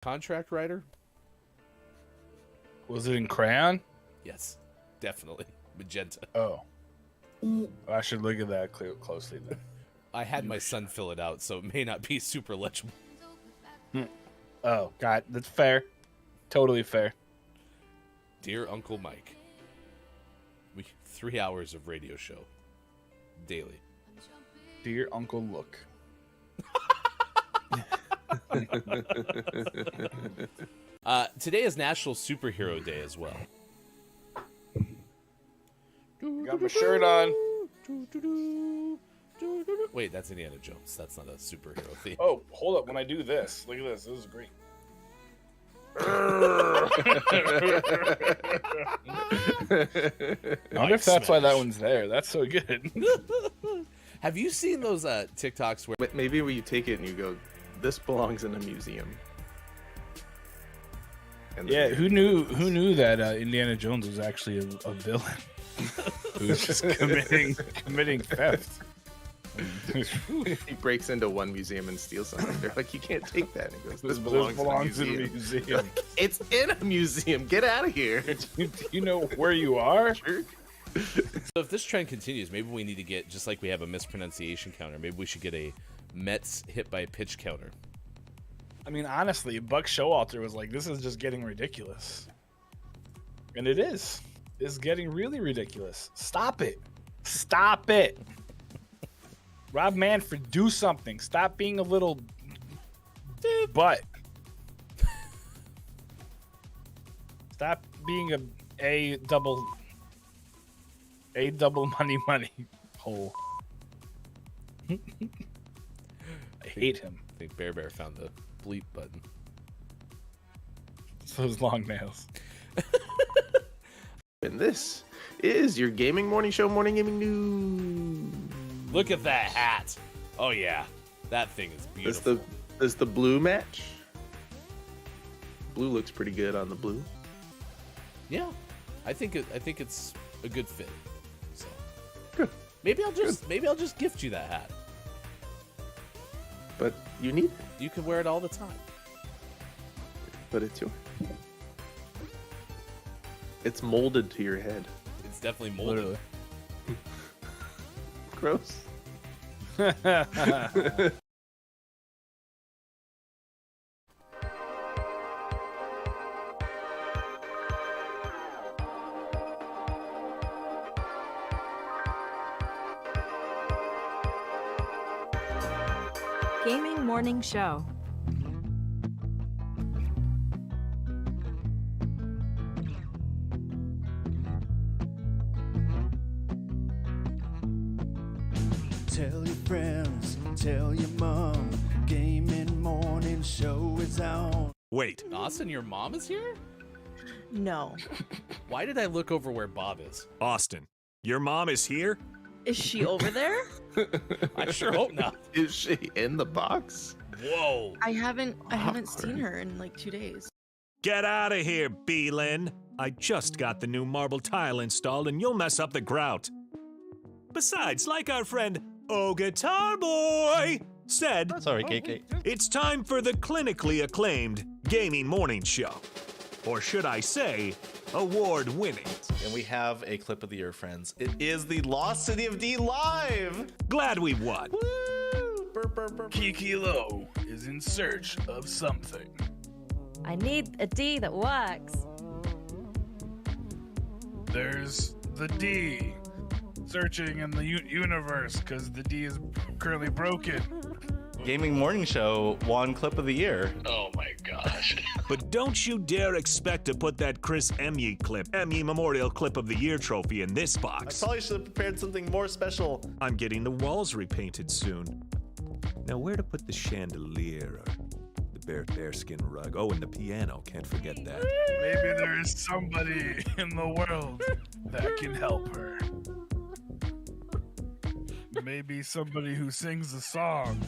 Contract writer? Was it in crayon? Yes, definitely. Magenta. Oh. I should look at that closely then. I had my son fill it out, so it may not be super legible. Oh, God. That's fair. Totally fair. Dear Uncle Mike. 3 hours of radio show. Daily. Dear Uncle Look. Today is National Superhero Day as well. Got my shirt on. Wait, that's Indiana Jones. That's not a superhero theme. Oh, hold up. When I do this, look at this. This is great. I wonder if that's why that one's there. That's so good. Have you seen those TikToks where Maybe where you take it and you go, this belongs in a museum. And Yeah, who knew that Indiana Jones was actually a villain who was just committing theft. he breaks into one museum and steals something. They're like, you can't take that. And he goes, this Belongs belongs in in a a museum. museum. It's in a museum. Get out of here. Do you know where you are? So if this trend continues, maybe we need to get, just like we have a mispronunciation counter, maybe we should get a Mets hit by pitch counter. I mean, honestly, Buck Showalter was like, this is just getting ridiculous. And it is. It's getting really ridiculous. Stop it. Stop it. Rob Manfred, do something. Stop being a little butt. Stop being a double money hole. I hate him. I think Bear found the bleep button. It's those long nails. And this is your gaming morning show, Morning Gaming News. Look at that hat. Oh yeah, that thing is beautiful. Does the blue match? Blue looks pretty good on the blue. Yeah, I think it's a good fit. So Good. maybe I'll just gift you that hat. But you need it. You can wear it all the time. But it's yours. It's molded to your head. It's definitely molded. Literally. Gross. Gaming Morning Show. Tell your friends, tell your mom, Gaming Morning Show is on. Wait, Austin, your mom is here? No. Why did I look over where Bob is? Austin, your mom is here? Is she over there? I sure hope not. Is she in the box? Whoa. I haven't seen her in like 2 days. Get out of here, Beelin. I just got the new marble tile installed and you'll mess up the grout. Besides, like our friend Oh Guitar Boy said, Sorry, KK. it's time for the clinically acclaimed Gaming Morning Show. Or should I say, award-winning. And we have a clip of the year, friends. It is the Lost City of D live. Glad we won. Woo! Burp, burp, burp. Kiki Low is in search of something. I need a D that works. There's the D. Searching in the universe because the D is currently broken. Gaming Morning Show won clip of the year. Oh my gosh. But don't you dare expect to put that Chris Emye clip, Emmy Memorial Clip of the Year trophy in this I box. probably should have prepared something more special. I'm getting the walls repainted soon. Now where to put the chandelier or the bearskin rug? Oh, and the piano, can't forget that. Maybe there is somebody in the world that can help her. Maybe somebody who sings a song.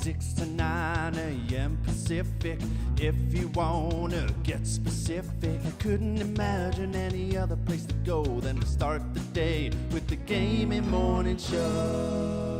6 to 9 a.m. Pacific. If you wanna get specific, I couldn't imagine any other place to go than to start the day with the Gaming Morning Show.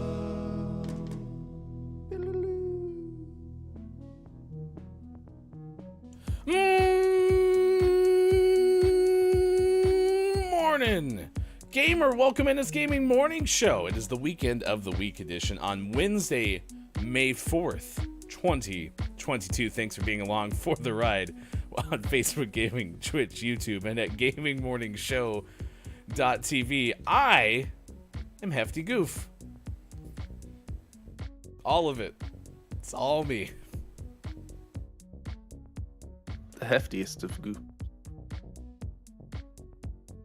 Gamer, welcome in this gaming morning show. It is the weekend of the week edition on Wednesday, May 4th, 2022. Thanks for being along for the ride on Facebook Gaming, Twitch, YouTube, and at gamingmorningshow.tv. I am Hefty Goof. All of it. It's all me. The heftiest of goo.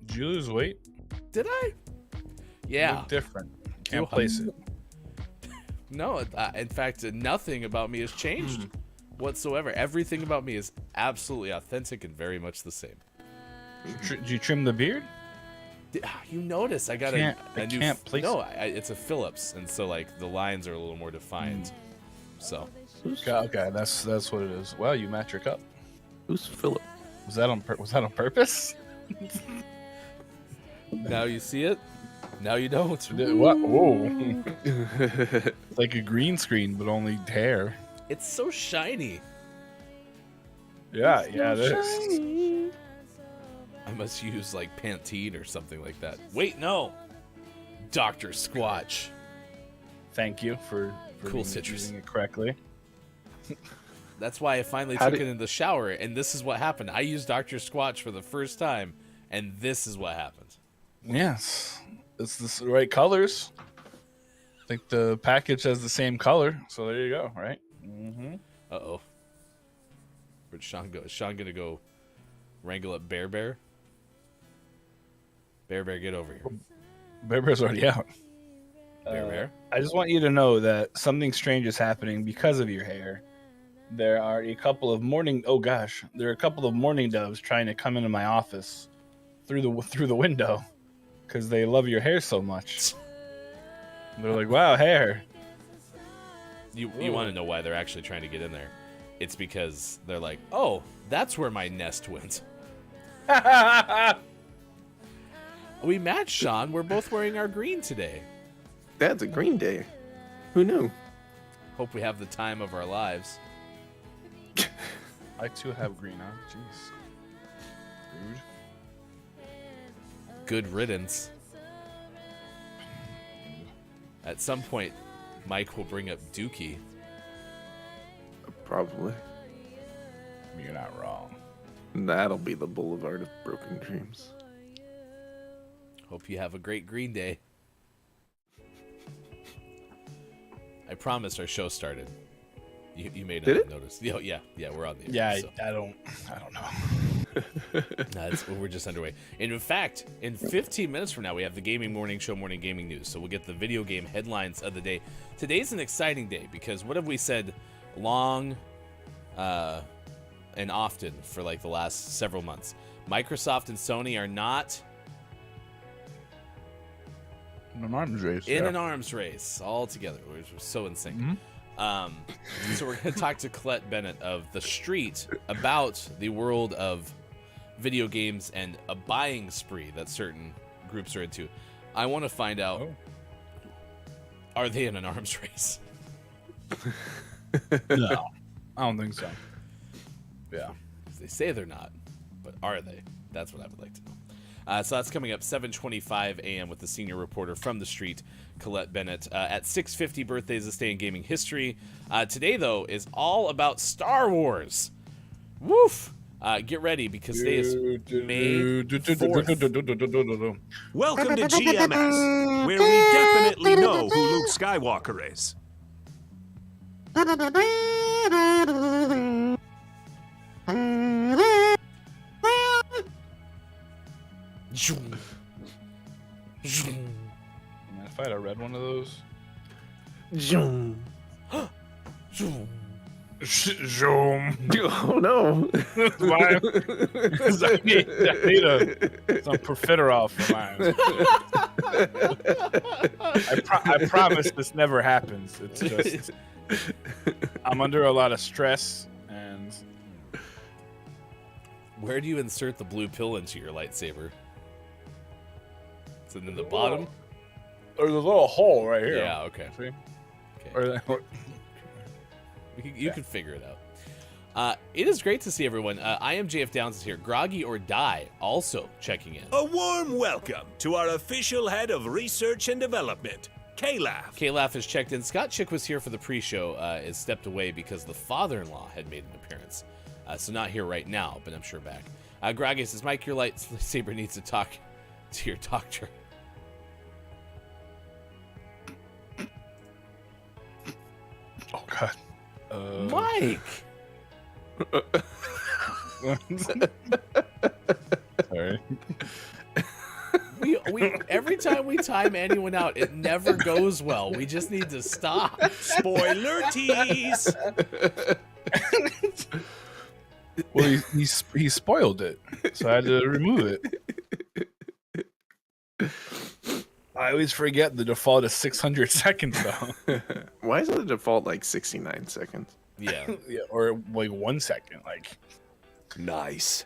Did you lose weight? Did I? You Yeah. look different. Can't place it. No, in fact, nothing about me has changed whatsoever. Everything about me is absolutely authentic and very much the same. Did you trim the beard? You notice I got I a new. can't place no, it's a Phillips, and so like the lines are a little more defined. So Okay, that's what it is. Well, you match your cup. Who's Philip? Was that on purpose? now you see it. Now you don't. What? Whoa! It's like a green screen, but only hair. It's so shiny. Yeah, it is. I must use like Pantene or something like that. Wait, no. Dr. Squatch. Thank you for Cool citrus. using it correctly. That's why I finally took it in the shower, and this is what happened. I used Dr. Squatch for the first time, and this is what happened. Yes, it's the right colors. I think the package has the same color, so there you go. Right? Mm-hmm. Uh-oh. Where'd Sean go? Is Sean gonna go wrangle up Bear Bear? Bear Bear, get over here. Bear Bear's already out. Bear Bear? I just want you to know that something strange is happening because of your hair. There are a couple of morning doves trying to come into my office through the window because they love your hair so much. They're like, "Wow, hair." You want to know why they're actually trying to get in there? It's because they're like, oh, that's where my nest went. We match, Sean. We're both wearing our green today. That's a green day. Who knew? Hope we have the time of our lives. I too have green on. Jeez. Rude. Good riddance. At some point, Mike will bring up Dookie. Probably. You're not wrong. That'll be the Boulevard of Broken Dreams. Hope you have a great Green Day. I promised our show started. You may not Did have it? noticed. Yeah, we're on the air. Yeah, so. I don't know. We're just underway. And in fact, in 15 minutes from now, we have the Gaming Morning Show Morning Gaming News. So we'll get the video game headlines of the day. Today's an exciting day because what have we said long and often for like the last several months? Microsoft and Sony are not In an arms race. an arms race all together. We're so in sync. So we're going to talk to Colette Bennett of The Street about the world of video games and a buying spree that certain groups are into. I want to find out, are they in an arms race? No, I don't think so. Yeah. They say they're not, but are they? That's what I would like to know. So that's coming up 7:25 a.m. with the senior reporter from The Street, Colette Bennett. At 6:50, birthdays this day in gaming history. Today, though, is all about Star Wars. Woof! Get ready because today is May 4th. Welcome to GMS, where we definitely know who Luke Skywalker is. If I had read one of those. Zoom. Zoom. Oh no! Why? Because I need some profiterole for mine. I promise this never happens. It's just I'm under a lot of stress and. Where do you insert the blue pill into your lightsaber? Is it in the bottom? There's a little hole right here. Yeah, okay. See? Okay. Or, You can figure it It is great to see everyone. I am JF Downs is here. Groggy or Die also checking in. A warm welcome to our official head of research and development, K-Laugh. K-Laugh has checked in. Scott Chick was here for the pre-show, is stepped away because the father-in-law had made an appearance. So not here right now, but I'm sure back. Groggy says, Mike, your lightsaber needs to talk to your doctor. Oh, God. Mike! Sorry. We every time we time anyone out, it never goes well. We just need to stop. Spoiler tease. Well, he spoiled it, so I had to remove it. I always forget the default is 600 seconds, though. Why is the default like 69 seconds? Yeah. Yeah, or like 1 second. Like, Nice.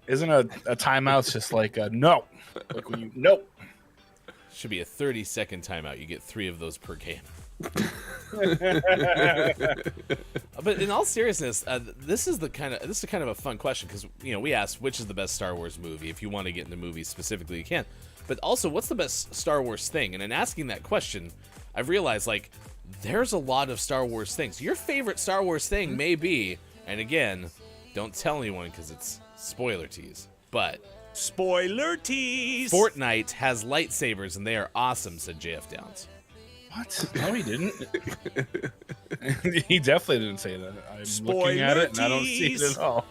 isn't a timeout's just like a no? Like when you nope. Should be a 30-second timeout. You get 3 of those per game. But in all seriousness, this is kind of a fun question because we asked which is the best Star Wars movie. If you want to get into movies specifically, you can. But also, what's the best Star Wars thing? And in asking that question, I've realized like there's a lot of Star Wars things. Your favorite Star Wars thing may be, and again, don't tell anyone because it's spoiler tease. But Spoiler tease. Fortnite has lightsabers and they are awesome, said JF Downs. What? No, he didn't. He definitely didn't say that. I'm Spoiler looking at it and I don't see it tease. at all.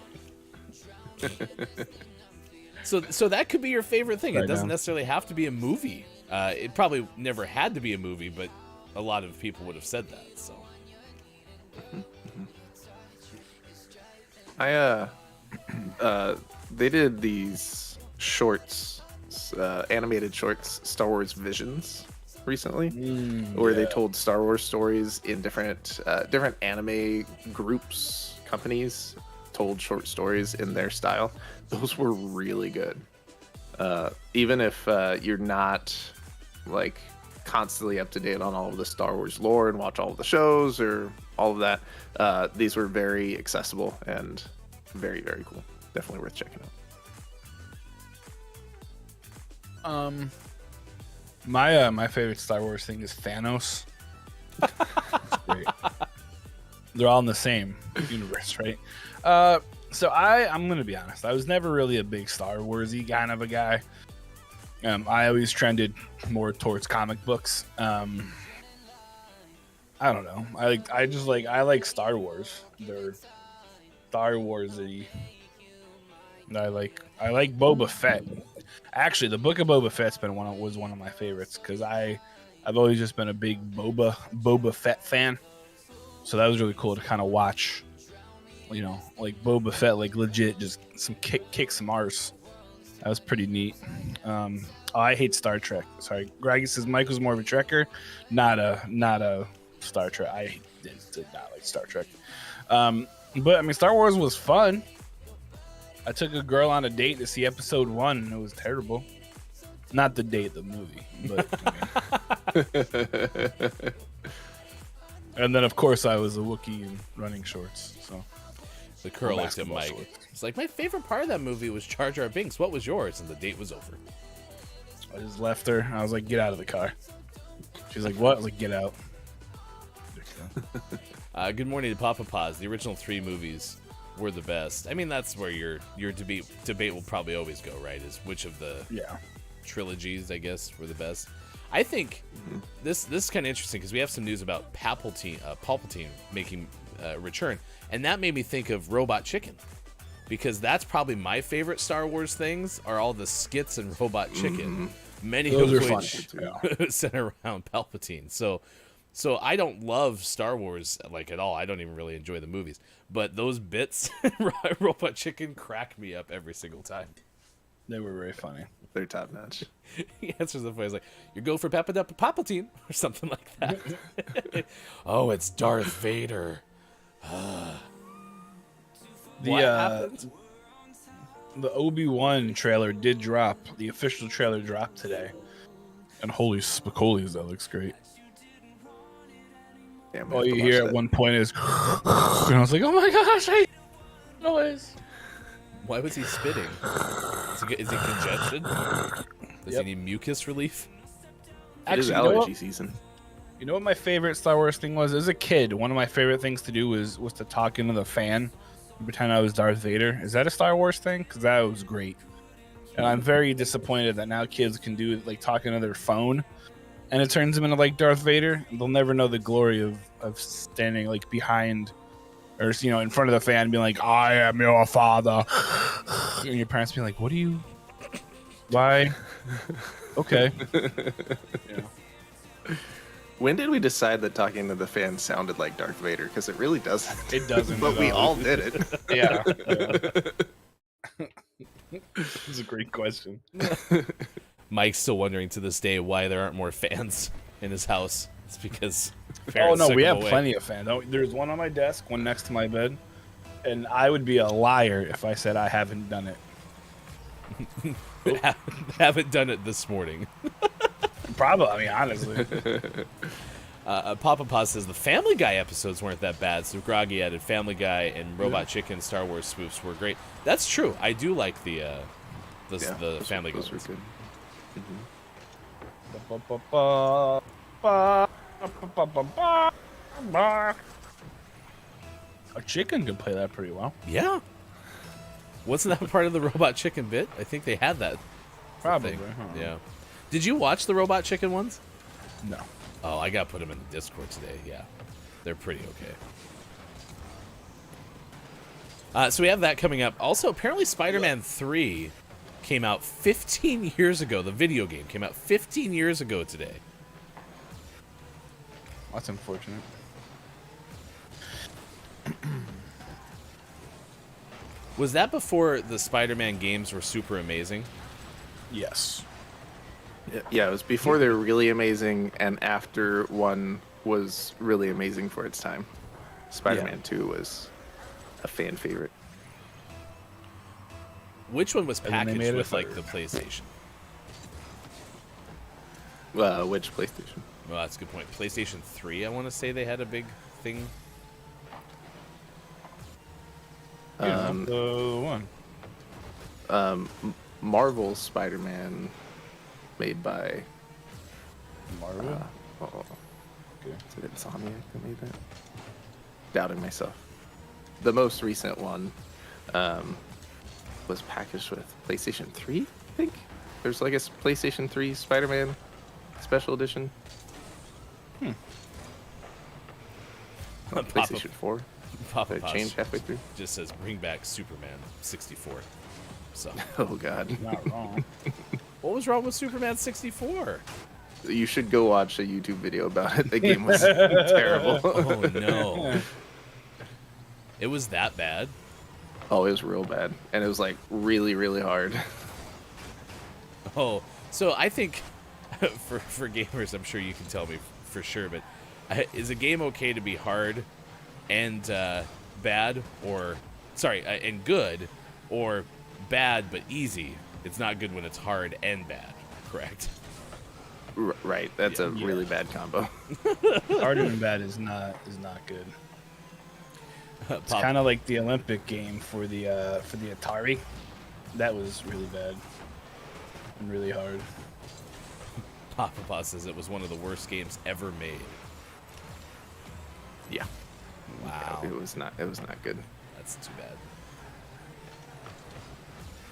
So that could be your favorite thing. It Right doesn't now. necessarily have to be a movie. It probably never had to be a movie, but a lot of people would have said that. So They did these shorts, animated shorts, Star Wars Visions, recently, where they told Star Wars stories in different anime groups, companies told short stories in their style. Those were really good. Even if you're not like constantly up to date on all of the Star Wars lore and watch all of the shows or all of that, these were very accessible and very, very cool. Definitely worth checking out. My favorite Star Wars thing is Thanos. It's great. They're all in the same universe, right? So I'm gonna be honest. I was never really a big Star Warsy kind of a guy. I always trended more towards comic books. I don't know. I like Star Wars. They're Star Warsy. I like Boba Fett. Actually, the Book of Boba Fett's was one of my favorites because I've always just been a big Boba Fett fan. So that was really cool to kind of watch. Like Boba Fett, like legit, just kick some arse. That was pretty neat. I hate Star Trek. Sorry, Greg says Mike was more of a Trekker, not a Star Trek. I did not like Star Trek. But I mean, Star Wars was fun. I took a girl on a date to see Episode 1, and it was terrible. Not the date, the movie. But and then, of course, I was a Wookiee in running shorts. So the girl looked at basketball Mike. shorts. It's like, my favorite part of that movie was Jar Jar Binks. What was yours? And the date was over. I just left her. I was like, get out of the car. She's like, what? I was like, get out. Good morning to Papa Paz. The original 3 movies were the best. I mean, that's where your debate will probably always go, right? Is which of the trilogies, I guess, were the best. I think this is kind of interesting because we have some news about Palpatine making a return, and that made me think of Robot Chicken, because that's probably my favorite Star Wars things are all the skits in Robot Chicken, many Those of are which center around Palpatine. So I don't love Star Wars like at all. I don't even really enjoy the movies, but those bits in Robot Chicken crack me up every single time. They were very funny. They're top notch. He answers the phone. He's like, "You go for Palpatine," or something like that. Oh, it's Darth Vader. What happened? The Obi-Wan trailer did drop. The official trailer dropped today. And holy spicolies, that looks great. Damn, All you hear at one point is, and I was like, oh my gosh, Noise. Why was he spitting? Is he congested? Does Yep. he need mucus relief? It is Actually, you know allergy what? season. You know what my favorite Star Wars thing was? As a kid, one of my favorite things to do was to talk into the fan and pretend I was Darth Vader. Is that a Star Wars thing? Because that was great. And I'm very disappointed that now kids can do like talking to their phone, and it turns them into like Darth Vader. They'll never know the glory of standing like behind, or in front of the fan, being like, "I am your father," and your parents being like, "What are you? Why?" Okay. When did we decide that talking to the fans sounded like Darth Vader? Because it really doesn't. It doesn't. But at we all. all did it. Yeah. It's a great question. Mike's still wondering to this day why there aren't more fans in his house. It's because Oh parents no, took we them have away. plenty of fans. There's one on my desk, one next to my bed, and I would be a liar if I said I haven't done it. Haven't done it this morning. Probably, I mean, honestly. Papa Paz says the Family Guy episodes weren't that bad. So Groggy added Family Guy and Robot Chicken Star Wars spoofs were great. That's true. I do like the Family Guy. Those were good. A chicken can play that pretty well. Yeah. Wasn't that part of the Robot Chicken bit? I think they had that. Probably. thing. Huh. Yeah. Did you watch the Robot Chicken ones? No. Oh, I got to put them in the Discord today. Yeah. They're pretty okay. So we have that coming up. Also, apparently Spider-Man 3 came out 15 years ago. The video game came out 15 years ago today. That's unfortunate. Was that before the Spider-Man games were super amazing? Yes. Yeah, it was before they were really amazing, and after one was really amazing for its time. Spider-Man 2 was a fan favorite. Which one was And then they packaged made a with like third. the PlayStation? Which PlayStation? Well, that's a good point. PlayStation 3, I want to say they had a big thing. The one. Marvel Spider-Man, made by Marvel. oh, Okay. is it Insomniac that made that? Doubting myself. The most recent one was packaged with PlayStation 3, I think. There's like a PlayStation 3 Spider-Man special edition. On PlayStation 4. Papa Did it Posh change halfway through? just says bring back Superman 64. So, Oh god. Not wrong. what was wrong with Superman 64? You should go watch a YouTube video about it. The game was terrible. Oh no. It was that bad? Oh, it was real bad. And it was like really, really hard. Oh, so I think for gamers, I'm sure you can tell me for sure, but is a game okay to be hard and bad, or sorry, and good, or bad but easy? It's not good when it's hard and bad, correct? Right. That's a really bad combo. Hard and bad is not good. It's kind of like the Olympic game for the Atari. That was really bad and really hard. Papa Boss says it was one of the worst games ever made. Yeah. Wow, It was not good. that's too bad.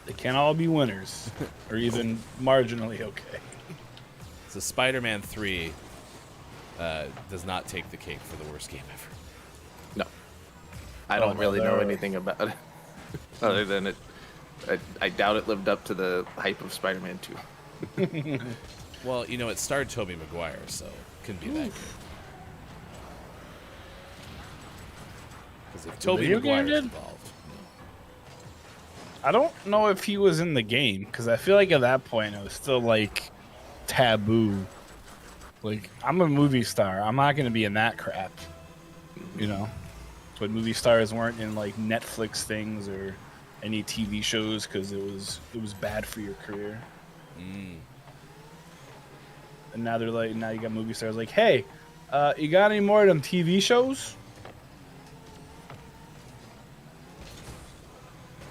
They can't all be winners, or even marginally okay. So Spider-Man 3 does not take the cake for the worst game ever. No. I don't no, really know there- anything about it. Other than it I doubt it lived up to the hype of Spider-Man 2. Well, you know, it starred Tobey Maguire, so it couldn't be that good. Because if Tobey video game Maguire's did? involved, I don't know if he was in the game, because I feel like at that point it was still like taboo. Like, I'm a movie star. I'm not going to be in that crap. You know? But movie stars weren't in like Netflix things or any TV shows because it was bad for your career. And now they're like, now you got movie stars like, hey, you got any more of them TV shows?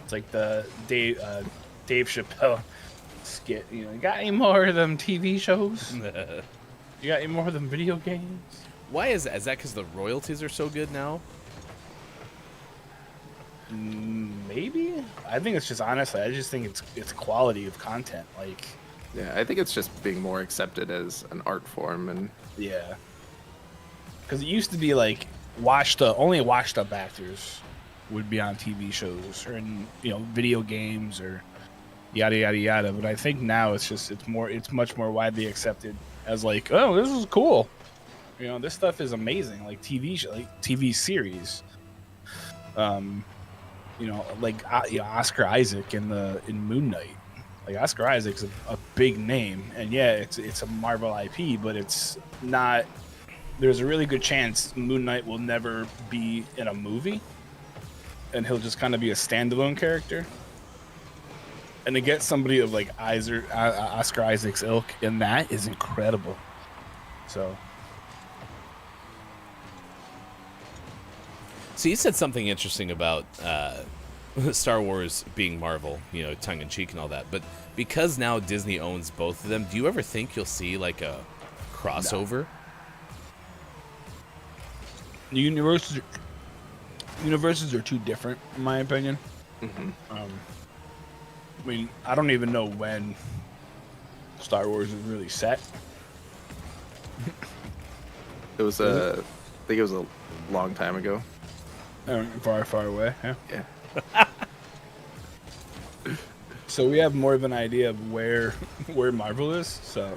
It's like the Dave Chappelle skit. You know, you got any more of them TV shows? You got any more of them video games? Why is that? Is that because the royalties are so good now? Maybe. I think it's just honestly. I just think it's quality of content. Like, Yeah, I think it's just being more accepted as an art form, and yeah. Because it used to be like only washed up actors would be on TV shows or in video games or yada yada yada. But I think now it's much more widely accepted as like, oh, this is cool. This stuff is amazing. Like TV series. Oscar Isaac in Moon Knight. Like Oscar Isaac's a big name, and yeah, it's a Marvel IP, but it's not. There's a really good chance Moon Knight will never be in a movie, and he'll just kind of be a standalone character. And to get somebody of like Oscar Isaac's ilk in that is incredible. So you said something interesting about Star Wars being Marvel, tongue in cheek and all that. But because now Disney owns both of them, do you ever think you'll see like a crossover? No. The universes are too different, in my opinion. mm-hmm. I mean, I don't even know when Star Wars is really set. it was I think it was a long time ago. Far away. Yeah. Yeah. So we have more of an idea of where Marvel is. So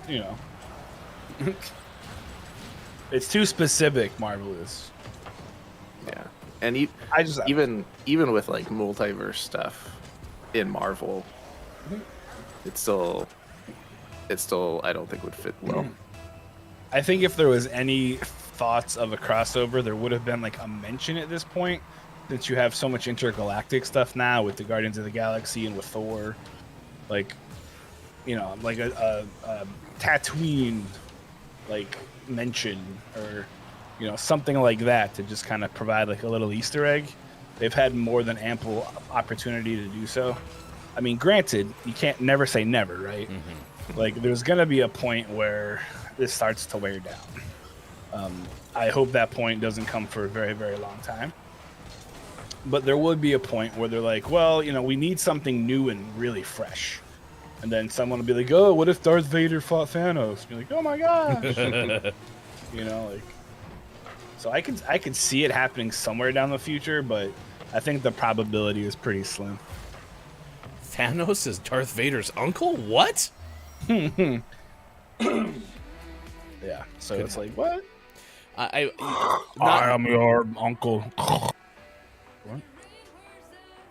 it's too specific. Marvel is. Yeah, and even with like multiverse stuff in Marvel, it's still I don't think would fit well. I think if there was any thoughts of a crossover, there would have been like a mention at this point, since you have so much intergalactic stuff now with the Guardians of the Galaxy and with Thor, like like a Tatooine like mention or something like that to just kind of provide like a little Easter egg. They've had more than ample opportunity to do so. I mean, granted, you can't never say never, right? Mm-hmm. Like there's gonna be a point where this starts to wear down. I hope that point doesn't come for a very, very long time. But there would be a point where they're like, well, we need something new and really fresh. And then someone will be like, oh, what if Darth Vader fought Thanos? And you're like, oh my gosh. So I could see it happening somewhere down the future, but I think the probability is pretty slim. Thanos is Darth Vader's uncle? What? Yeah. So it's like, what? I am your uncle. What?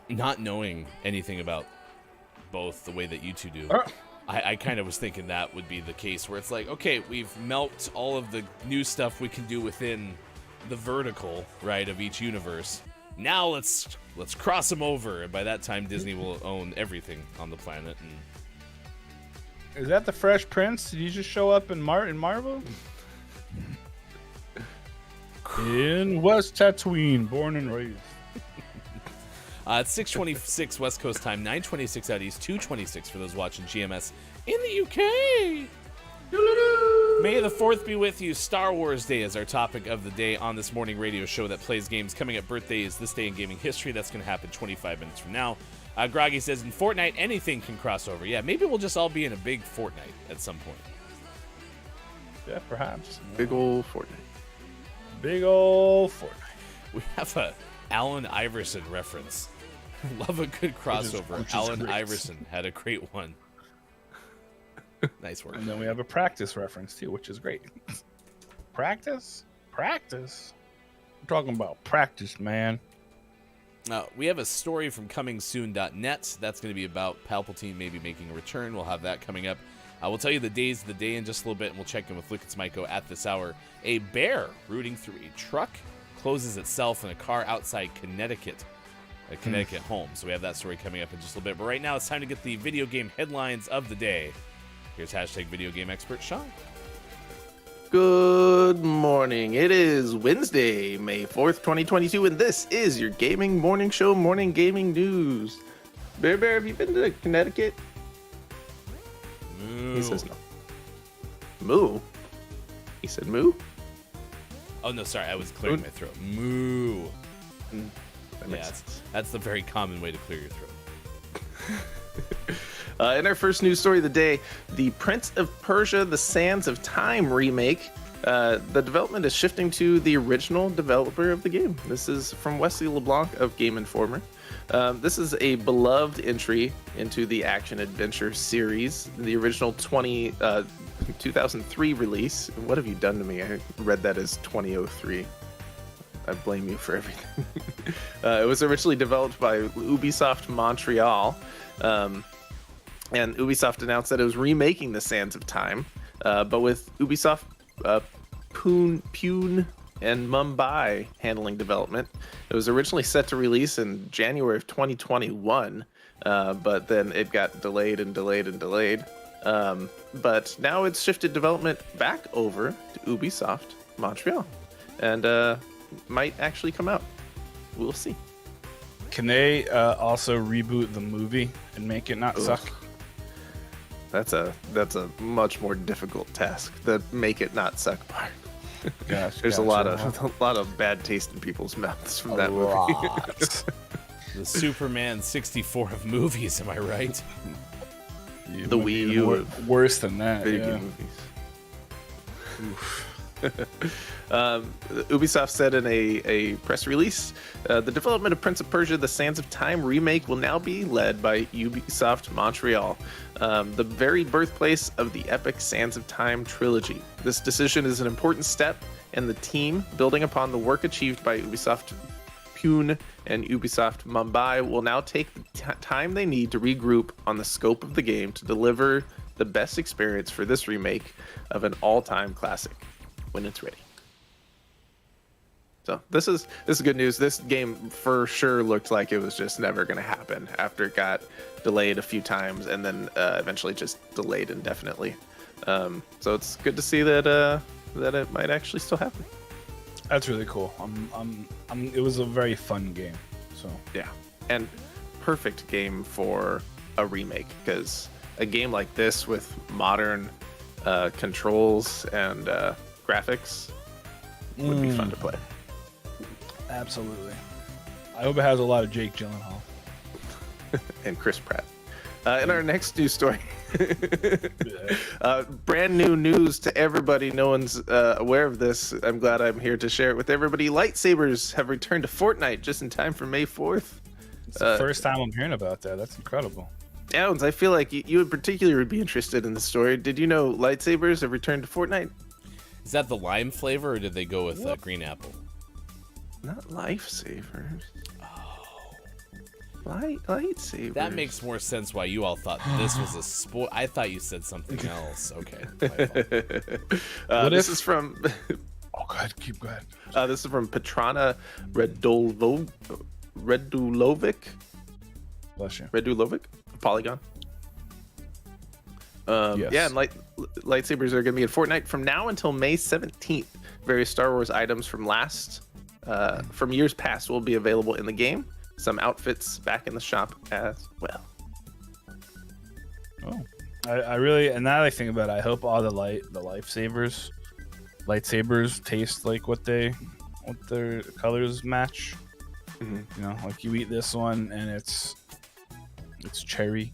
Not knowing anything about both the way that you two do, I kind of was thinking that would be the case where it's like, okay, we've melted all of the new stuff we can do within the vertical, right, of each universe. Now let's cross them over, and by that time Disney will own everything on the planet. And is that the Fresh Prince? Did he just show up in Marvel? In West Tatooine, born and raised. It's 6:26 West Coast time, 9:26 out east, 2:26 for those watching GMS in the UK. May the 4th be with you. Star Wars Day is our topic of the day on this morning radio show that plays games. Coming up, birthdays, this day in gaming history. That's going to happen 25 minutes from now. Groggy says, in Fortnite, anything can cross over. Yeah, maybe we'll just all be in a big Fortnite at some point. Yeah, perhaps. Big old Fortnite. Big old Fortnite. We have a Allen Iverson reference. Love a good crossover. Which is Allen great. Iverson had a great one. Nice work. And then we have a practice reference too, which is great. Practice? Practice? We're talking about practice, man. We have a story from comingsoon.net. That's going to be about Palpatine maybe making a return. We'll have that coming up. We'll tell you the days of the day in just a little bit, and we'll check in with Lickets Maiko at this hour. A bear rooting through a truck closes itself in a car outside Connecticut. A Connecticut home. So we have that story coming up in just a little bit. But right now it's time to get the video game headlines of the day. Here's hashtag video game expert Sean. Good morning. It is Wednesday, May 4th, 2022, and this is your gaming morning show, Morning Gaming News. Bear Bear, have you been to Connecticut? Moo. He says no. Moo? He said moo? Oh no, sorry, I was clearing my throat. Moo. That makes sense. That's the very common way to clear your throat. In our first news story of the day, the Prince of Persia: The Sands of Time remake. The development is shifting to the original developer of the game. This is from Wesley LeBlanc of Game Informer. This is a beloved entry into the action-adventure series. The original 2003 release. What have you done to me? I read that as 2003. I blame you for everything. It was originally developed by Ubisoft Montreal. And Ubisoft announced that it was remaking The Sands of Time, but with Ubisoft Pune and Mumbai handling development. It was originally set to release in January of 2021, but then it got delayed and delayed and delayed. But now it's shifted development back over to Ubisoft Montreal, and might actually come out. We'll see. Can they also reboot the movie and make it not suck? That's a much more difficult task. The make it not suck part. There's a lot of bad taste in people's mouths from that movie. The Superman 64 of movies, am I right? The Wii U worse than that. video movies. Ubisoft said in a press release, the development of Prince of Persia: The Sands of Time remake will now be led by Ubisoft Montreal, the very birthplace of the epic Sands of Time trilogy. This decision is an important step in the team building upon the work achieved by Ubisoft Pune and Ubisoft Mumbai will now take the time they need to regroup on the scope of the game to deliver the best experience for this remake of an all-time classic when it's ready. So this is good news. This game for sure looked like it was just never going to happen after it got delayed a few times and then eventually just delayed indefinitely. So it's good to see that it might actually still happen. That's really cool. It was a very fun game. So yeah, and perfect game for a remake because a game like this with modern controls and graphics would be fun to play. Absolutely. I hope it has a lot of Jake Gyllenhaal and Chris Pratt. In our next news story, brand new news to everybody. No one's aware of this. I'm glad I'm here to share it with everybody. Lightsabers have returned to Fortnite just in time for May 4th. It's the first time I'm hearing about that. That's incredible. Downs, I feel like you in particular would be interested in the story. Did you know lightsabers have returned to Fortnite? Is that the lime flavor, or did they go with green apple? Not lifesavers. Lightsabers. That makes more sense why you all thought this was a sport. I thought you said something else. Okay. This is from... Oh, God, keep going. This is from Petrana Redulovic. Bless you. Redulovic? Polygon. Yes. Yeah, and lightsabers are going to be in Fortnite from now until May 17th. Various Star Wars items from years past will be available in the game. Some outfits back in the shop as well. Oh, I really, and now that I think about it, I hope all the lightsabers taste like what their colors match. Mm-hmm. You know, like you eat this one and it's cherry.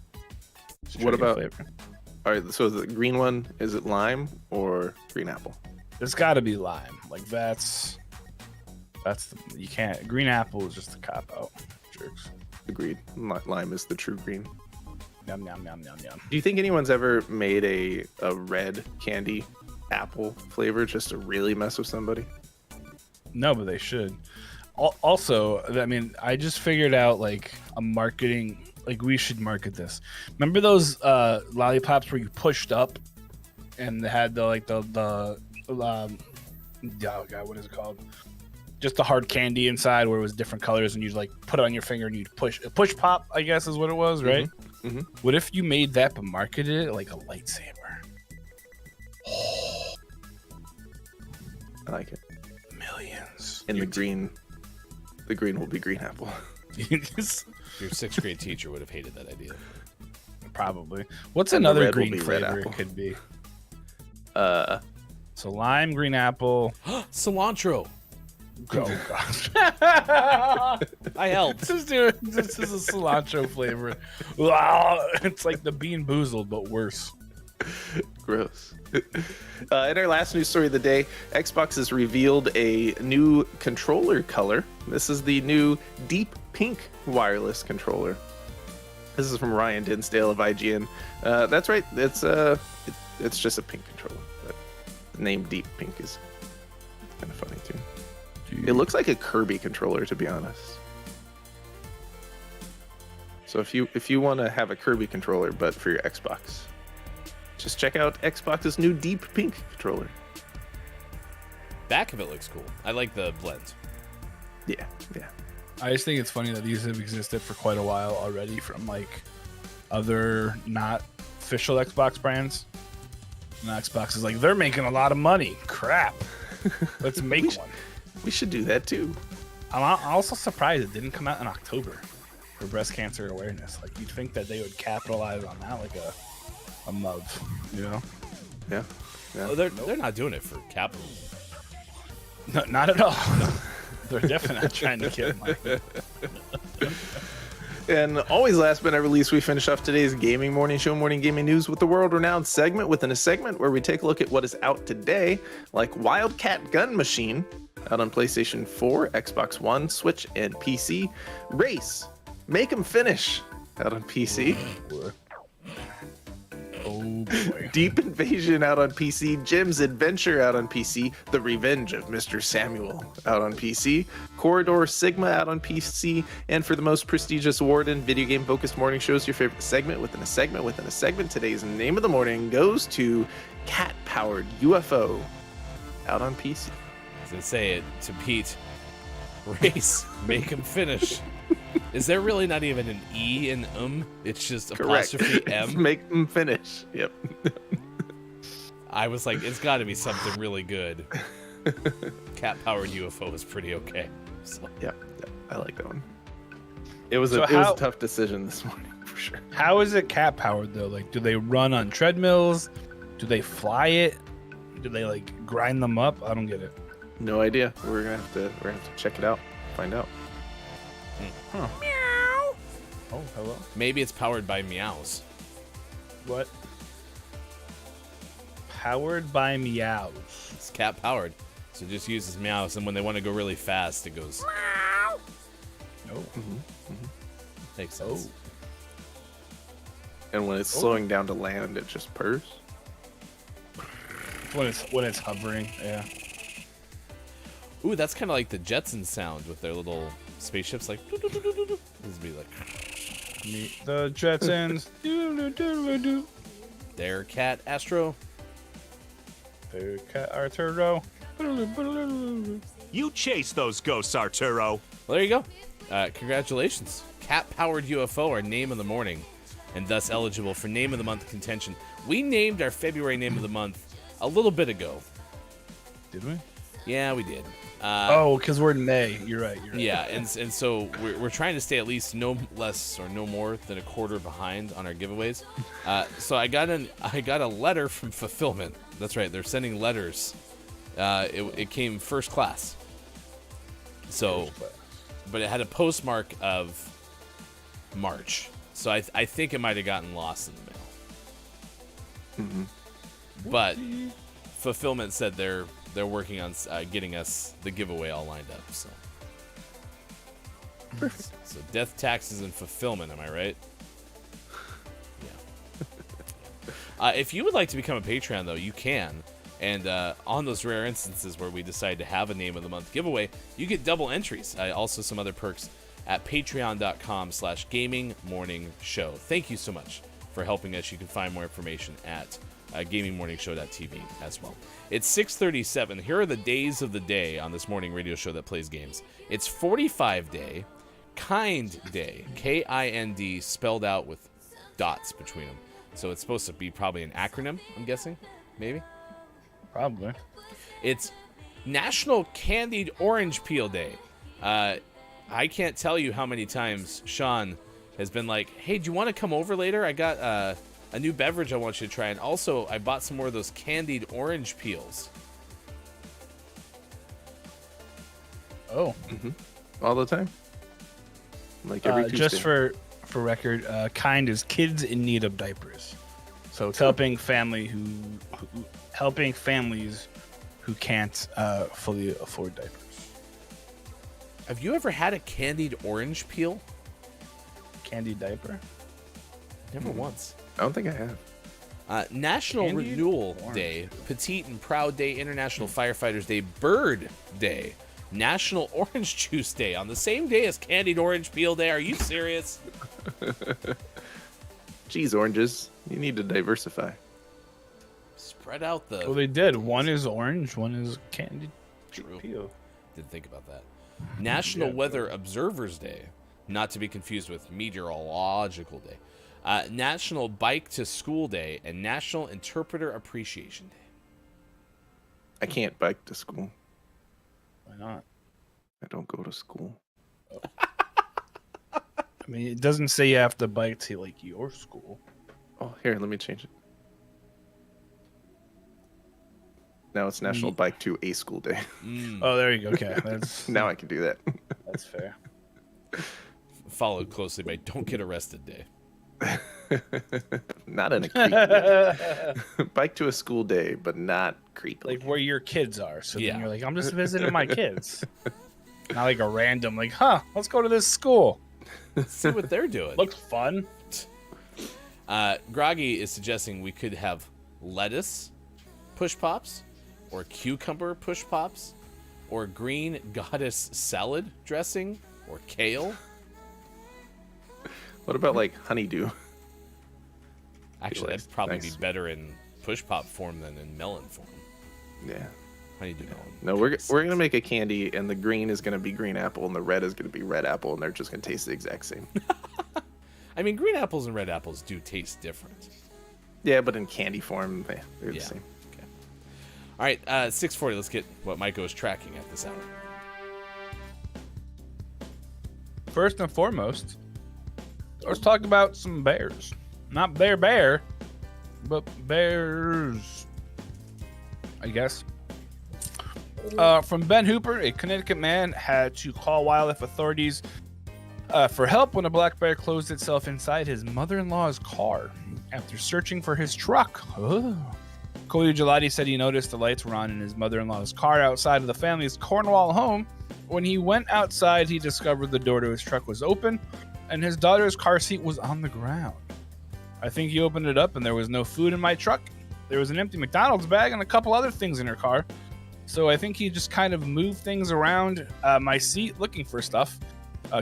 What about flavor. All right, so the green one, is it lime or green apple? It's got to be lime. Like you can't. Green apple is just a cop out. Jerks. Agreed. Lime is the true green. Yum yum yum yum yum. Do you think anyone's ever made a red candy apple flavor just to really mess with somebody? No, but they should. Also, I mean, I just figured out like a marketing. Like we should market this. Remember those lollipops where you pushed up and they had oh God, what is it called? Just the hard candy inside where it was different colors and you'd like put it on your finger and you'd push pop, I guess is what it was, right? Mm-hmm. Mm-hmm. What if you made that but marketed it like a lightsaber? I like it. Millions. And the green will be green apple. Your 6th grade teacher would have hated that idea. Probably. What's And the another red will green be red flavor apple. it could be? Uh, So lime, green apple. Cilantro. Oh gosh. I helped. This is a cilantro flavor. Wow, it's like the Bean Boozled, but worse. gross. In our last news story of the day, Xbox has revealed a new controller color. This is the new deep pink wireless controller. This is from Ryan Dinsdale of IGN. That's right. It's just a pink controller. But the name Deep Pink is kind of funny too. It looks like a Kirby controller, to be honest. So if you want to have a Kirby controller, but for your Xbox, just check out Xbox's new Deep Pink controller. Back of it looks cool. I like the blend. Yeah. I just think it's funny that these have existed for quite a while already from like other not official Xbox brands. And Xbox is like, they're making a lot of money. Crap. Let's make one. We should do that too. I'm also surprised it didn't come out in October for breast cancer awareness. Like you'd think that they would capitalize on that like a month, you know? Yeah. Oh, they're not doing it for capital. No, not at all. They're definitely not trying to get money. And always last but not least, we finish off today's Gaming Morning Show Morning Gaming News with the world-renowned segment within a segment where we take a look at what is out today, like Wildcat Gun Machine, out on PlayStation 4, Xbox One, Switch, and PC. Race, Make 'em Finish, out on PC. Oh boy. Deep Invasion out on PC, Jim's Adventure out on PC, The Revenge of Mr. Samuel out on PC, Corridor Sigma out on PC, and for the most prestigious award in video game focused morning shows, your favorite segment within a segment within a segment, today's name of the morning goes to Cat Powered UFO out on PC. I was gonna say it to Pete. Race, make him finish. Is there really not even an E in It's just apostrophe M. Make 'em finish. Yep. I was like, it's got to be something really good. Cat-powered UFO was pretty okay. So. Yep. I like that one. It was So a tough decision this morning for sure. How is it cat powered though? Like, do they run on treadmills? Do they fly it? Do they like grind them up? I don't get it. No idea. We're gonna have to check it out, find out. Huh. Oh, hello. Maybe it's powered by meows. What? Powered by meows. It's cat-powered, so it just uses meows, and when they want to go really fast, it goes. Oh. Makes sense. And when it's slowing down to land, it just purrs. When it's hovering, yeah. Ooh, that's kind of like the Jetsons sound with their little spaceships, like. This would be like. Meet the Jetsons. Do. Their cat Astro. Their cat Arturo. You chase those ghosts, Arturo. Well, there you go. Congratulations. Cat-powered UFO, our name of the morning, and thus eligible for Name of the Month contention. We named our February Name of the Month a little bit ago. Did we? Yeah, we did. Because we're in May. You're right. Yeah, and so we're trying to stay at least no less or no more than a quarter behind on our giveaways. So I got a letter from Fulfillment. That's right, they're sending letters. It came first class. So, but it had a postmark of March. So I think it might have gotten lost in the mail. But Fulfillment said they're working on getting us the giveaway all lined up. So death, taxes, and fulfillment. Am I right? Yeah. If you would like to become a Patreon, though, you can. And on those rare instances where we decide to have a Name of the Month giveaway, you get double entries. Also, some other perks at patreon.com/gamingmorningshow. Thank you so much for helping us. You can find more information at gamingmorningshow.tv as well. It's 6:37. Here are the days of the day on this morning radio show that plays games. It's 45 Day, K.I.N.D Day, K-I-N-D spelled out with dots between them. So it's supposed to be probably an acronym, I'm guessing, maybe. Probably. It's National Candied Orange Peel Day. I can't tell you how many times Sean has been like, hey, do you want to come over later? I got a new beverage I want you to try. And also, I bought some more of those candied orange peels. Oh. All the time. Like every Tuesday. Just for record, K.I.N.D is kids in need of diapers. So it's helping helping families who can't fully afford diapers. Have you ever had a candied orange peel? Candy diaper? Never once. I don't think I have. National Candied Renewal orange Day, Petite and Proud Day, International Firefighters Day, Bird Day, National Orange Juice Day on the same day as Candied Orange Peel Day. Are you serious? Geez, oranges. You need to diversify. Spread out the... Well, they did. One is orange, one is candy True. peel. Didn't think about that. National Weather Observers Day, not to be confused with Meteorological Day. National Bike to School Day, and National Interpreter Appreciation Day. I can't bike to school. Why not? I don't go to school. I mean, it doesn't say you have to bike to like your school. Oh, here, let me change it. Now it's National Bike to a School Day. Oh, there you go. Okay, that's Now I can do that. that's fair. Followed closely by Don't Get Arrested Day. Not in a creek. Day. Bike to a school day, but not creek. Like where your kids are. So Yeah. then you're like, I'm just visiting my kids. Not like a random, like, let's go to this school. See what they're doing. Looks fun. Groggy is suggesting we could have lettuce push pops, or cucumber push pops, or green goddess salad dressing, or kale. What about like honeydew? Actually, Nice. that'd probably Nice. be better in push pop form than in melon form. Yeah. Honeydew melon. No, we're gonna make a candy, and the green is gonna be green apple, and the red is gonna be red apple, and they're just gonna taste the exact same. I mean, green apples and red apples do taste different. Yeah, but in candy form, they're the Yeah. same. Okay. All right, 6:40. Let's get what Maiko is tracking at this hour. First and foremost, let's talk about some bears. Not bear, but bears, I guess. From Ben Hooper, a Connecticut man had to call wildlife authorities for help when a black bear closed itself inside his mother-in-law's car after searching for his truck. Oh. Cody Gelati said he noticed the lights were on in his mother-in-law's car outside of the family's Cornwall home. When he went outside, he discovered the door to his truck was open and his daughter's car seat was on the ground. I think he opened it up and there was no food in my truck. There was an empty McDonald's bag and a couple other things in her car. So I think he just kind of moved things around my seat looking for stuff.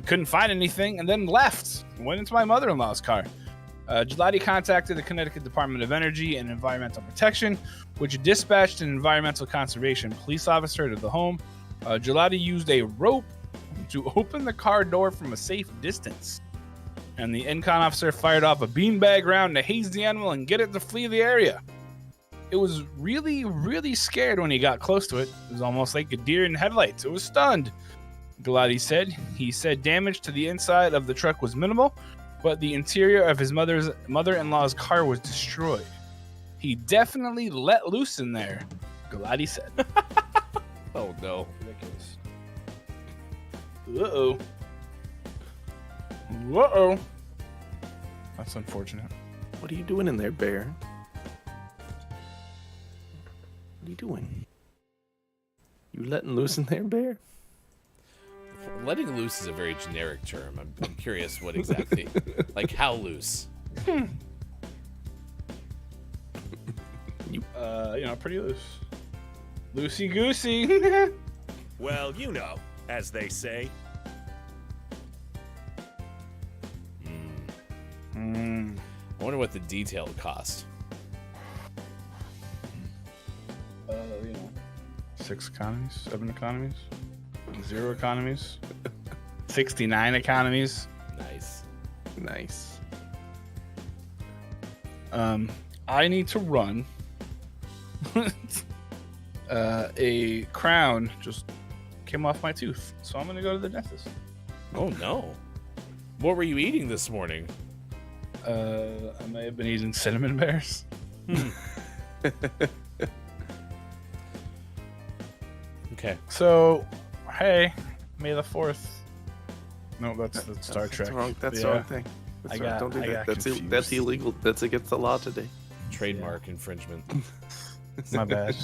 Couldn't find anything and then left. Went into my mother-in-law's car. Gelati contacted the Connecticut Department of Energy and Environmental Protection, which dispatched an environmental conservation police officer to the home. Gelati used a rope to open the car door from a safe distance. And the ENCON officer fired off a beanbag round to haze the animal and get it to flee the area. It was really, really scared when he got close to it. It was almost like a deer in headlights. It was stunned, Gelati said. He said damage to the inside of the truck was minimal, but the interior of his mother-in-law's car was destroyed. He definitely let loose in there, Gelati said. Oh, no. Ridiculous. Uh-oh. Uh-oh. That's unfortunate. What are you doing in there, bear? What are you doing? You letting loose in there, bear? Letting loose is a very generic term. I'm curious what exactly, like how loose. Pretty loose. Loosey goosey. Well, you know, as they say. I wonder what the detail cost. 6 economies, 7 economies, 0 economies, 69 economies. Nice. Nice. I need to run. A crown just came off my tooth, so I'm gonna go to the dentist. Oh no. What were you eating this morning? I may have been eating cinnamon bears. Okay. So, hey, May the 4th. No, that's the Star Trek. That's the wrong thing. That's wrong. Don't do that. That's illegal. That's against the law today. Trademark infringement. My bad.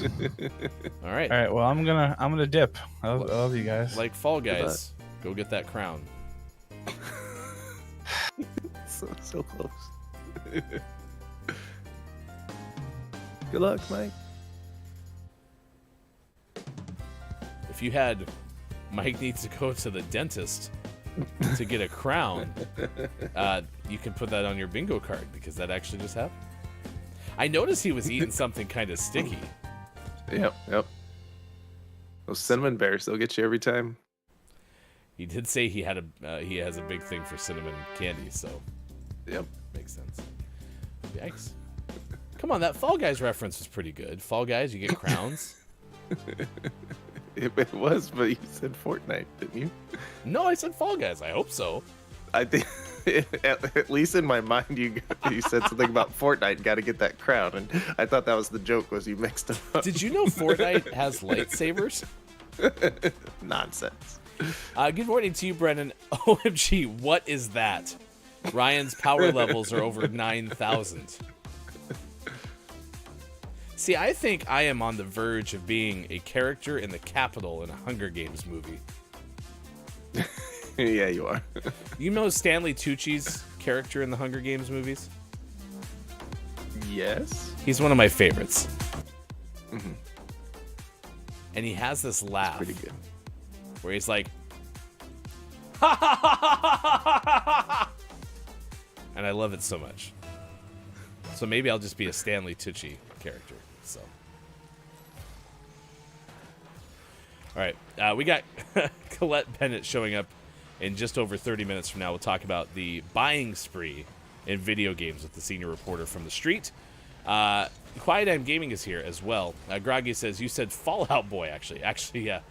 All right. All right. Well, I'm gonna dip. I love you guys. Like Fall Guys, go get that crown. So close. Good luck, Mike. If you had Mike needs to go to the dentist to get a crown, you can put that on your bingo card because that actually just happened. I noticed he was eating something kind of sticky. Yep. Those cinnamon bears, they'll get you every time. He did say he has a big thing for cinnamon candy, so Yep. makes sense. Yikes. Come on, that Fall Guys reference was pretty good. Fall Guys, you get crowns. It was, but you said Fortnite, didn't you? No, I said Fall Guys. I hope so. I think, at least in my mind, you said something about Fortnite. Got to get that crown, and I thought that was the joke. Was you mixed up? Did you know Fortnite has lightsabers? Nonsense. Good morning to you, Brennan. OMG, what is that? Ryan's power levels are over 9,000. See, I think I am on the verge of being a character in the Capitol in a Hunger Games movie. Yeah, you are. You know Stanley Tucci's character in the Hunger Games movies? Yes. He's one of my favorites. Mm-hmm. And he has this laugh. Pretty good. Where he's like, ha ha ha ha ha ha ha, and I love it so much. So maybe I'll just be a Stanley Tucci character. So, all right, we got Colette Bennett showing up in just over 30 minutes from now. We'll talk about the buying spree in video games with the senior reporter from the street. Quiet Gaming is here as well. Groggy says, you said Fallout Boy, actually. Actually, yeah.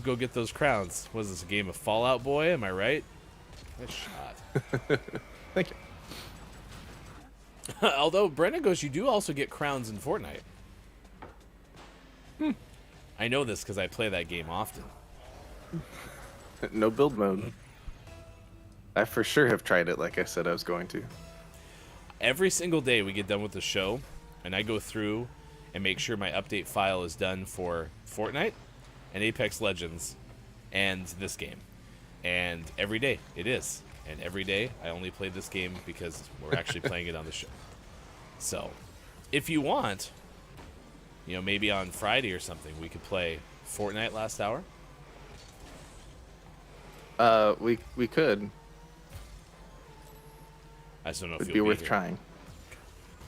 Go get those crowns. Was this a game of Fallout Boy? Am I right? Nice shot. Thank you. Although, Brennan goes, you do also get crowns in Fortnite. I know this because I play that game often. No build mode. I for sure have tried it like I said I was going to. Every single day we get done with the show, and I go through and make sure my update file is done for Fortnite and Apex Legends and this game. And every day it is. And every day I only play this game because we're actually playing it on the show. So, if you want, you know, maybe on Friday or something, we could play Fortnite last hour. We could. I just don't know if It'd you'll be worth here. trying.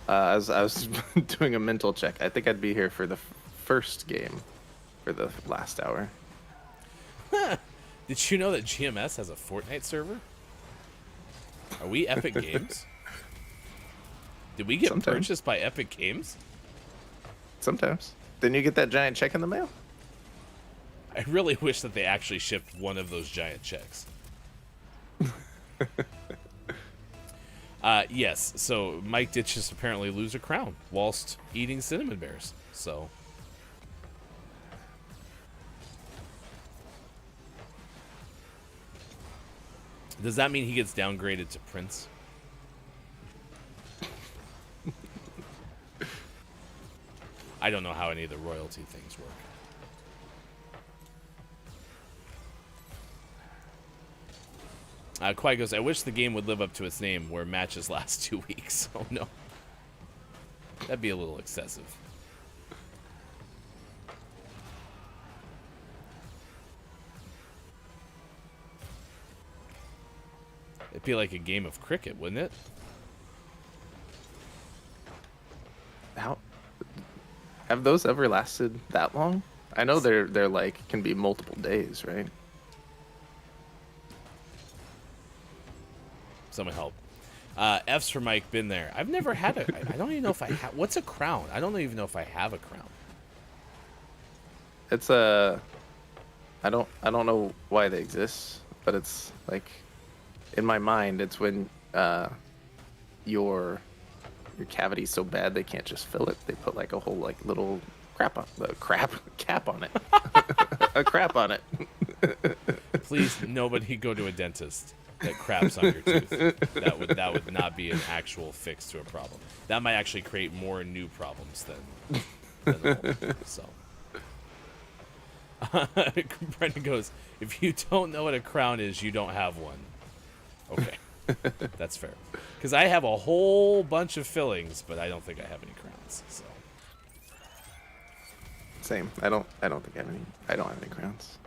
I was doing a mental check. I think I'd be here for the first game for the last hour. Did you know that GMS has a Fortnite server? Are we Epic Games? Did we get Sometimes. purchased by Epic Games? Sometimes. Then you get that giant check in the mail. I really wish that they actually shipped one of those giant checks. Yes, so Mike did just apparently lose a crown whilst eating cinnamon bears. So, does that mean he gets downgraded to Prince? I don't know how any of the royalty things work. Kwai goes, I wish the game would live up to its name where matches last 2 weeks. Oh no. That'd be a little excessive. It'd be like a game of cricket, wouldn't it? How have those ever lasted that long? I know they're like can be multiple days, right? Someone help. F's for Mike, been there. I've never had a. I don't even know if I have. What's a crown? I don't even know if I have a crown. It's a. I don't know why they exist. but it's like in my mind, it's when your cavity's so bad they can't just fill it. They put like a whole like little cap on it. A crap on it. Please, nobody go to a dentist that craps on your tooth. That would not be an actual fix to a problem. That might actually create more new problems than old. So. Brendan goes, if you don't know what a crown is, you don't have one. Okay. That's fair. Because I have a whole bunch of fillings, but I don't think I have any crowns. So. Same. I don't think I have any. I don't have any crowns.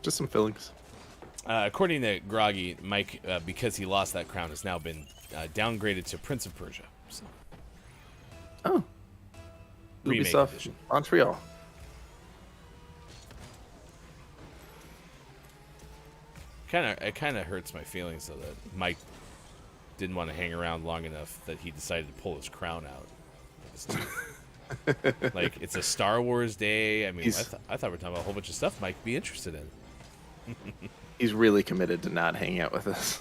Just some fillings. According to Groggy, Mike, because he lost that crown, has now been downgraded to Prince of Persia. So. Oh. Remake Ubisoft edition. Montreal. It kind of hurts my feelings though that Mike didn't want to hang around long enough that he decided to pull his crown out. Like it's a Star Wars day. I mean, I thought we were talking about a whole bunch of stuff Mike would be interested in. He's really committed to not hanging out with us.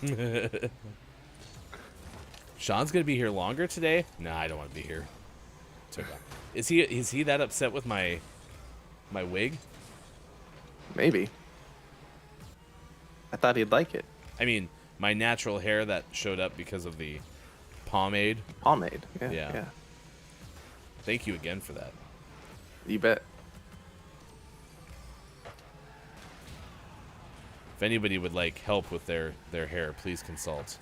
Sean's gonna be here longer today. Nah, I don't want to be here. It's okay. Is he that upset with my wig? Maybe. I thought he'd like it. I mean, my natural hair that showed up because of the pomade. Pomade. Yeah. Yeah. Thank you again for that. You bet. If anybody would like help with their hair, please consult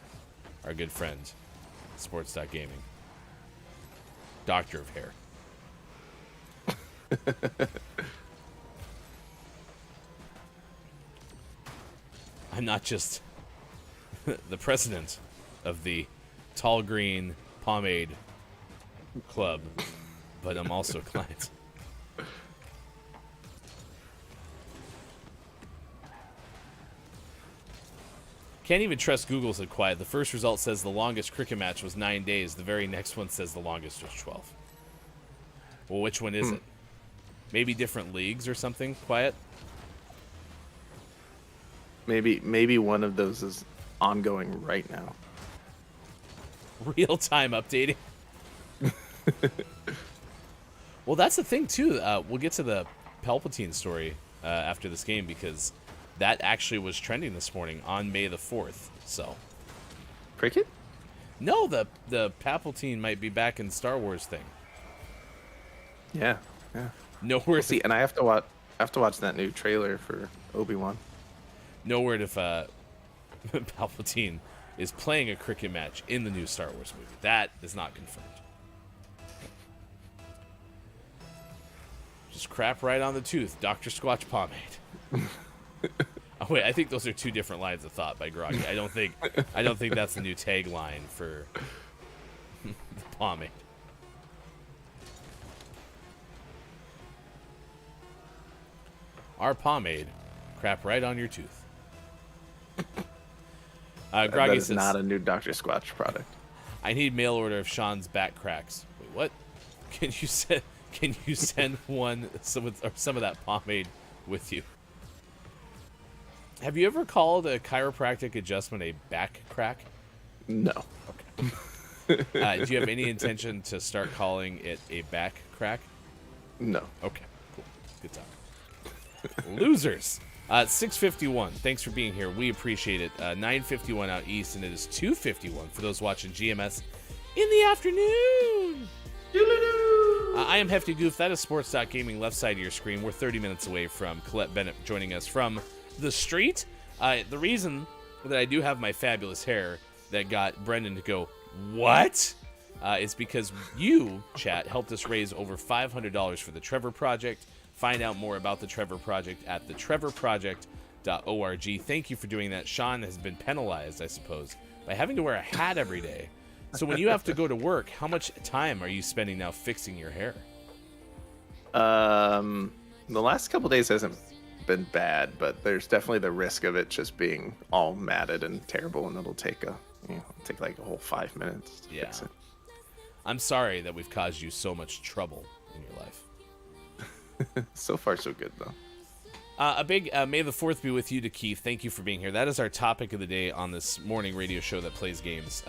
our good friend, Sports.Gaming. Doctor of Hair. I'm not just the president of the Tall Green Pomade Club, but I'm also a client. Can't even trust Google, said Quiet. The first result says the longest cricket match was 9 days. The very next one says the longest was 12. Well, which one is it? Maybe different leagues or something, Quiet? Maybe one of those is ongoing right now. Real-time updating. Well, that's the thing, too. We'll get to the Palpatine story after this game because that actually was trending this morning on May the 4th. So, Cricket? No, the Palpatine might be back in Star Wars thing. Yeah. Nowhere We'll see, and I have to watch that new trailer for Obi-Wan. No word if Palpatine is playing a cricket match in the new Star Wars movie. That is not confirmed. Just crap right on the tooth. Dr. Squatch Pomade. Oh, wait, I think those are two different lines of thought by Groggy. I don't think that's the new tagline for the pomade. Our pomade, crap right on your tooth. That Groggy is says, not a new Dr. Squatch product. I need mail order of Sean's back cracks. Wait, what? Can you send some of that pomade with you? Have you ever called a chiropractic adjustment a back crack? No. Okay. Do you have any intention to start calling it a back crack? No. Okay, cool. Good talk. Losers. 6:51. Thanks for being here. We appreciate it. 9:51 out east, and it is 2:51 for those watching GMS in the afternoon. I am Hefty Goof. That is Sports.Gaming, left side of your screen. We're 30 minutes away from Colette Bennett joining us from the street. The reason that I do have my fabulous hair that got Brendan to go, what? Is because you, chat, helped us raise over $500 for the Trevor Project. Find out more about the Trevor Project at thetrevorproject.org. Thank you for doing that. Sean has been penalized, I suppose, by having to wear a hat every day. So when you have to go to work, how much time are you spending now fixing your hair? The last couple days hasn't been bad, but there's definitely the risk of it just being all matted and terrible, and it'll take like a whole 5 minutes to fix it. I'm sorry that we've caused you so much trouble in your life. So far, so good, though. A big May the 4th be with you to Keith. Thank you for being here. That is our topic of the day on this morning radio show that plays games.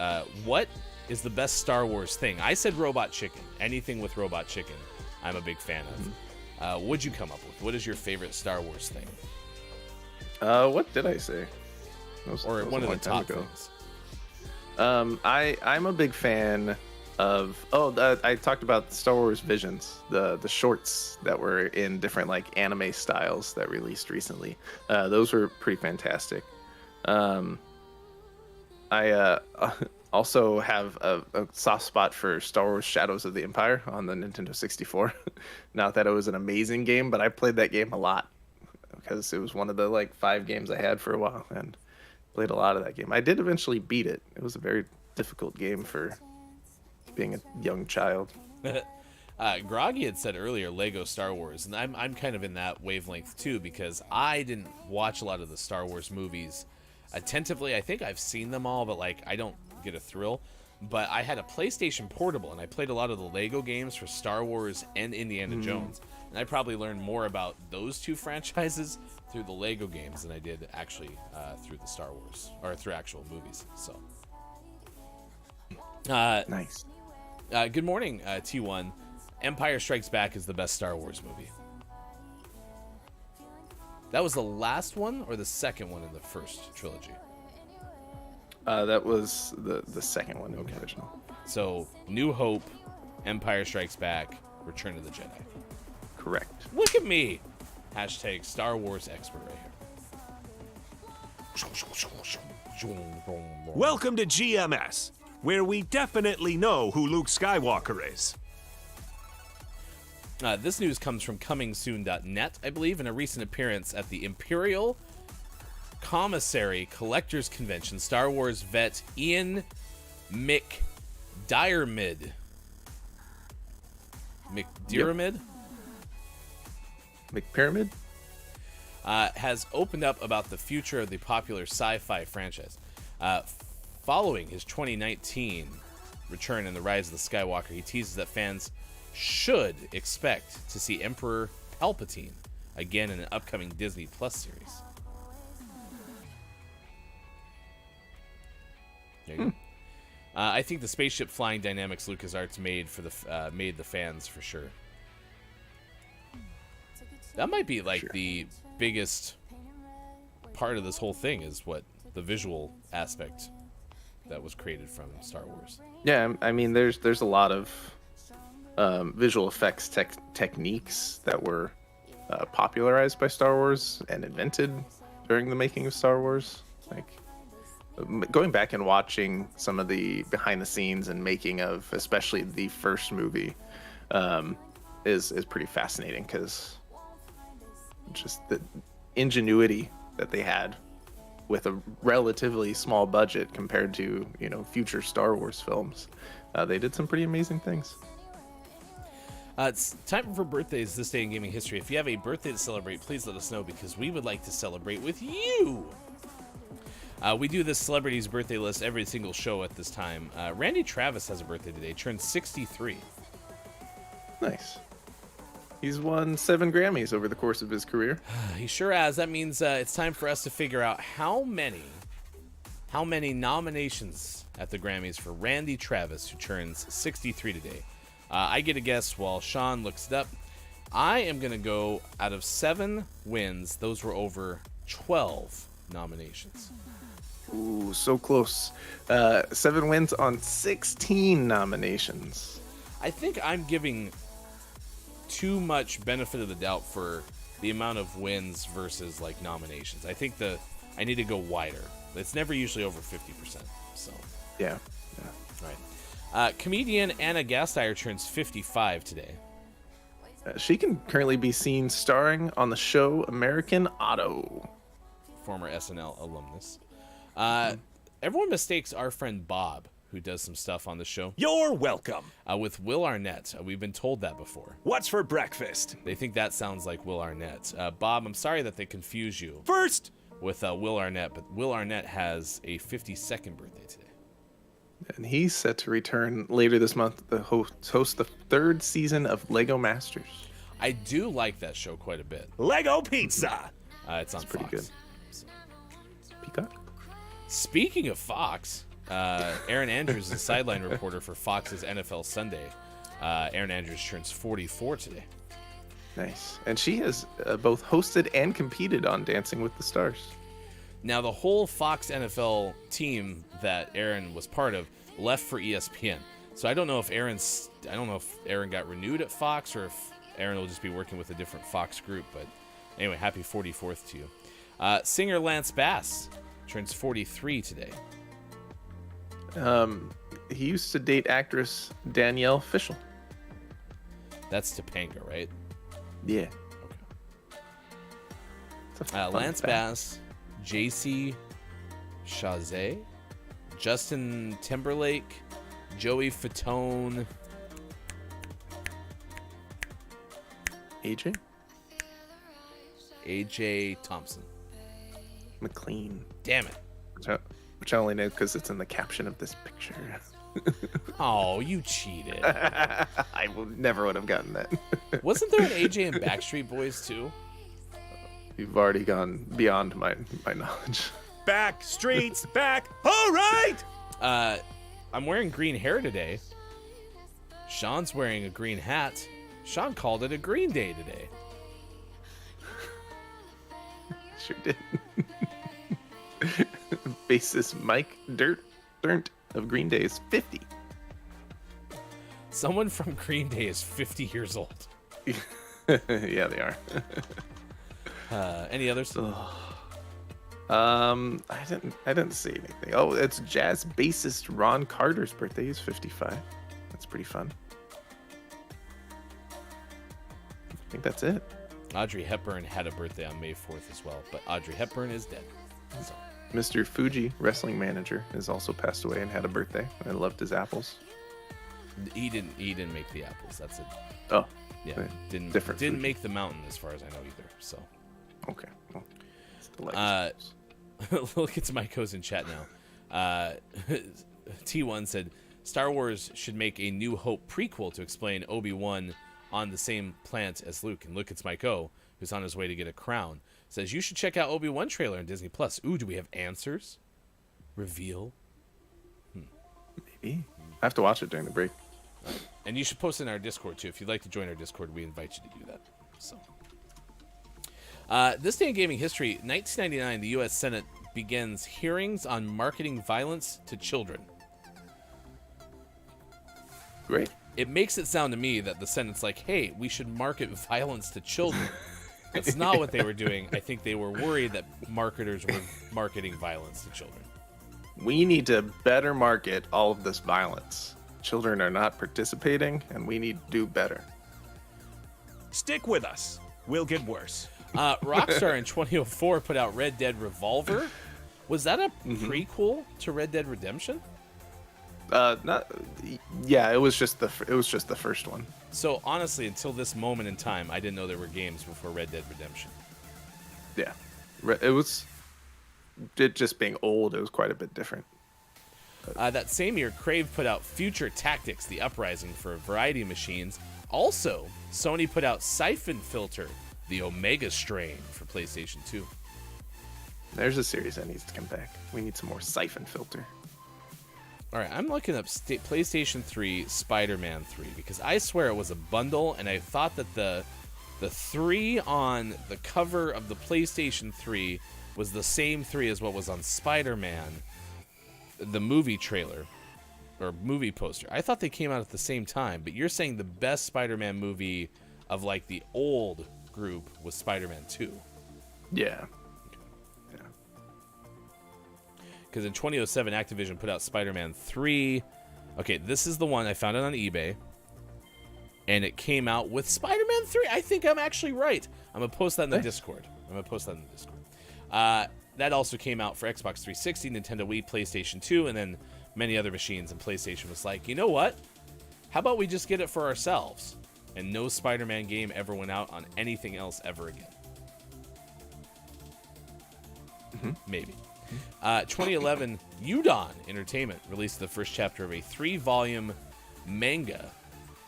What is the best Star Wars thing? I said Robot Chicken. Anything with Robot Chicken, I'm a big fan of. What'd you come up with? What is your favorite Star Wars thing? What did I say? Or one of the top things. I'm a big fan of I talked about Star Wars Visions, the shorts that were in different like anime styles that released recently. Those were pretty fantastic. I also have a soft spot for Star Wars Shadows of the Empire on the Nintendo 64. Not that it was an amazing game, but I played that game a lot because it was one of the like 5 games I had for a while and played a lot of that game. I did eventually beat it. It was a very difficult game for being a young child. Groggy had said earlier Lego Star Wars, and I'm kind of in that wavelength too, because I didn't watch a lot of the Star Wars movies attentively. I think I've seen them all, but like I don't get a thrill. But I had a PlayStation Portable, and I played a lot of the Lego games for Star Wars and Indiana Jones, and I probably learned more about those two franchises through the Lego games than I did actually through the Star Wars, or through actual movies. So Nice. Good morning, T1. Empire Strikes Back is the best Star Wars movie. That was the last one or the second one in the first trilogy? That was the second one, the original. So, New Hope, Empire Strikes Back, Return of the Jedi. Correct. Look at me! Hashtag Star Wars expert right here. Welcome to GMS, where we definitely know who Luke Skywalker is. This news comes from comingsoon.net, I believe, in a recent appearance at the Imperial Commissary Collectors Convention. Star Wars vet Ian McDiarmid. McPyramid? Has opened up about the future of the popular sci-fi franchise. Following his 2019 return in The Rise of the Skywalker, he teases that fans should expect to see Emperor Palpatine again in an upcoming Disney Plus series. There you go. I think the spaceship flying dynamics LucasArts made for the made the fans for sure. That might be like the biggest part of this whole thing, is what the visual aspect that was created from Star Wars. Yeah, I mean, there's a lot of visual effects techniques that were popularized by Star Wars and invented during the making of Star Wars. Like going back and watching some of the behind the scenes and making of, especially the first movie, is pretty fascinating, because just the ingenuity that they had with a relatively small budget compared to, future Star Wars films. They did some pretty amazing things. It's time for birthdays this day in gaming history. If you have a birthday to celebrate, please let us know, because we would like to celebrate with you. We do this celebrities birthday list every single show at this time. Randy Travis has a birthday today, turned 63. Nice. He's won 7 Grammys over the course of his career. He sure has. That means it's time for us to figure out how many nominations at the Grammys for Randy Travis, who turns 63 today. I get a guess while Sean looks it up. I am going to go out of 7 wins. Those were over 12 nominations. Ooh, so close. 7 wins on 16 nominations. I think I'm giving too much benefit of the doubt for the amount of wins versus like nominations. I think I need to go wider. It's never usually over 50%. So yeah. Right. Comedian Ana Gasteyer turns 55 today. She can currently be seen starring on the show American Auto. Former SNL alumnus. Everyone mistakes our friend Bob, who does some stuff on the show. You're welcome. With Will Arnett. We've been told that before. What's for breakfast? They think that sounds like Will Arnett. Bob, I'm sorry that they confuse you. First! With Will Arnett, but Will Arnett has a 52nd birthday today. And he's set to return later this month to host the 3rd season of Lego Masters. I do like that show quite a bit. Lego Pizza! It's on pretty Fox. good. Peacock? Speaking of Fox, Aaron Andrews is a sideline reporter for Fox's NFL Sunday. Aaron Andrews turns 44 today. Nice. And she has both hosted and competed on Dancing with the Stars. Now, the whole Fox NFL team that Aaron was part of left for ESPN. So I don't know if Aaron got renewed at Fox or if Aaron will just be working with a different Fox group. But anyway, happy 44th to you. Singer Lance Bass turns 43 today. He used to date actress Danielle Fishel. That's Topanga, right? Yeah. Okay. Lance Bass, JC Chazé, Justin Timberlake, Joey Fatone, AJ Thompson. McLean. Damn it. Which I only know because it's in the caption of this picture. Oh, you cheated. I never would have gotten that. Wasn't there an AJ and Backstreet Boys too? You've already gone beyond my knowledge. Back streets back. All right. I'm wearing green hair today. Sean's wearing a green hat. Sean called it a green day today. Sure did. Bassist Mike Dirnt of Green Day is 50. Someone from Green Day is 50 years old. Yeah, they are. Any others? I didn't see anything. Oh, it's jazz bassist Ron Carter's birthday. He's 55. That's pretty fun. I think that's it. Audrey Hepburn had a birthday on May 4th as well, but Audrey Hepburn is dead. So. Mr. Fuji, wrestling manager, has also passed away and had a birthday. I loved his apples. He didn't make the apples. That's it. Oh, Yeah, okay. didn't Fuji. make the mountain as far as I know either. So. Okay. Well, it's the legacy. Look, it's Myco's in chat now. T1 said Star Wars should make a New Hope prequel to explain Obi-Wan on the same planet as Luke. And look, it's Myco, who's on his way to get a crown. Says you should check out Obi-Wan trailer on Disney Plus. Ooh, do we have answers? Reveal. Maybe. I have to watch it during the break. And you should post in our Discord too. If you'd like to join our Discord, we invite you to do that. So. This day in gaming history, 1999, the U.S. Senate begins hearings on marketing violence to children. Great. It makes it sound to me that the Senate's like, hey, we should market violence to children. That's not what they were doing. I think they were worried that marketers were marketing violence to children. We need to better market all of this violence. Children are not participating, and we need to do better. Stick with us. We'll get worse. Rockstar in 2004 put out Red Dead Revolver. Was that a prequel to Red Dead Redemption? Yeah, it was just the first one. So honestly, until this moment in time, I didn't know there were games before Red Dead Redemption. Yeah, it just being old, it was quite a bit different. That same year, Crave put out Future Tactics: The Uprising for a variety of machines. Also, Sony put out Siphon Filter: The Omega Strain for PlayStation 2. There's a series that needs to come back. We need some more Siphon Filter. All right, I'm looking up PlayStation 3 Spider-Man 3 because I swear it was a bundle, and I thought that the 3 on the cover of the PlayStation 3 was the same 3 as what was on Spider-Man, the movie trailer or movie poster. I thought they came out at the same time, but you're saying the best Spider-Man movie of like the old group was Spider-Man 2. Yeah. Because in 2007, Activision put out Spider-Man 3. Okay, this is the one. I found it on eBay. And it came out with Spider-Man 3. I think I'm actually right. I'm going to post that in the Discord. That also came out for Xbox 360, Nintendo Wii, PlayStation 2, and then many other machines. And PlayStation was like, you know what? How about we just get it for ourselves? And no Spider-Man game ever went out on anything else ever again. Maybe. 2011, Udon Entertainment released the first chapter of a 3-volume manga,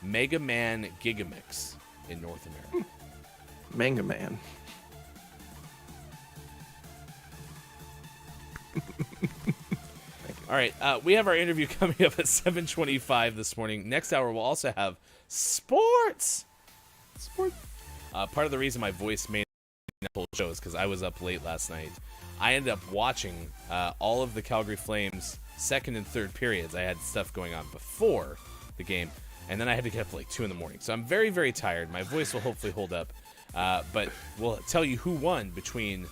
Mega Man Gigamix, in North America. Manga Man. All right, we have our interview coming up at 7:25 this morning. Next hour, we'll also have sports. Part of the reason my voice made the whole show is because I was up late last night. I ended up watching all of the Calgary Flames second and third periods. I had stuff going on before the game, and then I had to get up at like 2 in the morning. So I'm very, very tired. My voice will hopefully hold up, but we'll tell you who won between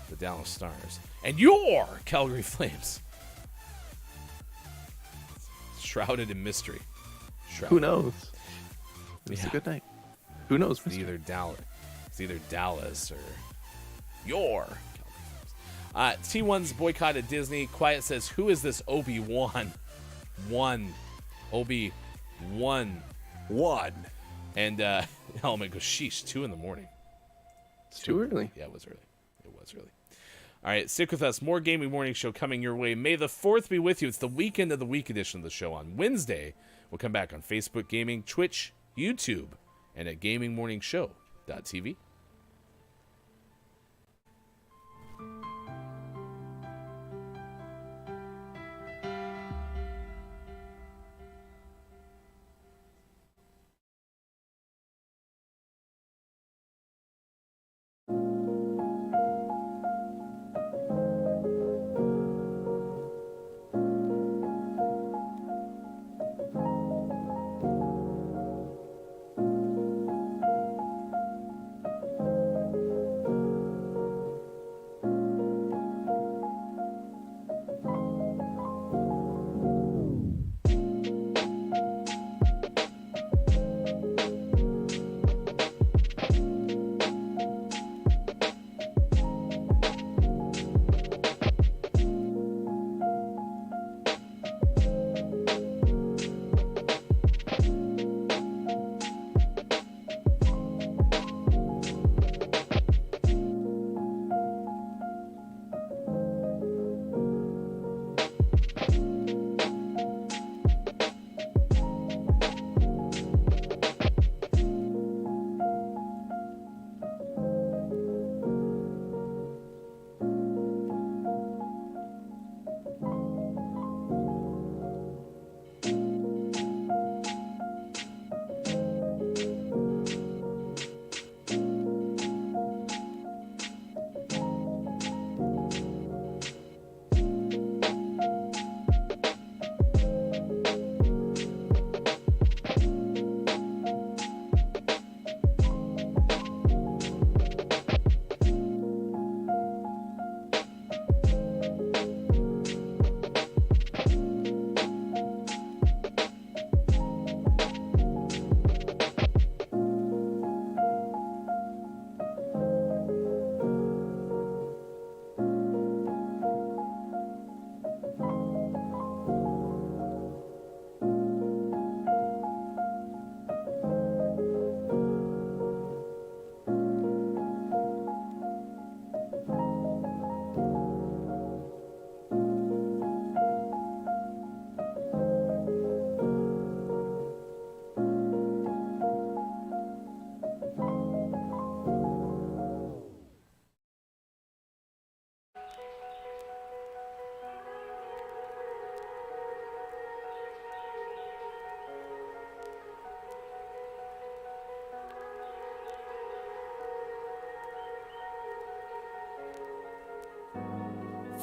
the Dallas Stars and your Calgary Flames. Shrouded in mystery. Who knows? It's a good night. Who knows? It's either Dallas or your Calgary Flames. T1's boycotted Disney. Quiet says, "Who is this Obi-Wan?" Obi-Wan. And Element goes, "Sheesh, 2 in the morning." It's too early. Yeah, it was early. All right, stick with us. More Gaming Morning Show coming your way. May the 4th be with you. It's the weekend of the week edition of the show on Wednesday. We'll come back on Facebook Gaming, Twitch, YouTube, and at gamingmorningshow.tv.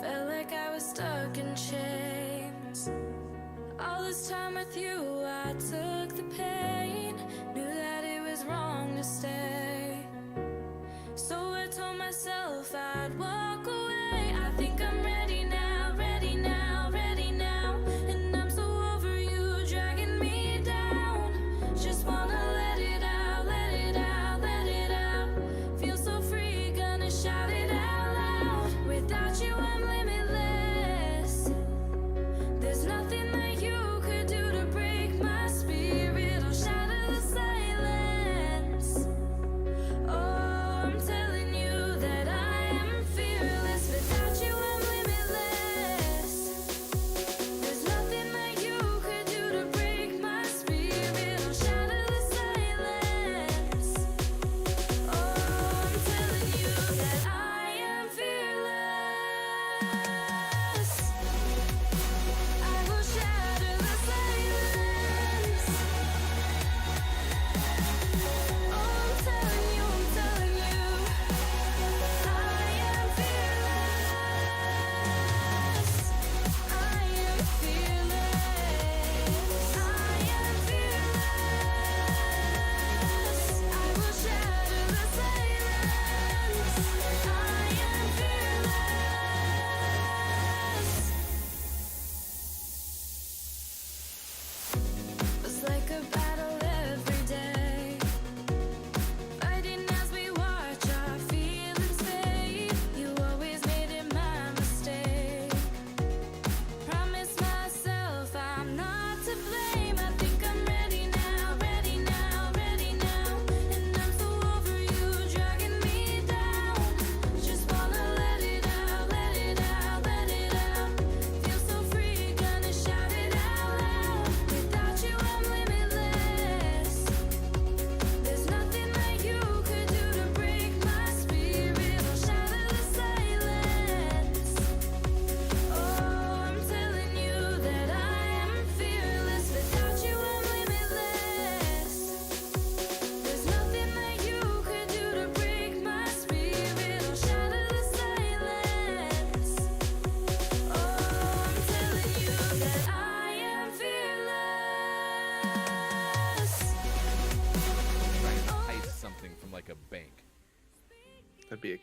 Felt like I was stuck in chains. All this time with you, I took the pain. Knew that it was wrong to stay. So I told myself I'd walk away. I think I'm ready now, ready now, ready now. And I'm so over you dragging me down. Just wanna let it out, let it out, let it out. Feel so free, gonna shout it out loud. Without you, I'm limitless. There's nothing that you could do to break my spirit.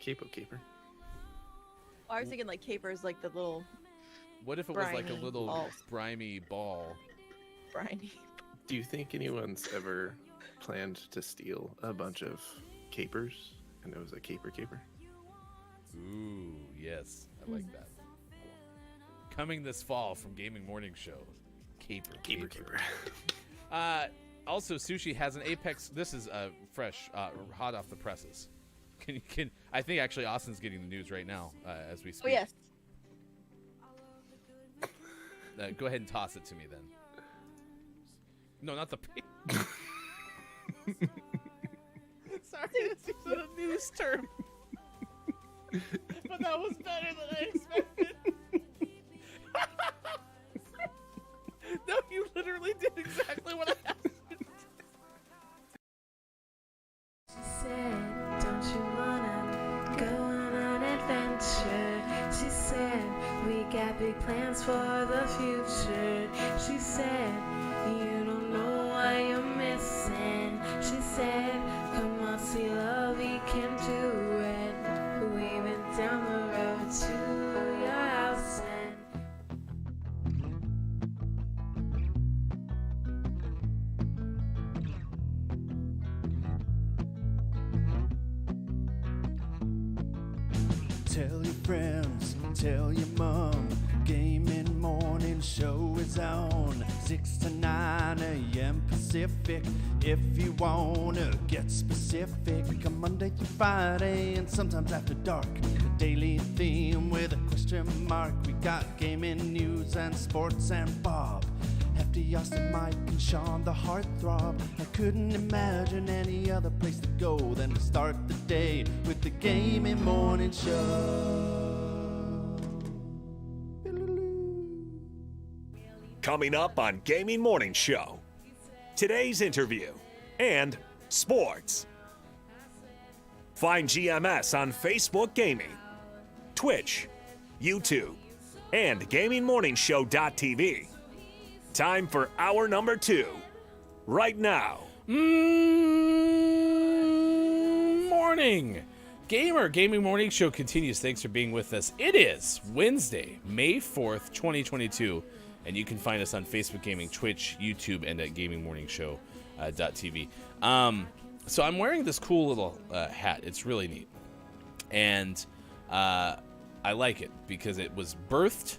capo caper. I was thinking like capers, like the little What if it was like a briny little balls. briny ball? briny. Do you think anyone's ever planned to steal a bunch of capers and it was a caper? Ooh, yes, I like that. Coming this fall from Gaming Morning Show, caper. Also, Sushi has an Apex. This is fresh, hot off the presses. I think actually Austin's getting the news right now as we speak. Oh yes. Go ahead and toss it to me then. No, not the. Sorry, this is a news term. But that was better than I expected. No, you literally did exactly what I asked. She said, don't you wanna go on an adventure? She said, we got big plans for the future. She said, you don't know what you're missing. She said, come on, see love, we can do it. We went down the road to your house and Tell your friends, tell your mom. Gaming Morning Show is on 6 to 9 a.m. Pacific. If you wanna get specific, come Monday through Friday and sometimes after dark. A daily theme with a question mark. We got gaming news and sports and Bob. Hefty, Austin, Mike, and Sean, the heartthrob. I couldn't imagine any other place to go than to start the day with the Gaming Morning Show. Coming up on Gaming Morning Show, today's interview and sports. Find GMS on Facebook Gaming, Twitch, YouTube, and GamingMorningshow.tv. Time for hour number 2, right now. Morning! Gaming Morning Show continues. Thanks for being with us. It is Wednesday, May 4th, 2022, and you can find us on Facebook Gaming, Twitch, YouTube, and at GamingMorningshow.tv. So I'm wearing this cool little hat. It's really neat. And I like it because it was birthed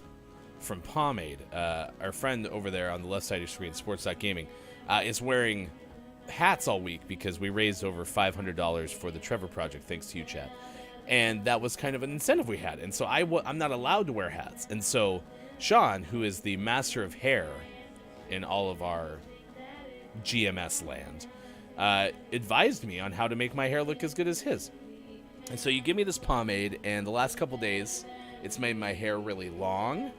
from Pomade. Our friend over there on the left side of your screen, Sports.Gaming, is wearing hats all week because we raised over $500 for the Trevor Project, thanks to you, Chad. And that was kind of an incentive we had. And so I'm not allowed to wear hats. And so Sean, who is the master of hair in all of our GMS land, advised me on how to make my hair look as good as his. And so you give me this pomade, and the last couple days, it's made my hair really long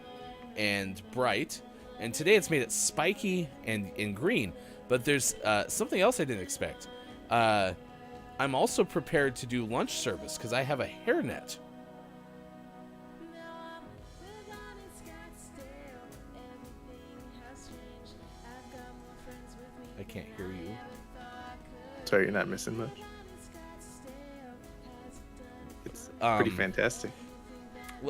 and bright. And today it's made it spiky and green. But there's something else I didn't expect. I'm also prepared to do lunch service because I have a hairnet. I can't hear you. Sorry, you're not missing much. It's pretty fantastic.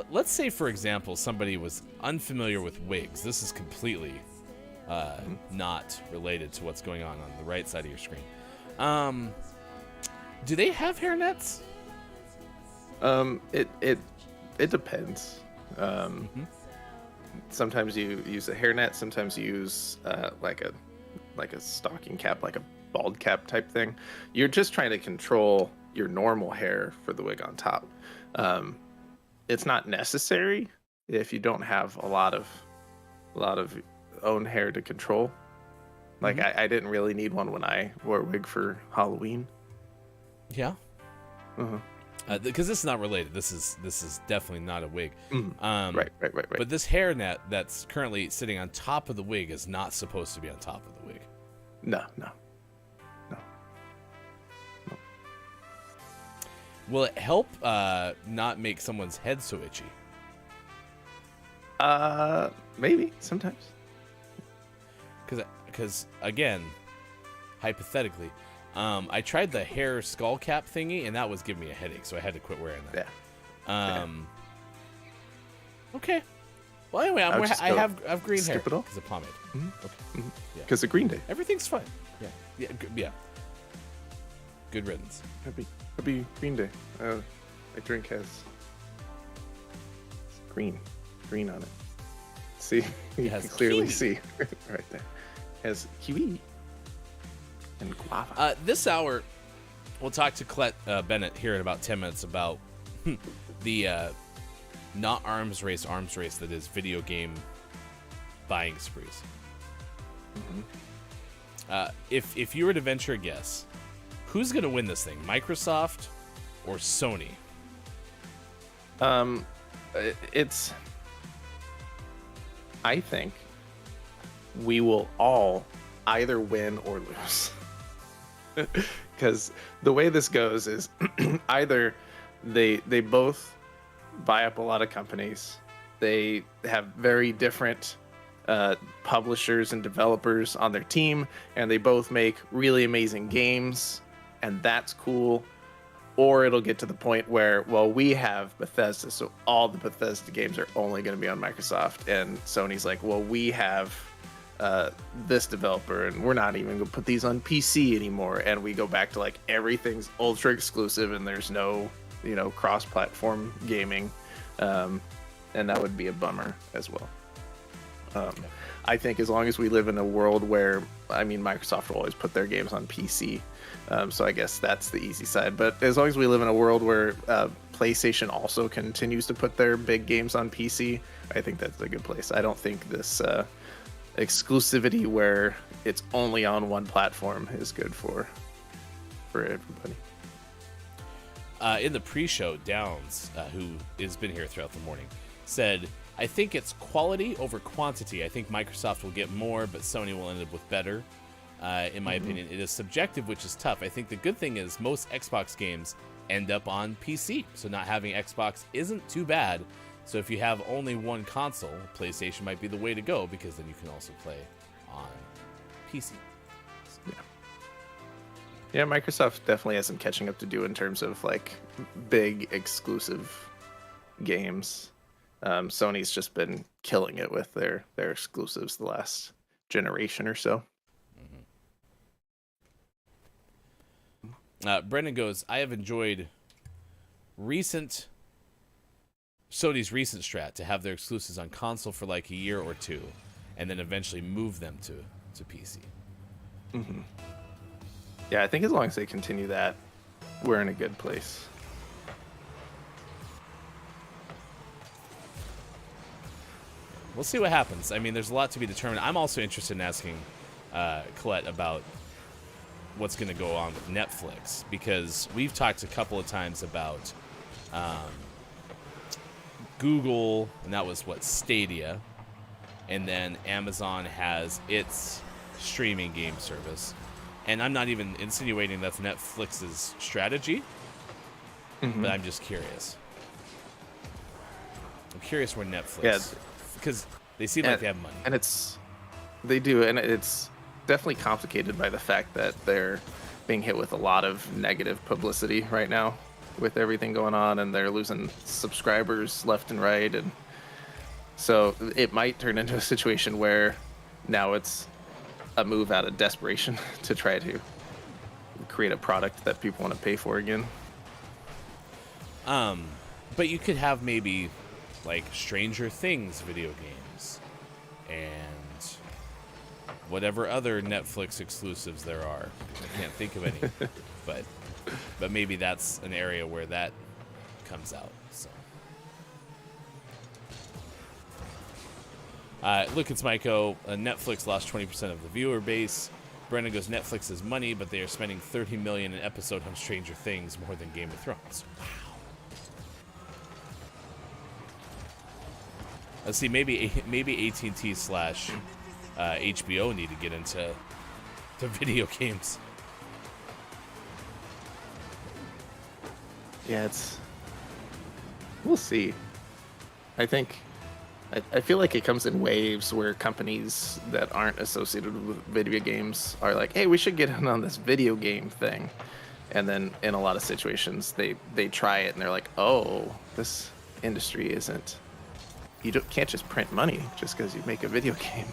Let's say, for example, somebody was unfamiliar with wigs. This is completely not related to what's going on the right side of your screen. Do they have hairnets? It depends. Sometimes you use a hairnet. Sometimes you use like a stocking cap, like a bald cap type thing. You're just trying to control your normal hair for the wig on top. It's not necessary if you don't have a lot of own hair to control. Like I didn't really need one when I wore a wig for Halloween. Yeah. Because this is not related. This is definitely not a wig. Right. But this hairnet that's currently sitting on top of the wig is not supposed to be on top of the wig. No. Will it help not make someone's head so itchy? Maybe sometimes. Because again, hypothetically, I tried the hair skull cap thingy, and that was giving me a headache, so I had to quit wearing that. Yeah. Okay. Well, anyway, I have green hair skip it all? because of pomade. Okay. Because of Green Day. Everything's fine. Yeah. Yeah. Good riddance. Happy Green Day. My drink has green on it. See, you has can clearly kiwi. see right there. It has kiwi and guava. This hour, we'll talk to Colette Bennett here in about 10 minutes about the not arms race that is video game buying sprees. If you were to venture a guess, who's going to win this thing, Microsoft or Sony? I think we will all either win or lose. Because the way this goes is either they both buy up a lot of companies, they have very different publishers and developers on their team, and they both make really amazing games, and that's cool. Or it'll get to the point where, well, we have Bethesda, so all the Bethesda games are only going to be on Microsoft, and Sony's like, well, we have this developer, and we're not even going to put these on PC anymore, and we go back to like everything's ultra exclusive, and there's no, cross-platform gaming, and that would be a bummer as well. I think as long as we live in a world where, Microsoft will always put their games on PC, so I guess that's the easy side. But as long as we live in a world where PlayStation also continues to put their big games on PC, I think that's a good place. I don't think this exclusivity where it's only on one platform is good for everybody. In the pre-show, Downs, who has been here throughout the morning, said, I think it's quality over quantity. I think Microsoft will get more, but Sony will end up with better. In my opinion, it is subjective, which is tough. I think the good thing is most Xbox games end up on PC, so not having Xbox isn't too bad. So if you have only one console, PlayStation might be the way to go, because then you can also play on PC. Yeah, Microsoft definitely has some catching up to do in terms of like big exclusive games. Sony's just been killing it with their exclusives the last generation or so. Brendan goes, I have enjoyed Sony's recent strat to have their exclusives on console for like a year or two, and then eventually move them to PC. Yeah, I think as long as they continue that, we're in a good place. We'll see what happens. There's a lot to be determined. I'm also interested in asking Colette about what's going to go on with Netflix, because we've talked a couple of times about Google, and that was Stadia, and then Amazon has its streaming game service, and I'm not even insinuating that's Netflix's strategy, but I'm just curious. I'm curious where Netflix, because they seem like they have money, and they do, and it's definitely complicated by the fact that they're being hit with a lot of negative publicity right now with everything going on, and they're losing subscribers left and right, and so it might turn into a situation where now it's a move out of desperation to try to create a product that people want to pay for again. But you could have maybe like Stranger Things video games and whatever other Netflix exclusives there are. I can't think of any, but maybe that's an area where that comes out. So, look, it's Myco. Netflix lost 20% of the viewer base. Brendan goes, Netflix is money, but they are spending $30 million an episode on Stranger Things, more than Game of Thrones. Wow. Let's see, maybe AT&T / HBO need to get into video games. Yeah, we'll see. I think I feel like it comes in waves where companies that aren't associated with video games are like, hey, we should get in on this video game thing. And then in a lot of situations, they try it and they're like, oh, this industry isn't, can't just print money just because you make a video game.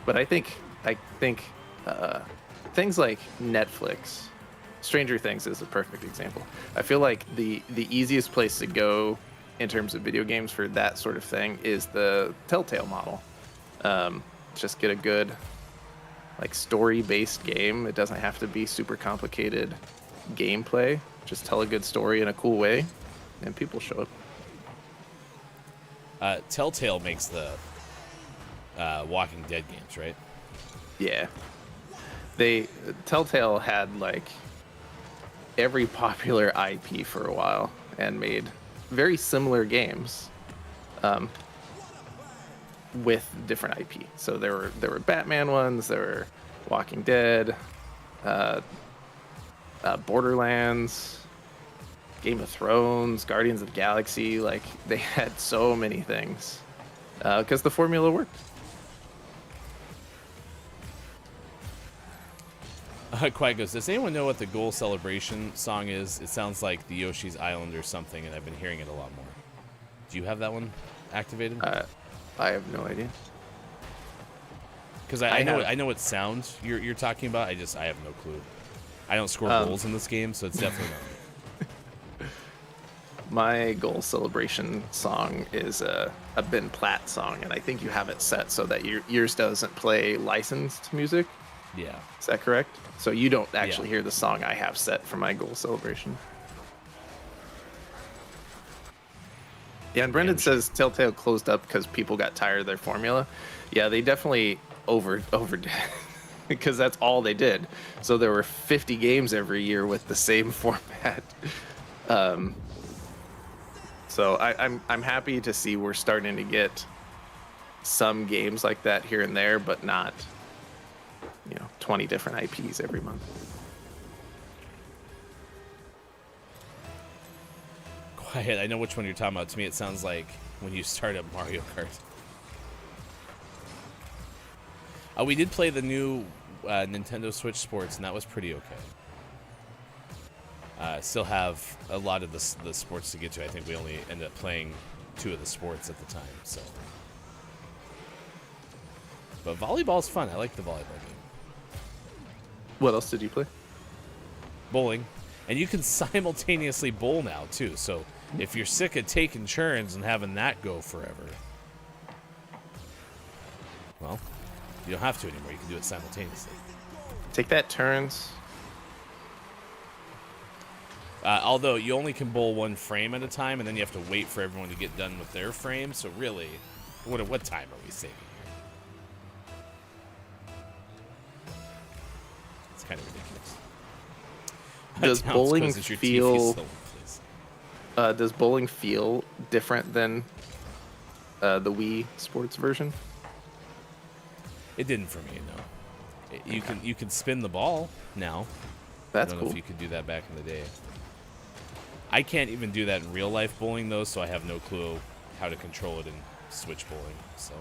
But I think things like Netflix, Stranger Things is a perfect example. I feel like the easiest place to go in terms of video games for that sort of thing is the Telltale model. Just get a good like story-based game. It doesn't have to be super complicated gameplay. Just tell a good story in a cool way, and people show up. Telltale makes the Walking Dead games, right? Yeah. Telltale had like every popular IP for a while and made very similar games with different IP. So there were Batman ones, there were Walking Dead, Borderlands, Game of Thrones, Guardians of the Galaxy. Like they had so many things because the formula worked. Quiet goes, does anyone know what the goal celebration song is? It sounds like the Yoshi's Island or something, and I've been hearing it a lot more. Do you have that one activated? I have no idea. Because I know what sound you're talking about. I have no clue. I don't score goals in this game, so it's definitely not me. My goal celebration song is a Ben Platt song, and I think you have it set so that yours doesn't play licensed music. Yeah. Is that correct? So you don't actually hear the song I have set for my goal celebration. Yeah, and Brendan says Telltale closed up because people got tired of their formula. Yeah, they definitely overdid because that's all they did. So there were 50 games every year with the same format. So I'm happy to see we're starting to get some games like that here and there, but not 20 different IPs every month. Quiet, I know which one you're talking about. To me, it sounds like when you start up Mario Kart. We did play the new Nintendo Switch Sports, and that was pretty okay. Still have a lot of the sports to get to. I think we only ended up playing 2 of the sports at the time. So, but volleyball's fun. I like the volleyball game. What else did you play? Bowling. And you can simultaneously bowl now, too. So if you're sick of taking turns and having that go forever, well, you don't have to anymore. You can do it simultaneously. Take that turns. Although you only can bowl 1 frame at a time, and then you have to wait for everyone to get done with their frame. So really, what time are we saving? Kind of ridiculous. Does bowling feel? Does bowling feel different than the Wii Sports version? It didn't for me. No. You can spin the ball now. That's I don't cool. know if you could do that back in the day. I can't even do that in real life bowling though, so I have no clue how to control it in Switch bowling. So.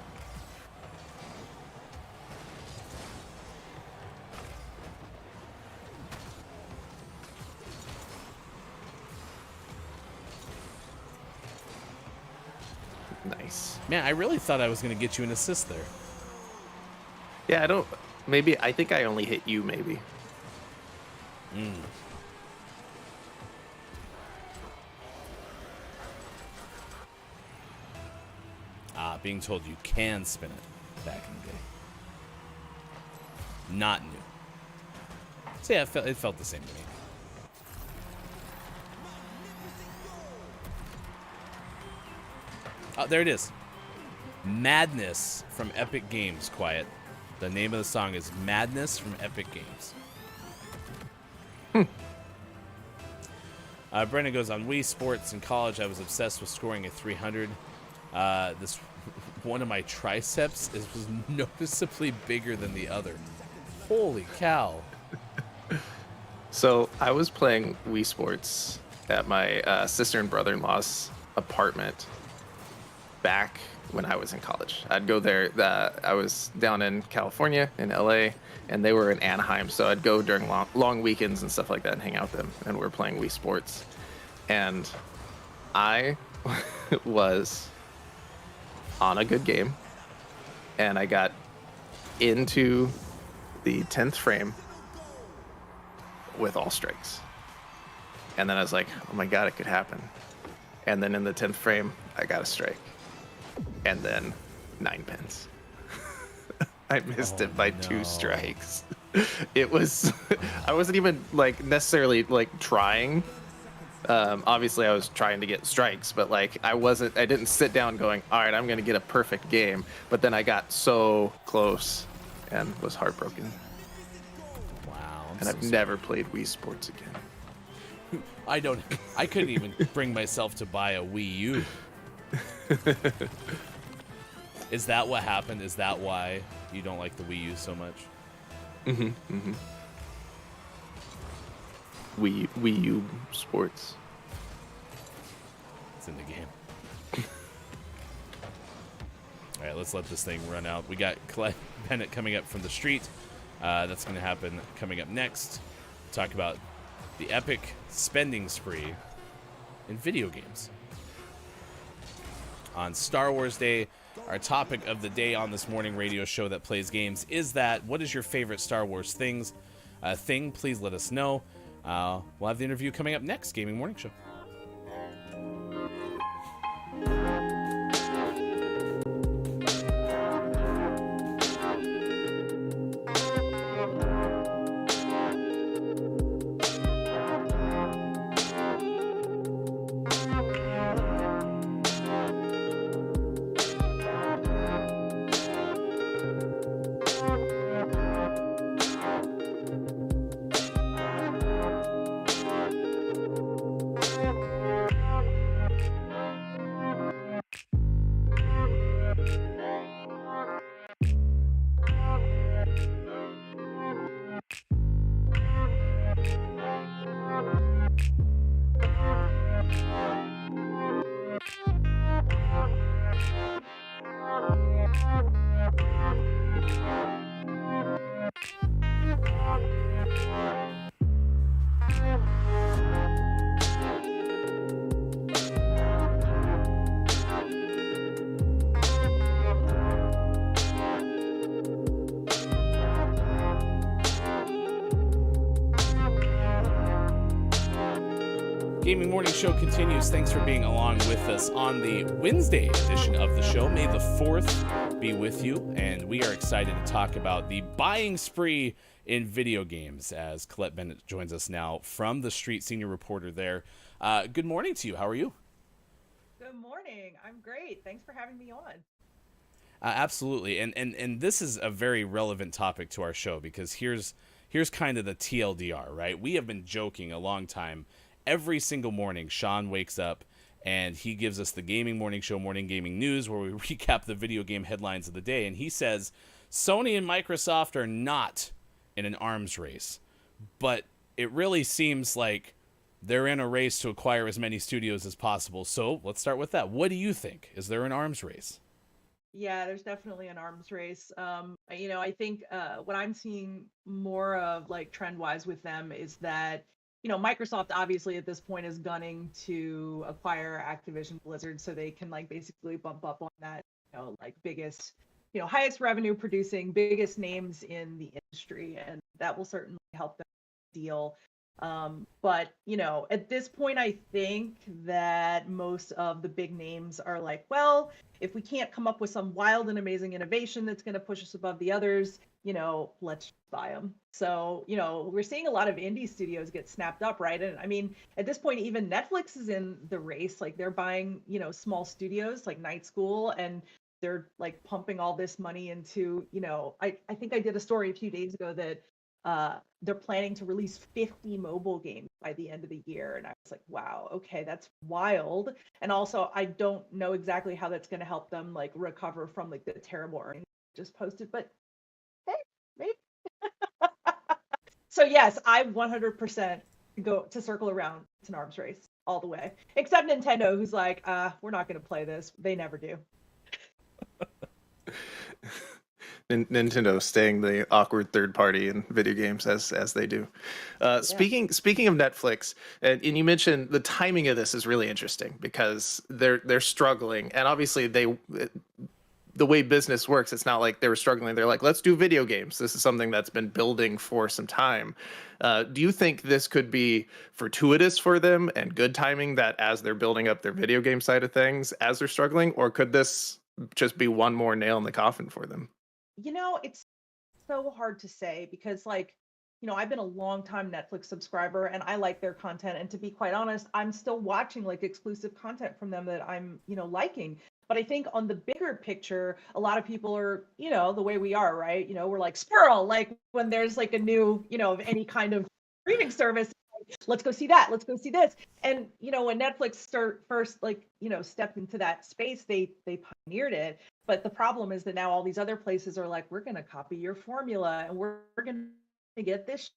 Nice. Man, I really thought I was going to get you an assist there. Yeah, I think I only hit you, maybe. Being told you can spin it back in the day. Not new. So yeah, it felt the same to me. Oh, there it is. Madness from Epic Games, Quiet. The name of the song is Madness from Epic Games. Brendan goes, on Wii Sports in college, I was obsessed with scoring a 300. This one of my triceps was noticeably bigger than the other. Holy cow. So I was playing Wii Sports at my sister and brother-in-law's apartment. back when I was in college. I'd go there. I was down in California, in LA, and they were in Anaheim. So I'd go during long weekends and stuff like that and hang out with them. And we were playing Wii Sports. And I was on a good game. And I got into the 10th frame with all strikes. And then I was like, oh my God, it could happen. And then in the 10th frame, I got a strike. And then 9 pins. I missed it by 2 strikes. It was, I wasn't even like necessarily like trying. Obviously I was trying to get strikes, but like I didn't sit down going, all right, I'm going to get a perfect game. But then I got so close and was heartbroken. Wow. And I've never played Wii Sports again. I couldn't even bring myself to buy a Wii U. Is that what happened? Is that why you don't like the Wii U so much? Wii U Sports. It's in the game. All right, let's let this thing run out. We got Colette Bennett coming up from the street. That's going to happen coming up next. Talk about the epic spending spree in video games. On Star Wars Day, our topic of the day on this morning radio show that plays games is that, what is your favorite Star Wars thing? Please let us know. We'll have the interview coming up next, Gaming Morning Show. Gaming Morning Show continues. Thanks for being along with us on the Wednesday edition of the show. May the 4th be with you, and we are excited to talk about the buying spree in video games as Colette Bennett joins us now from the street, senior reporter there. Good morning to you. How are you? Good morning. I'm great. Thanks for having me on. Absolutely, and this is a very relevant topic to our show because here's kind of the TLDR, right? We have been joking a long time. Every single morning, Sean wakes up and he gives us the Gaming Morning Show Morning Gaming News where we recap the video game headlines of the day. And he says Sony and Microsoft are not in an arms race, but it really seems like they're in a race to acquire as many studios as possible. So let's start with that. What do you think? Is there an arms race? Yeah, there's definitely an arms race. I think what I'm seeing more of like trend-wise with them is that Microsoft obviously at this point is gunning to acquire Activision Blizzard so they can like basically bump up on that, like biggest, highest revenue producing, biggest names in the industry. And that will certainly help them deal. But at this point, I think that most of the big names are like, well, if we can't come up with some wild and amazing innovation that's going to push us above the others, let's buy them. So, we're seeing a lot of indie studios get snapped up, right? And I mean, at this point, even Netflix is in the race. Like they're buying, small studios like Night School, and they're like pumping all this money into, I think I did a story a few days ago that they're planning to release 50 mobile games by the end of the year. And I was like, wow, okay, that's wild. And also, I don't know exactly how that's going to help them like recover from like the terrible earnings just posted, but hey, maybe. So yes, I 100% go to circle around. It's an arms race. all the way. Except Nintendo, who's like, we're not going to play this. They never do. Nintendo staying the awkward third party in video games as they do. Speaking of Netflix, and you mentioned the timing of this is really interesting because they're struggling, and obviously the way business works, it's not like they were struggling. They're like, let's do video games. This is something that's been building for some time. Do you think this could be fortuitous for them and good timing that as they're building up their video game side of things, as they're struggling, or could this just be one more nail in the coffin for them? It's so hard to say because, like, I've been a long time Netflix subscriber and I like their content. And to be quite honest, I'm still watching like exclusive content from them that I'm, liking. But I think on the bigger picture, a lot of people are, the way we are, right? We're like squirrel, like when there's like a new, of any kind of streaming service, let's go see that, let's go see this. And when Netflix first stepped into that space, they pioneered it. But the problem is that now all these other places are like, we're going to copy your formula and we're going to get this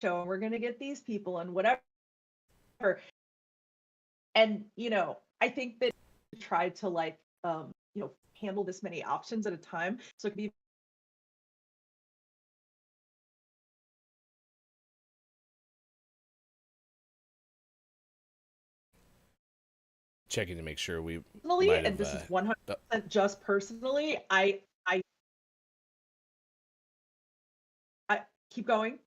show and we're going to get these people and whatever. And I think that try to handle this many options at a time, so it could be Checking to make sure we personally, might and this have, is 100% just personally, I keep going.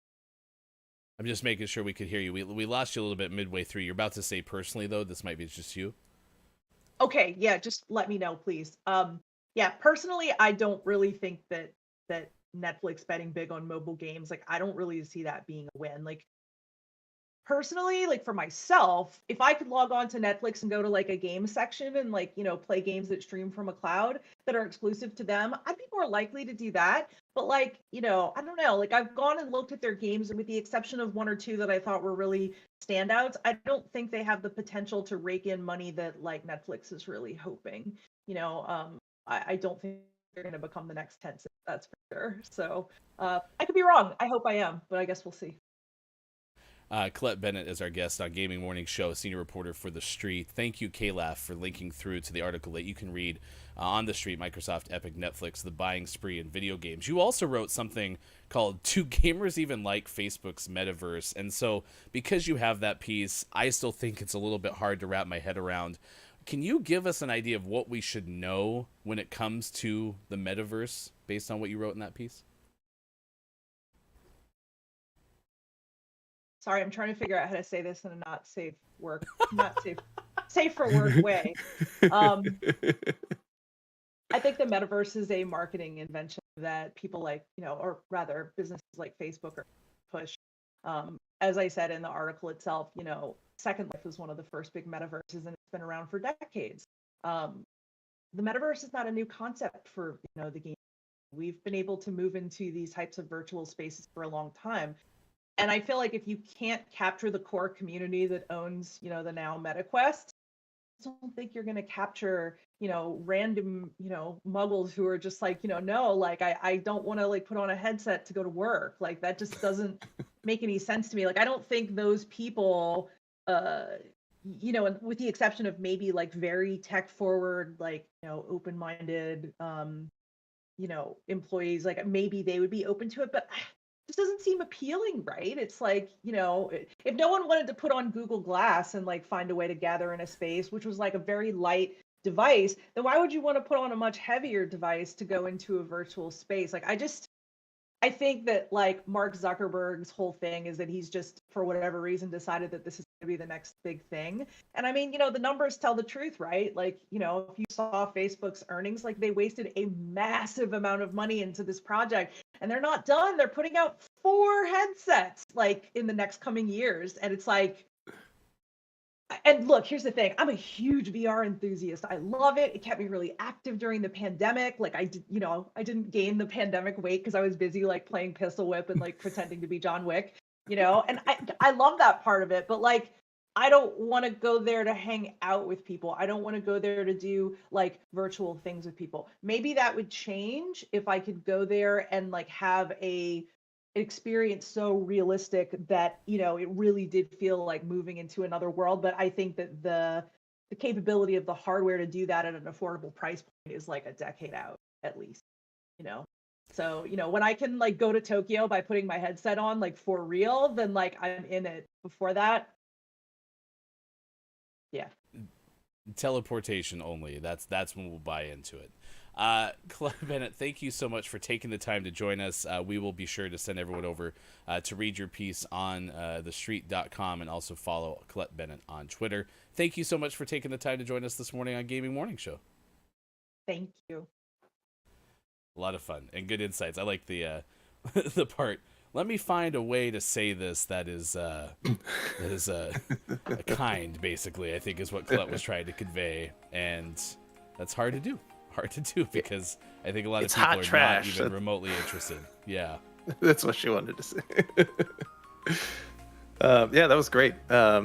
I'm just making sure we could hear you. We lost you a little bit midway through. You're about to say personally, though. This might be just you. Okay, yeah, just let me know, please. Yeah, personally, I don't really think that Netflix betting big on mobile games, like, I don't really see that being a win. Like, personally, like for myself, if I could log on to Netflix and go to like a game section and play games that stream from a cloud that are exclusive to them, I'd be more likely to do that. But I don't know, like I've gone and looked at their games, and with the exception of one or two that I thought were really standouts, I don't think they have the potential to rake in money that like Netflix is really hoping. I don't think they're going to become the next Tencent, that's for sure. So I could be wrong. I hope I am, but I guess we'll see. Colette Bennett is our guest on Gaming Morning Show, senior reporter for The Street. Thank you, K-Laugh, for linking through to the article that you can read on The Street, Microsoft, Epic, Netflix, the buying spree in video games. You also wrote something called Do Gamers Even Like Facebook's Metaverse? And so because you have that piece, I still think it's a little bit hard to wrap my head around. Can you give us an idea of what we should know when it comes to the Metaverse based on what you wrote in that piece? Sorry, I'm trying to figure out how to say this in a not safe for work way. I think the metaverse is a marketing invention that people like, or rather businesses like Facebook are push. As I said in the article itself, Second Life was one of the first big metaverses, and it's been around for decades. The metaverse is not a new concept for the game. We've been able to move into these types of virtual spaces for a long time. And I feel like if you can't capture the core community that owns, the now MetaQuest, I don't think you're going to capture, random, muggles who are just like, no, like, I don't want to like put on a headset to go to work. Like, that just doesn't make any sense to me. Like, I don't think those people, and with the exception of maybe like very tech forward, like, open-minded, employees, like maybe they would be open to it, but this doesn't seem appealing, right? It's like, if no one wanted to put on Google Glass and like find a way to gather in a space, which was like a very light device, then why would you want to put on a much heavier device to go into a virtual space? Like, I think that like Mark Zuckerberg's whole thing is that he's just, for whatever reason, decided that this is going to be the next big thing. And I mean, the numbers tell the truth, right? Like, if you saw Facebook's earnings, like they wasted a massive amount of money into this project, and they're not done. They're putting out 4 headsets like in the next coming years. And it's like, and look, here's the thing. I'm a huge VR enthusiast. I love it. It kept me really active during the pandemic. Like I didn't gain the pandemic weight because I was busy like playing Pistol Whip and like pretending to be John Wick, and I love that part of it. But like, I don't want to go there to hang out with people. I don't want to go there to do like virtual things with people. Maybe that would change if I could go there and like have a experience so realistic that, you know, it really did feel like moving into another world. But I think that the capability of the hardware to do that at an affordable price point is like a decade out at least, you know. So, you know, when I can like go to Tokyo by putting my headset on, like for real, then like I'm in it. Before that, yeah. Teleportation only. That's when we'll buy into it. Colette Bennett, thank you so much for taking the time to join us. We will be sure to send everyone over to read your piece on thestreet.com and also follow Colette Bennett on Twitter. Thank you so much for taking the time to join us this morning on Gaming Morning Show. Thank you. A lot of fun and good insights. I like the the part. Let me find a way to say this that is kind, basically, I think is what Colette was trying to convey. And that's hard to do. Hard to do because I think a lot of people are not even remotely interested. Yeah. That's what she wanted to say. Yeah, that was great. Yeah,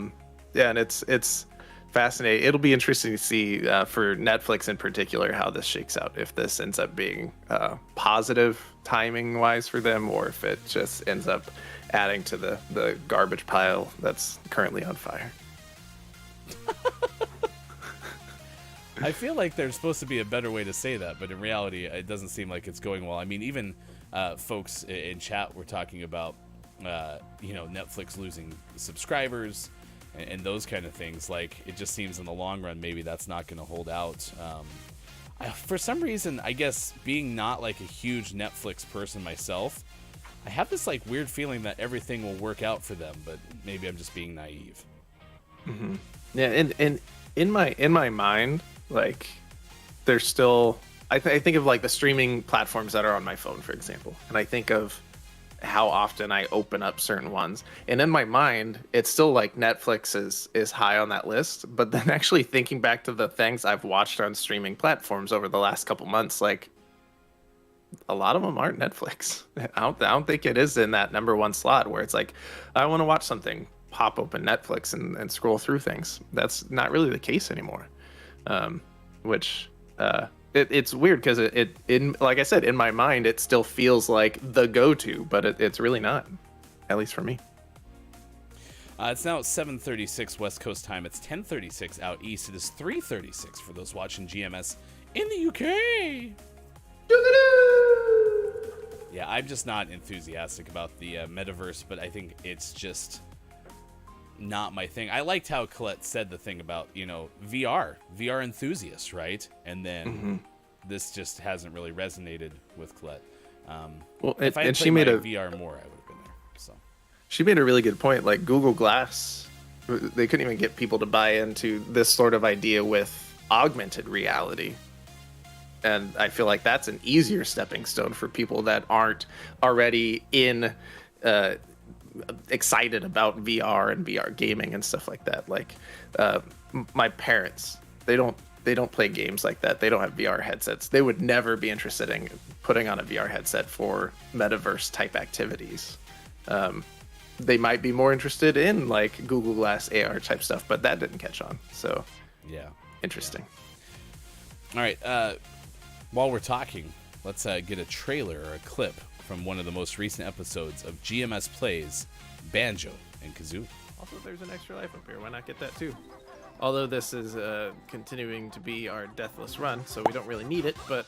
and it's fascinating. It'll be interesting to see for Netflix in particular how this shakes out. If this ends up being positive timing wise for them, or if it just ends up adding to the garbage pile that's currently on fire. I feel like there's supposed to be a better way to say that, but in reality, it doesn't seem like it's going well. I mean, even folks in chat were talking about, Netflix losing subscribers and those kind of things. Like, it just seems in the long run, maybe that's not going to hold out. For some reason, I guess being not like a huge Netflix person myself, I have this like weird feeling that everything will work out for them, but maybe I'm just being naive. Mm-hmm. Yeah, and in my mind, like, there's still I think of like the streaming platforms that are on my phone, for example, and I think of how often I open up certain ones, and in my mind it's still like Netflix is high on that list, but then actually thinking back to the things I've watched on streaming platforms over the last couple months, like a lot of them aren't Netflix. I don't think it is in that number one slot where it's like I want to watch something, pop open Netflix and scroll through things. That's not really the case anymore. Which it's weird because it like I said, in my mind it still feels like the go-to, but it's really not, at least for me. It's now 7:36 West Coast time. It's 10:36 out east. It is 3:36 for those watching GMS in the UK. Yeah, I'm just not enthusiastic about the metaverse, but I think it's just not my thing. I liked how Colette said the thing about, VR enthusiasts, right? And then this just hasn't really resonated with Colette. Well, if I had she made VR more, I would have been there. So she made a really good point. Like Google Glass, they couldn't even get people to buy into this sort of idea with augmented reality. And I feel like that's an easier stepping stone for people that aren't already excited about VR and VR gaming and stuff like that. Like my parents, they don't play games like that. They don't have VR headsets. They would never be interested in putting on a VR headset for metaverse type activities. They might be more interested in like Google Glass AR type stuff, but that didn't catch on. So yeah, interesting. All right, while we're talking, let's get a trailer or a clip from one of the most recent episodes of GMS Plays Banjo and Kazooie. Also, there's an extra life up here. Why not get that too? Although this is continuing to be our deathless run, so we don't really need it, but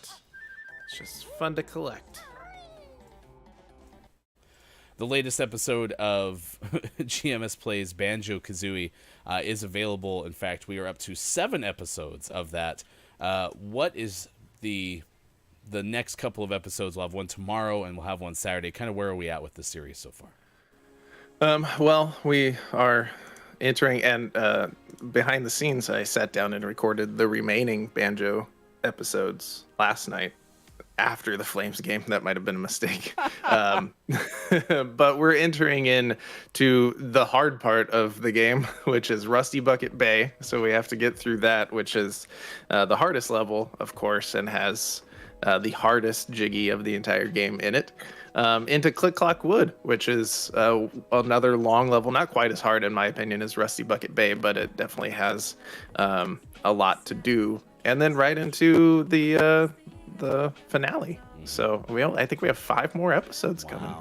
it's just fun to collect. The latest episode of GMS Plays Banjo Kazooie is available. In fact, we are up to 7 episodes of that. What is the next couple of episodes? We'll have one tomorrow and we'll have one Saturday. Kind of where are we at with the series so far? Well, we are entering, and behind the scenes, I sat down and recorded the remaining Banjo episodes last night after the Flames game. That might have been a mistake. But we're entering into the hard part of the game, which is Rusty Bucket Bay. So we have to get through that, which is the hardest level, of course, and has the hardest Jiggy of the entire game in it. Into Click Clock Wood, which is another long level, not quite as hard in my opinion as Rusty Bucket Bay, but it definitely has a lot to do. And then right into the finale. So I think we have 5 more episodes coming.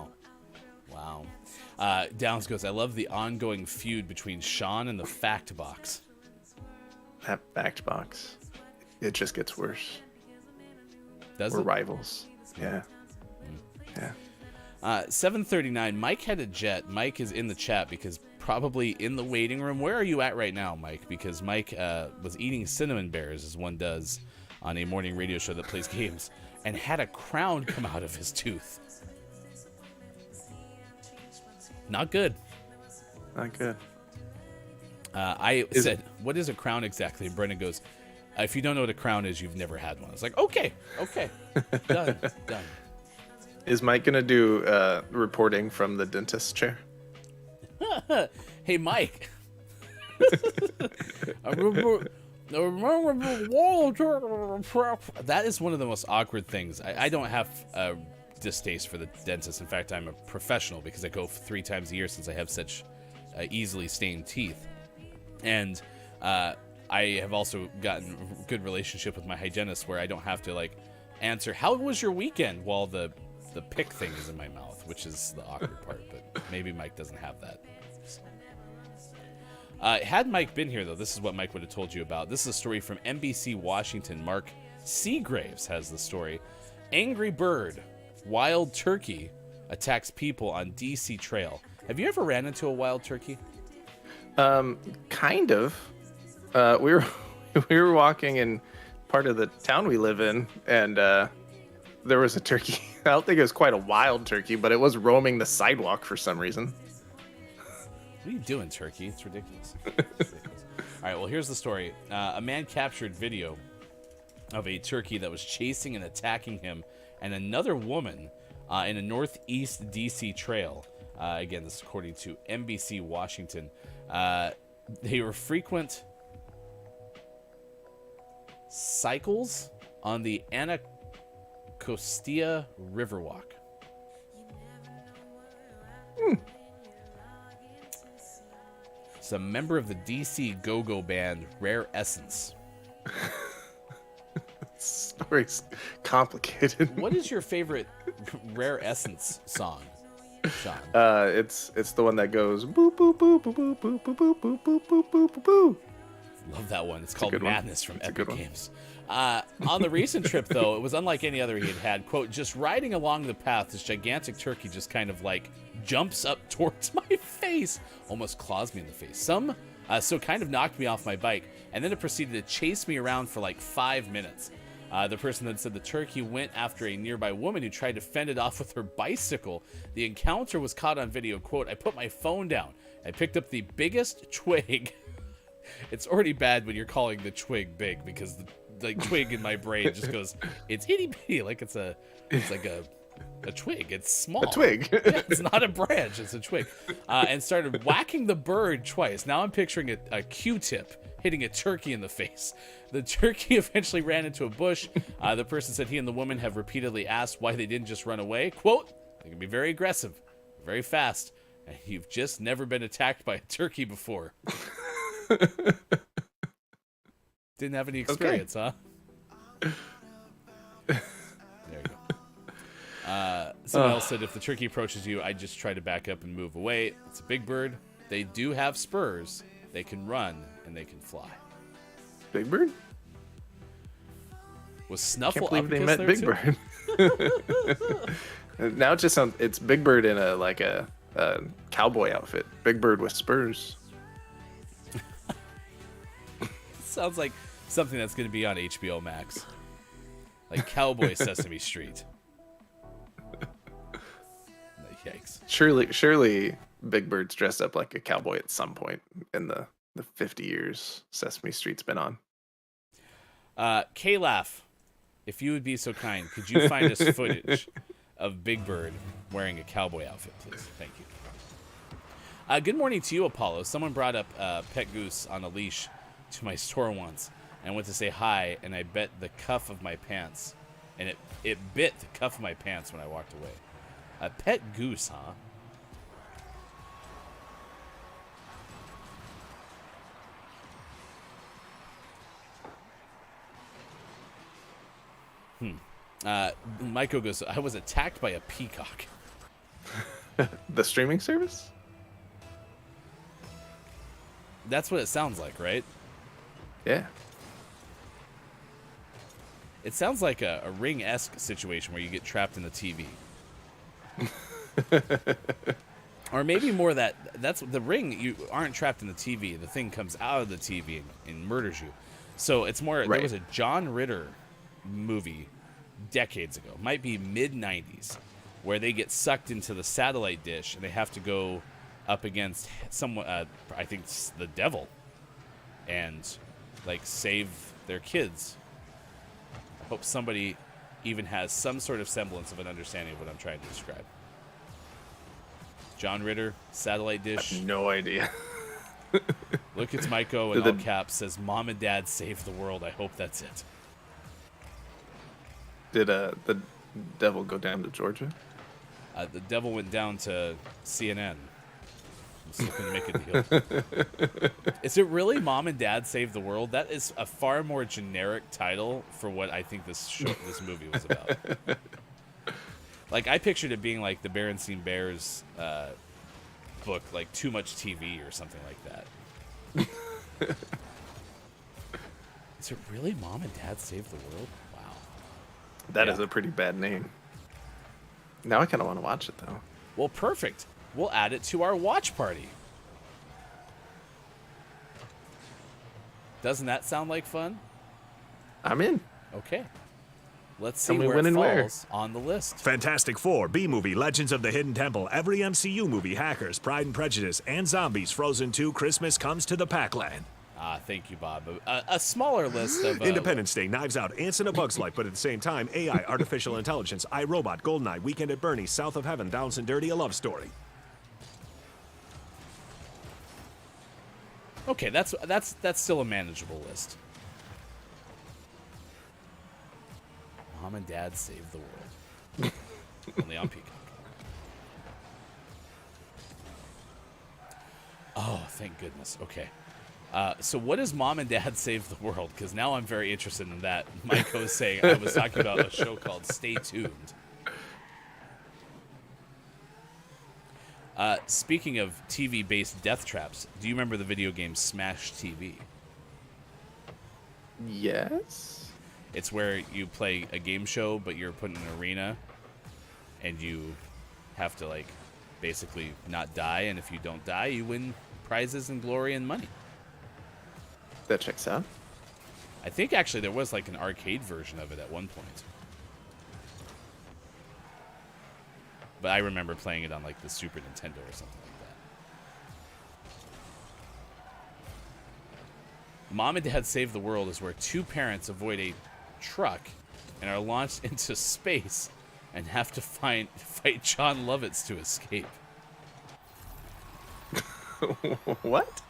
Wow. Downs goes, I love the ongoing feud between Sean and the Fact Box. That fact box, it just gets worse. Does We're it? rivals. Yeah. Yeah. 7:39. Mike had a jet. Mike is in the chat because probably in the waiting room. Where are you at right now, Mike? Because Mike was eating cinnamon bears, as one does on a morning radio show that plays games, and had a crown come out of his tooth. Not good. Not good. I said, what is a crown exactly? And Brendan goes, if you don't know what a crown is, you've never had one. I was like, okay. Done. Is Mike going to do reporting from the dentist chair? Hey, Mike. That is one of the most awkward things. I don't have a distaste for the dentist. In fact, I'm a professional because I go 3 times a year since I have such easily stained teeth. And I have also gotten a good relationship with my hygienist where I don't have to like answer, how was your weekend, while the pick thing is in my mouth, which is the awkward part. But maybe Mike doesn't have that. Had Mike been here, though, this is what Mike would have told you about. This is a story from NBC Washington. Mark Seagraves has the story. Angry bird, wild turkey attacks people on DC Trail. Have you ever ran into a wild turkey? Kind of. We were walking in part of the town we live in, and there was a turkey. I don't think it was quite a wild turkey, but it was roaming the sidewalk for some reason. What are you doing, turkey? It's ridiculous. All right, well, here's the story. A man captured video of a turkey that was chasing and attacking him and another woman in a northeast DC trail. Again, this is according to NBC Washington. They were frequent cycles on the Ana Gasteyer Riverwalk. It's a member of the DC go-go band Rare Essence. Story's complicated. What is your favorite Rare Essence song, Sean? It's the one that goes boo boo boo boo boo boo boo boo boo boo boo boo boo boo. Love that one. It's called Madness from Epic Games. One. On the recent trip, though, it was unlike any other he had had. Quote, just riding along the path, this gigantic turkey just kind of like jumps up towards my face, almost claws me in the face. So kind of knocked me off my bike, and then it proceeded to chase me around for like 5 minutes. The person then said the turkey went after a nearby woman who tried to fend it off with her bicycle. The encounter was caught on video. Quote, I put my phone down. I picked up the biggest twig. It's already bad when you're calling the twig big because the twig in my brain just goes, it's itty bitty, like it's like a twig. It's small. A twig. Yeah, it's not a branch. It's a twig. And started whacking the bird twice. Now I'm picturing a Q-tip hitting a turkey in the face. The turkey eventually ran into a bush. The person said he and the woman have repeatedly asked why they didn't just run away. Quote, they can be very aggressive, very fast, and you've just never been attacked by a turkey before. Didn't have any experience, huh? There you go. Someone else said if the turkey approaches you, I just try to back up and move away. It's a big bird. They do have spurs. They can run and they can fly. Big Bird? Was Snuffle Can't believe they met there Big too? Bird. Now it just sounds, it's Big Bird in a cowboy outfit. Big Bird with spurs. Sounds like something that's going to be on HBO Max. Like Cowboy Sesame Street. Yikes. Surely Big Bird's dressed up like a cowboy at some point in the 50 years Sesame Street's been on. K-Laugh, if you would be so kind, could you find us footage of Big Bird wearing a cowboy outfit, please? Thank you. Good morning to you, Apollo. Someone brought up Pet Goose on a leash to my store once and went to say hi, and I bit the cuff of my pants. And it bit the cuff of my pants when I walked away. A pet goose, huh? Michael goes, I was attacked by a peacock. The streaming service? That's what it sounds like, right? Yeah. It sounds like a Ring-esque situation where you get trapped in the TV. Or maybe more that's the Ring. You aren't trapped in the TV. The thing comes out of the TV and murders you. So it's more. Right. There was a John Ritter movie decades ago, might be mid-90s, where they get sucked into the satellite dish and they have to go up against someone. I think it's the devil, and like save their kids. I hope somebody even has some sort of semblance of an understanding of what I'm trying to describe. John Ritter, satellite dish. No idea. Look, it's Maiko in all caps, says, "Mom and Dad saved the world. I hope that's it." Did the devil go down to Georgia? The devil went down to CNN. I'm still going to make a deal. Is it really Mom and Dad Save the World? That is a far more generic title for what I think this movie was about. Like, I pictured it being like the Berenstain Bears book, like Too Much TV or something like that. Is it really Mom and Dad Save the World? Wow. That is a pretty bad name. Now I kind of want to watch it, though. Well, perfect. We'll add it to our watch party. Doesn't that sound like fun? I'm in. Okay. Let's see Tell me where when it and where. falls on the list. Fantastic Four, B-Movie, Legends of the Hidden Temple, every MCU movie, Hackers, Pride and Prejudice, and Zombies, Frozen 2, Christmas Comes to the Pac-Land. Thank you, Bob. A smaller list of... Independence Day, Knives Out, Ants and a Bug's Life, but at the same time, AI, Artificial Intelligence, iRobot, Goldeneye, Weekend at Bernie's, South of Heaven, Down and Dirty, A Love Story. Okay, that's still a manageable list. Mom and Dad Save the World. Only on Peacock. Oh, thank goodness. Okay. So what is Mom and Dad Save the World? Because now I'm very interested in that. Mike was saying I was talking about a show called Stay Tuned. Speaking of TV-based death traps, do you remember the video game Smash TV? Yes. It's where you play a game show, but you're put in an arena, and you have to, like, basically not die, and if you don't die, you win prizes and glory and money. That checks out. I think, actually, there was, like, an arcade version of it at one point. But I remember playing it on, like, the Super Nintendo or something like that. Mom and Dad Save the World is where two parents avoid a truck and are launched into space and have to fight John Lovitz to escape. What?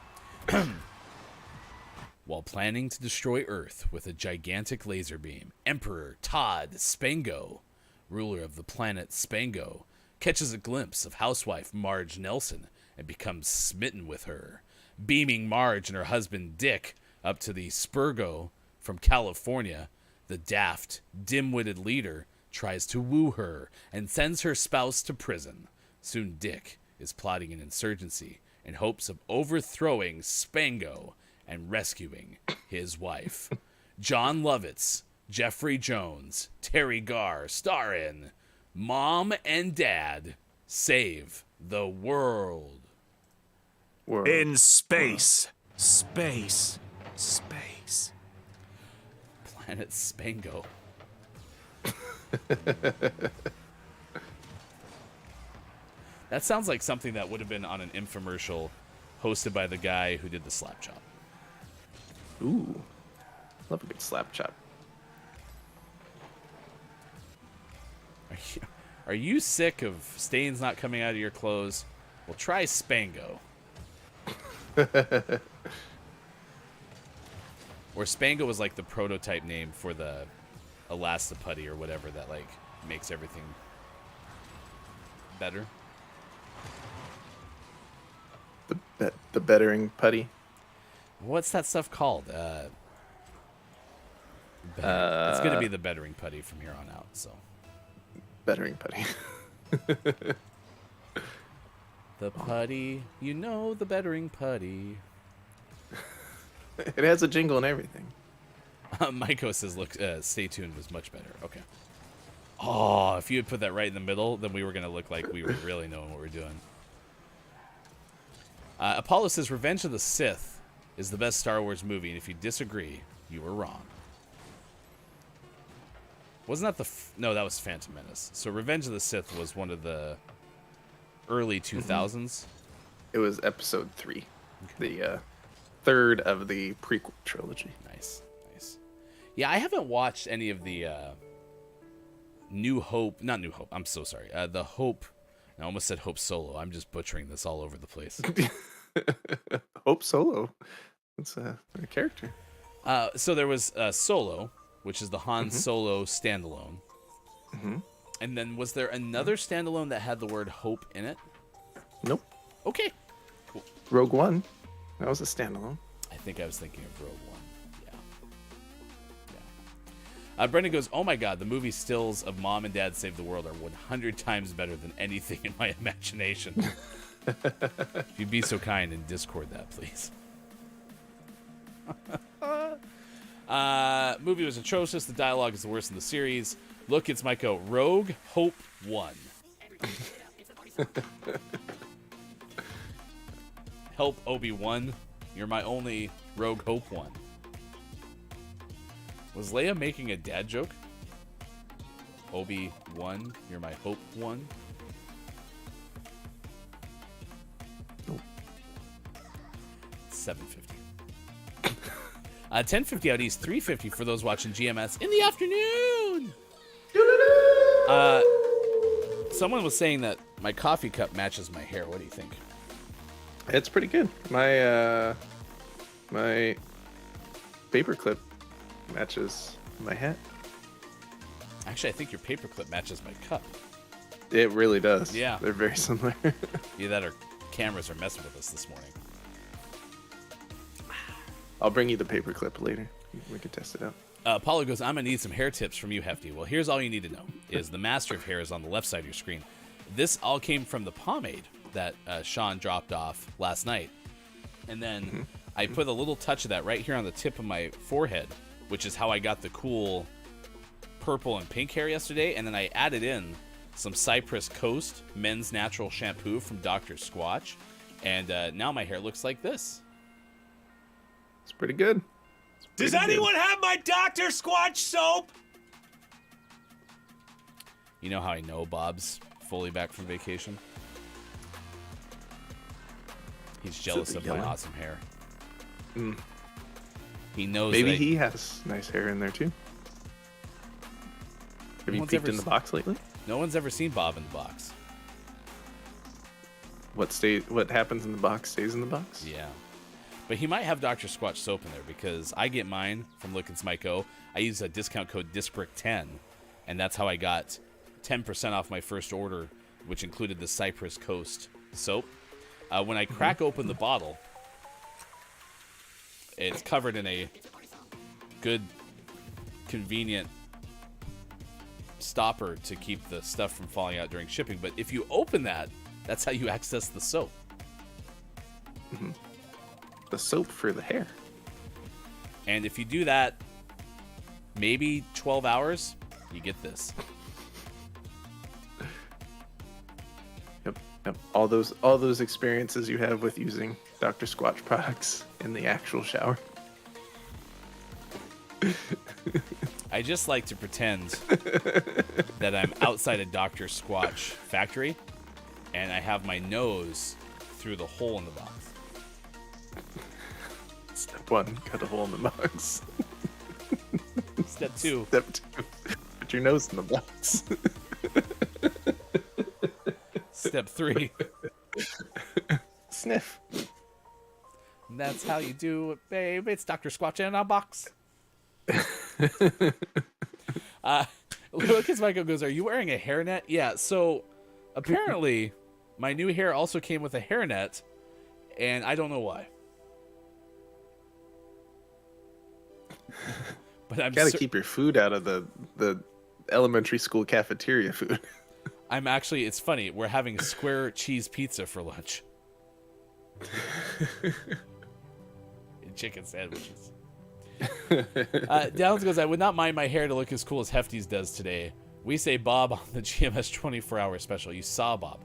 While planning to destroy Earth with a gigantic laser beam, Emperor Todd Spango, ruler of the planet Spango, catches a glimpse of housewife Marge Nelson and becomes smitten with her. Beaming Marge and her husband Dick up to the Spurgo from California, the daft, dim-witted leader tries to woo her and sends her spouse to prison. Soon Dick is plotting an insurgency in hopes of overthrowing Spango and rescuing his wife. John Lovitz, Jeffrey Jones, Terry Garr star in Mom and Dad Save the World. In space. Space. Space. Planet Spango. That sounds like something that would have been on an infomercial hosted by the guy who did the slap chop. Ooh. Love a good slap chop. Are you sick of stains not coming out of your clothes? Well, try Spango. Or Spango was like the prototype name for the Elastiputty or whatever that like makes everything better. The bettering putty. What's that stuff called? It's going to be the bettering putty from here on out. So Bettering putty. The putty, you know the bettering putty. It has a jingle and everything. Maiko says, "Look, stay tuned was much better." Okay. Oh, if you had put that right in the middle, then we were gonna look like we were really knowing what we're doing. Apollo says, "Revenge of the Sith is the best Star Wars movie, and if you disagree, you were wrong." Wasn't that no? That was Phantom Menace. So Revenge of the Sith was one of the early 2000s. It was episode 3, the third of the prequel trilogy. Nice. Yeah, I haven't watched any of the New Hope. Not New Hope. I'm so sorry. The Hope. I almost said Hope Solo. I'm just butchering this all over the place. Hope Solo. That's a character. So there was Solo, which is the Han Solo standalone. And then was there another standalone that had the word Hope in it? Nope. Okay. Cool. Rogue One. That was a standalone. I think I was thinking of Rogue One. Yeah. Brendan goes, "Oh my God, the movie stills of Mom and Dad Save the World are 100 times better than anything in my imagination." If you'd be so kind and Discord that, please. Movie was atrocious. The dialogue is the worst in the series. Look, it's Maiko. Rogue Hope 1. Help, Obi-Wan. You're my only Rogue Hope 1. Was Leia making a dad joke? Obi-Wan, you're my Hope 1. Nope. 750. 1050 out east, 350 for those watching GMS in the afternoon. Someone was saying that my coffee cup matches my hair. What do you think? It's pretty good. My my paperclip matches my hat. Actually, I think your paperclip matches my cup. It really does. Yeah. They're very similar. Either that or cameras are messing with us this morning. I'll bring you the paperclip later. We can test it out. Paulo goes, "I'm going to need some hair tips from you, Hefty." Well, here's all you need to know is the master of hair is on the left side of your screen. This all came from the pomade that Sean dropped off last night. And then I put a little touch of that right here on the tip of my forehead, which is how I got the cool purple and pink hair yesterday. And then I added in some Cypress Coast men's natural shampoo from Dr. Squatch. And now my hair looks like this. It's pretty good. Does anyone have my Dr. Squatch soap? You know how I know Bob's fully back from vacation? He's jealous of my awesome hair. He knows Maybe that he has nice hair in there too. Have you peeked in the box lately? No one's ever seen Bob in the box. What happens in the box stays in the box? Yeah. But he might have Dr. Squatch soap in there because I get mine from Look It's Myco. I use a discount code DISCBRICK10, and that's how I got 10% off my first order, which included the Cypress Coast soap. When I crack open the bottle, it's covered in a good, convenient stopper to keep the stuff from falling out during shipping. But if you open that, that's how you access the soap. The soap for the hair. And if you do that, maybe 12 hours, you get this. Yep. All those experiences you have with using Dr. Squatch products in the actual shower. I just like to pretend that I'm outside a Dr. Squatch factory, and I have my nose through the hole in the box. Step 1, cut a hole in the box. Step 2. Step 2, put your nose in the box. Step 3. Sniff. And that's how you do it, babe. It's Dr. Squatch in a box. Lucas Michael goes, "Are you wearing a hairnet?" Yeah, so apparently my new hair also came with a hairnet, and I don't know why. But I'm Gotta keep your food out of the elementary school cafeteria food. It's funny. We're having square cheese pizza for lunch. And chicken sandwiches. Downs goes, I would not mind my hair to look as cool as Hefty's does today. We say Bob on the GMS 24-hour special. You saw Bob.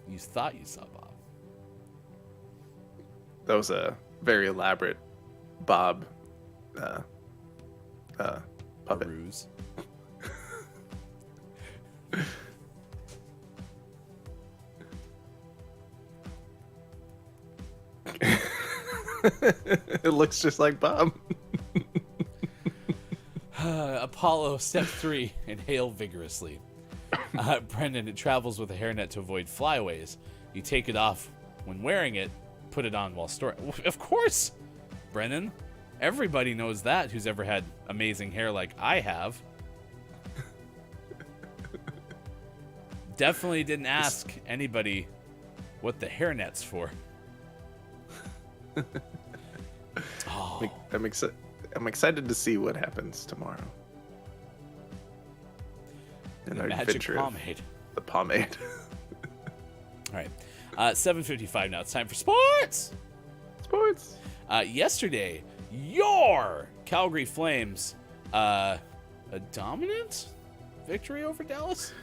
You thought you saw Bob. That was a very elaborate Bob puppet. Ruse. It looks just like Bob. Apollo, step 3, inhale vigorously. Brendan, it travels with a hairnet to avoid flyaways. You take it off when wearing it, put it on while storing. Of course, Brendan. Everybody knows that who's ever had amazing hair like I have. Definitely didn't ask anybody what the hairnet's for. Oh. I'm excited to see what happens tomorrow. The magic pomade. The pomade. All right. 7:55 now. It's time for sports. Sports. Yesterday, your Calgary Flames, a dominant victory over Dallas?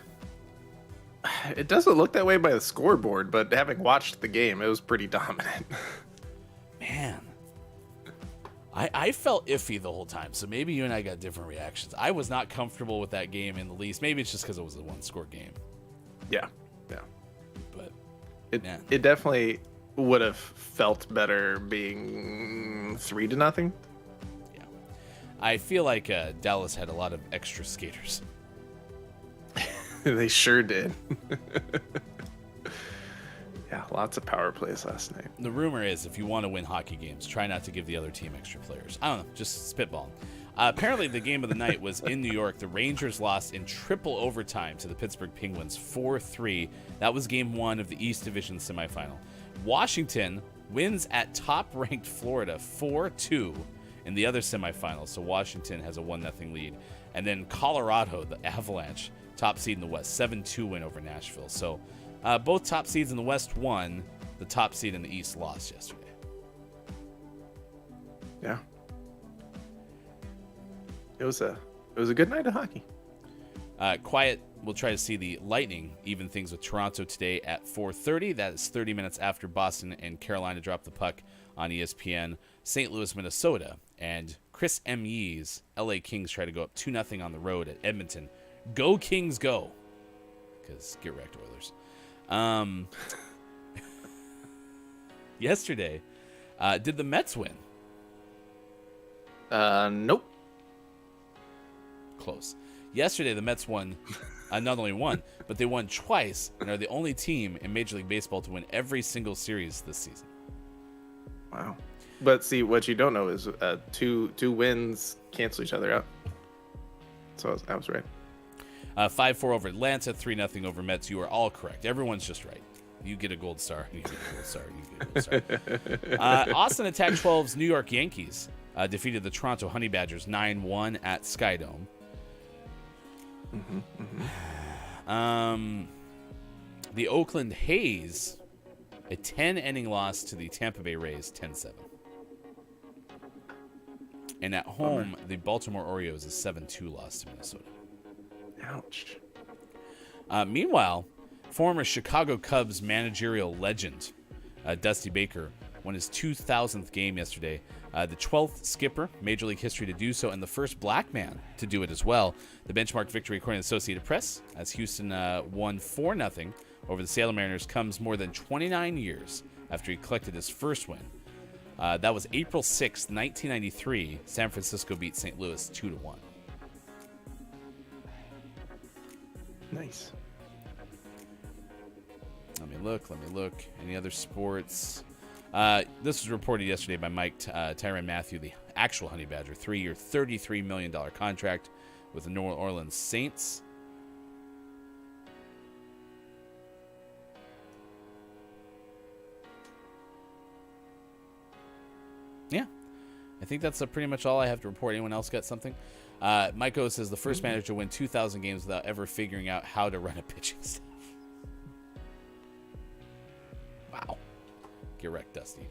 It doesn't look that way by the scoreboard, but having watched the game, it was pretty dominant. Man. I felt iffy the whole time, so maybe you and I got different reactions. I was not comfortable with that game in the least. Maybe it's just because it was a one-score game. Yeah. But it definitely would have felt better being 3-0. Yeah. I feel like Dallas had a lot of extra skaters. They sure did. Yeah, lots of power plays last night. The rumor is if you want to win hockey games, try not to give the other team extra players. I don't know, just spitballing. Apparently, the game of the night was in New York. The Rangers lost in triple overtime to the Pittsburgh Penguins, 4-3. That was game 1 of the East Division semifinal. Washington wins at top-ranked Florida, 4-2 in the other semifinal. So Washington has a 1-0 lead. And then Colorado, the Avalanche, top seed in the West, 7-2 win over Nashville. So both top seeds in the West won. The top seed in the East lost yesterday. Yeah. It was a good night of hockey. Quiet will try to see the Lightning even things with Toronto today at 4:30. That is 30 minutes after Boston and Carolina drop the puck on ESPN. St. Louis, Minnesota, and Chris M. Yee's LA Kings try to go up 2-0 on the road at Edmonton. Go Kings, go! Because get wrecked, Oilers. Yesterday, did the Mets win? Nope. Close. Yesterday, the Mets won, not only won, but they won twice and are the only team in Major League Baseball to win every single series this season. Wow. But see, what you don't know is two wins cancel each other out. So I was right. 5-4 over Atlanta, 3-0 over Mets. You are all correct. Everyone's just right. You get a gold star. You get a gold star. You get a gold star. Austin Attack 12's New York Yankees defeated the Toronto Honey Badgers 9-1 at Skydome. The Oakland A's, a 10-inning loss to the Tampa Bay Rays, 10-7. And at home, the Baltimore Orioles, a 7-2 loss to Minnesota. Ouch. Meanwhile, former Chicago Cubs managerial legend Dusty Baker won his 2,000th game yesterday. The 12th skipper, Major League history to do so, and the first black man to do it as well. The benchmark victory, according to the Associated Press, as Houston won 4-0 over the Salem Mariners, comes more than 29 years after he collected his first win. That was April 6th, 1993. San Francisco beat St. Louis 2-1. Nice. Let me look. Any other sports? This was reported yesterday by Mike Tyrann Matthew, the actual Honey Badger, 3-year, $33 million contract with the New Orleans Saints. Yeah, I think that's pretty much all I have to report. Anyone else got something? Mike O says the first manager to win 2,000 games without ever figuring out how to run a pitching staff. Get wrecked, Dusty.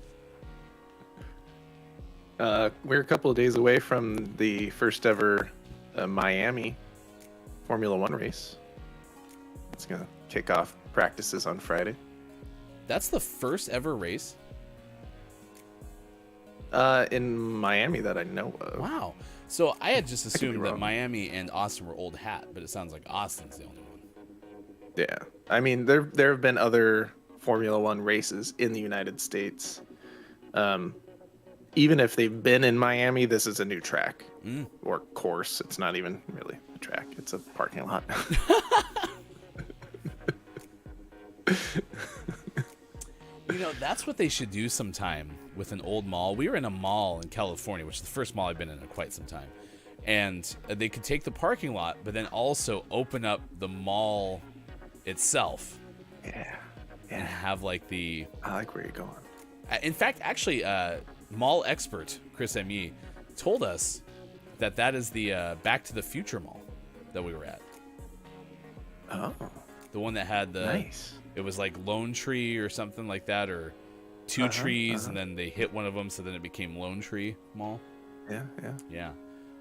We're a couple of days away from the first ever Miami Formula One race. It's going to kick off practices on Friday. That's the first ever race? In Miami that I know of. Wow. So I had just could be assumed that wrong. Miami and Austin were old hat, but it sounds like Austin's the only one. Yeah. I mean, there have been other Formula One races in the United States. Even if they've been in Miami, this is a new track or course. It's not even really a track. It's a parking lot. That's what they should do sometime with an old mall. We were in a mall in California, which is the first mall I've been in quite some time. And they could take the parking lot, but then also open up the mall itself. Yeah. And have like the... I like where you're going. In fact, actually, mall expert Chris M.E. told us that is the Back to the Future mall that we were at. Oh. The one that had the... Nice. It was like Lone Tree or something like that, or two trees, and then they hit one of them, so then it became Lone Tree Mall. Yeah.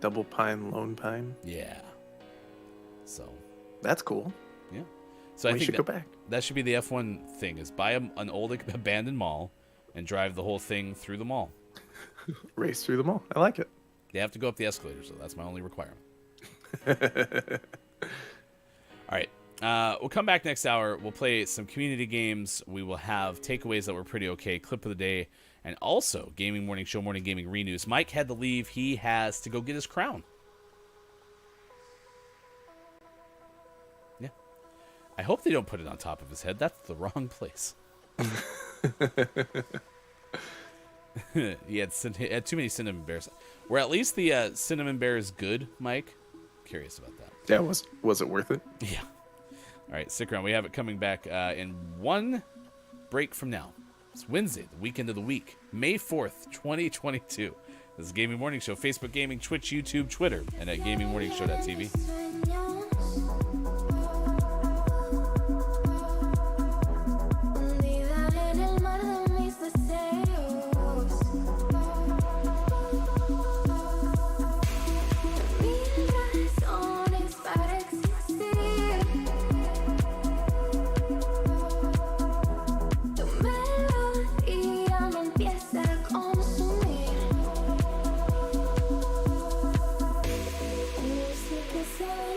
Double Pine, Lone Pine. Yeah. So. That's cool. Yeah. So I think should go back. That should be the F1 thing: is buy an old abandoned mall and drive the whole thing through the mall. Race through the mall. I like it. They have to go up the escalators, though. That's my only requirement. All right. We'll come back next hour. We'll play some community games. We will have takeaways that were pretty okay, clip of the day, and also Gaming Morning Show, Morning Gaming Renews. Mike had to leave. He has to go get his crown. Yeah. I hope they don't put it on top of his head. That's the wrong place. He had too many cinnamon bears. Were at least the cinnamon bears good, Mike? Curious about that. Yeah, was it worth it? Yeah. All right, stick around. We have it coming back in one break from now. It's Wednesday, the weekend of the week, May 4th, 2022. This is Gaming Morning Show, Facebook Gaming, Twitch, YouTube, Twitter, and at gamingmorningshow.tv. Say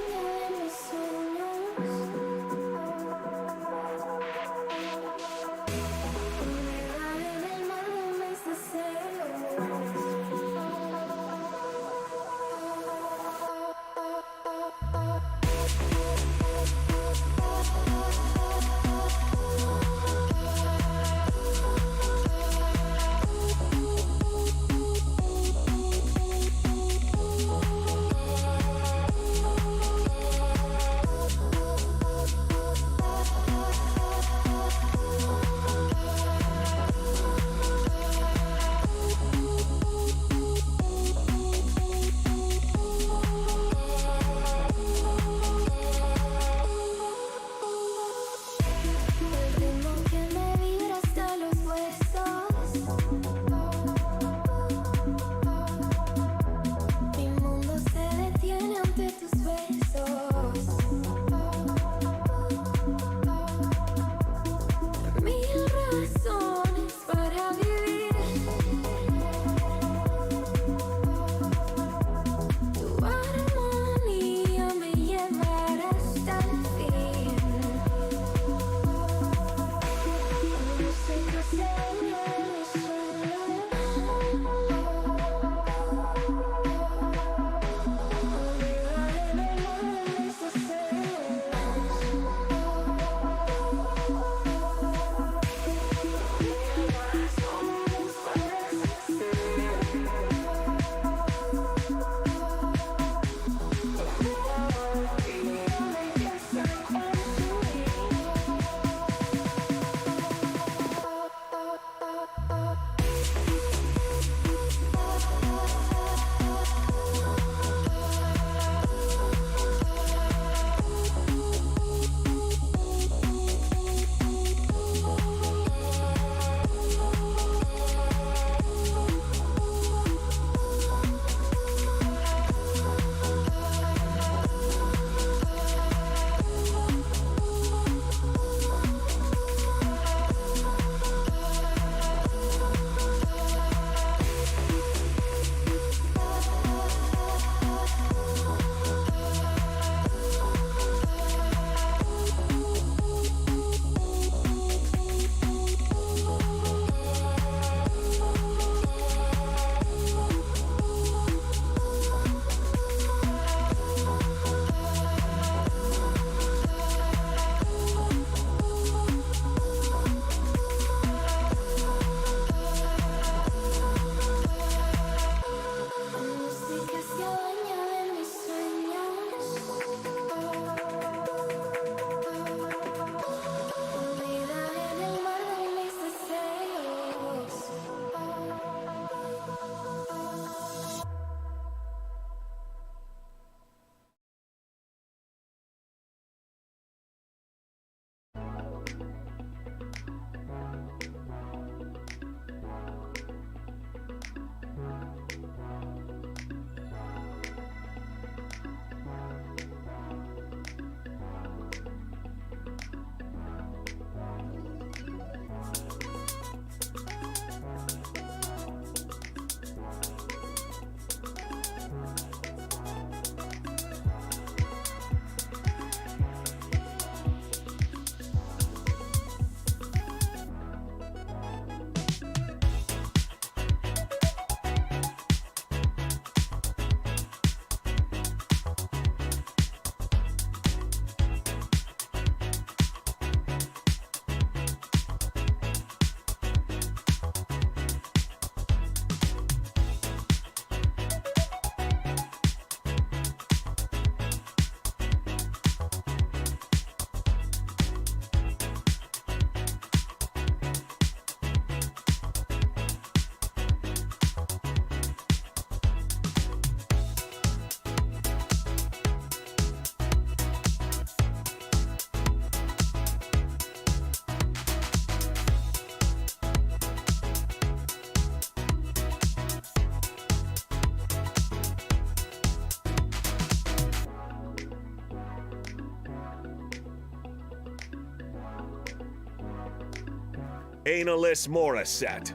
Analist Morissette.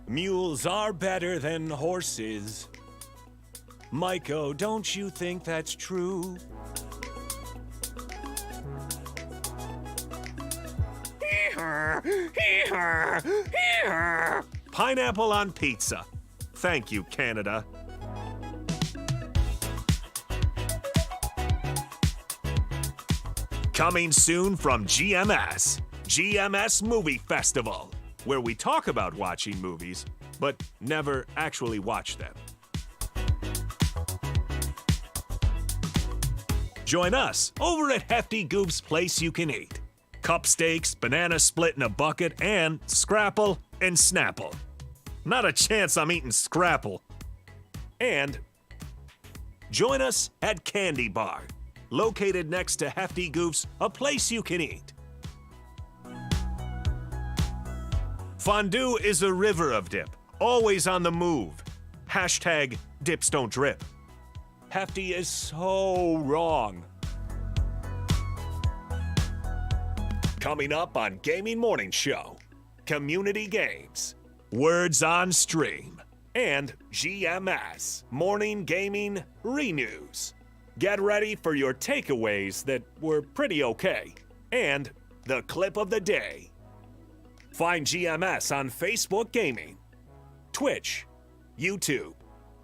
Mules are better than horses. Maiko, don't you think that's true? Pineapple on pizza. Thank you, Canada. Coming soon from GMS, GMS Movie Festival, where we talk about watching movies, but never actually watch them. Join us over at Hefty Goop's Place You Can Eat. Cup steaks, banana split in a bucket, and Scrapple and Snapple. Not a chance I'm eating Scrapple. And join us at Candy Bar, located next to Hefty Goop's A Place You Can Eat. Fondue is a river of dip, always on the move. Hashtag dips don't drip. Hefty is so wrong. Coming up on Gaming Morning Show, community games, words on stream, and GMS Morning Gaming Renews. Get ready for your takeaways that were pretty okay, and the clip of the day. Find GMS on Facebook Gaming, Twitch, YouTube,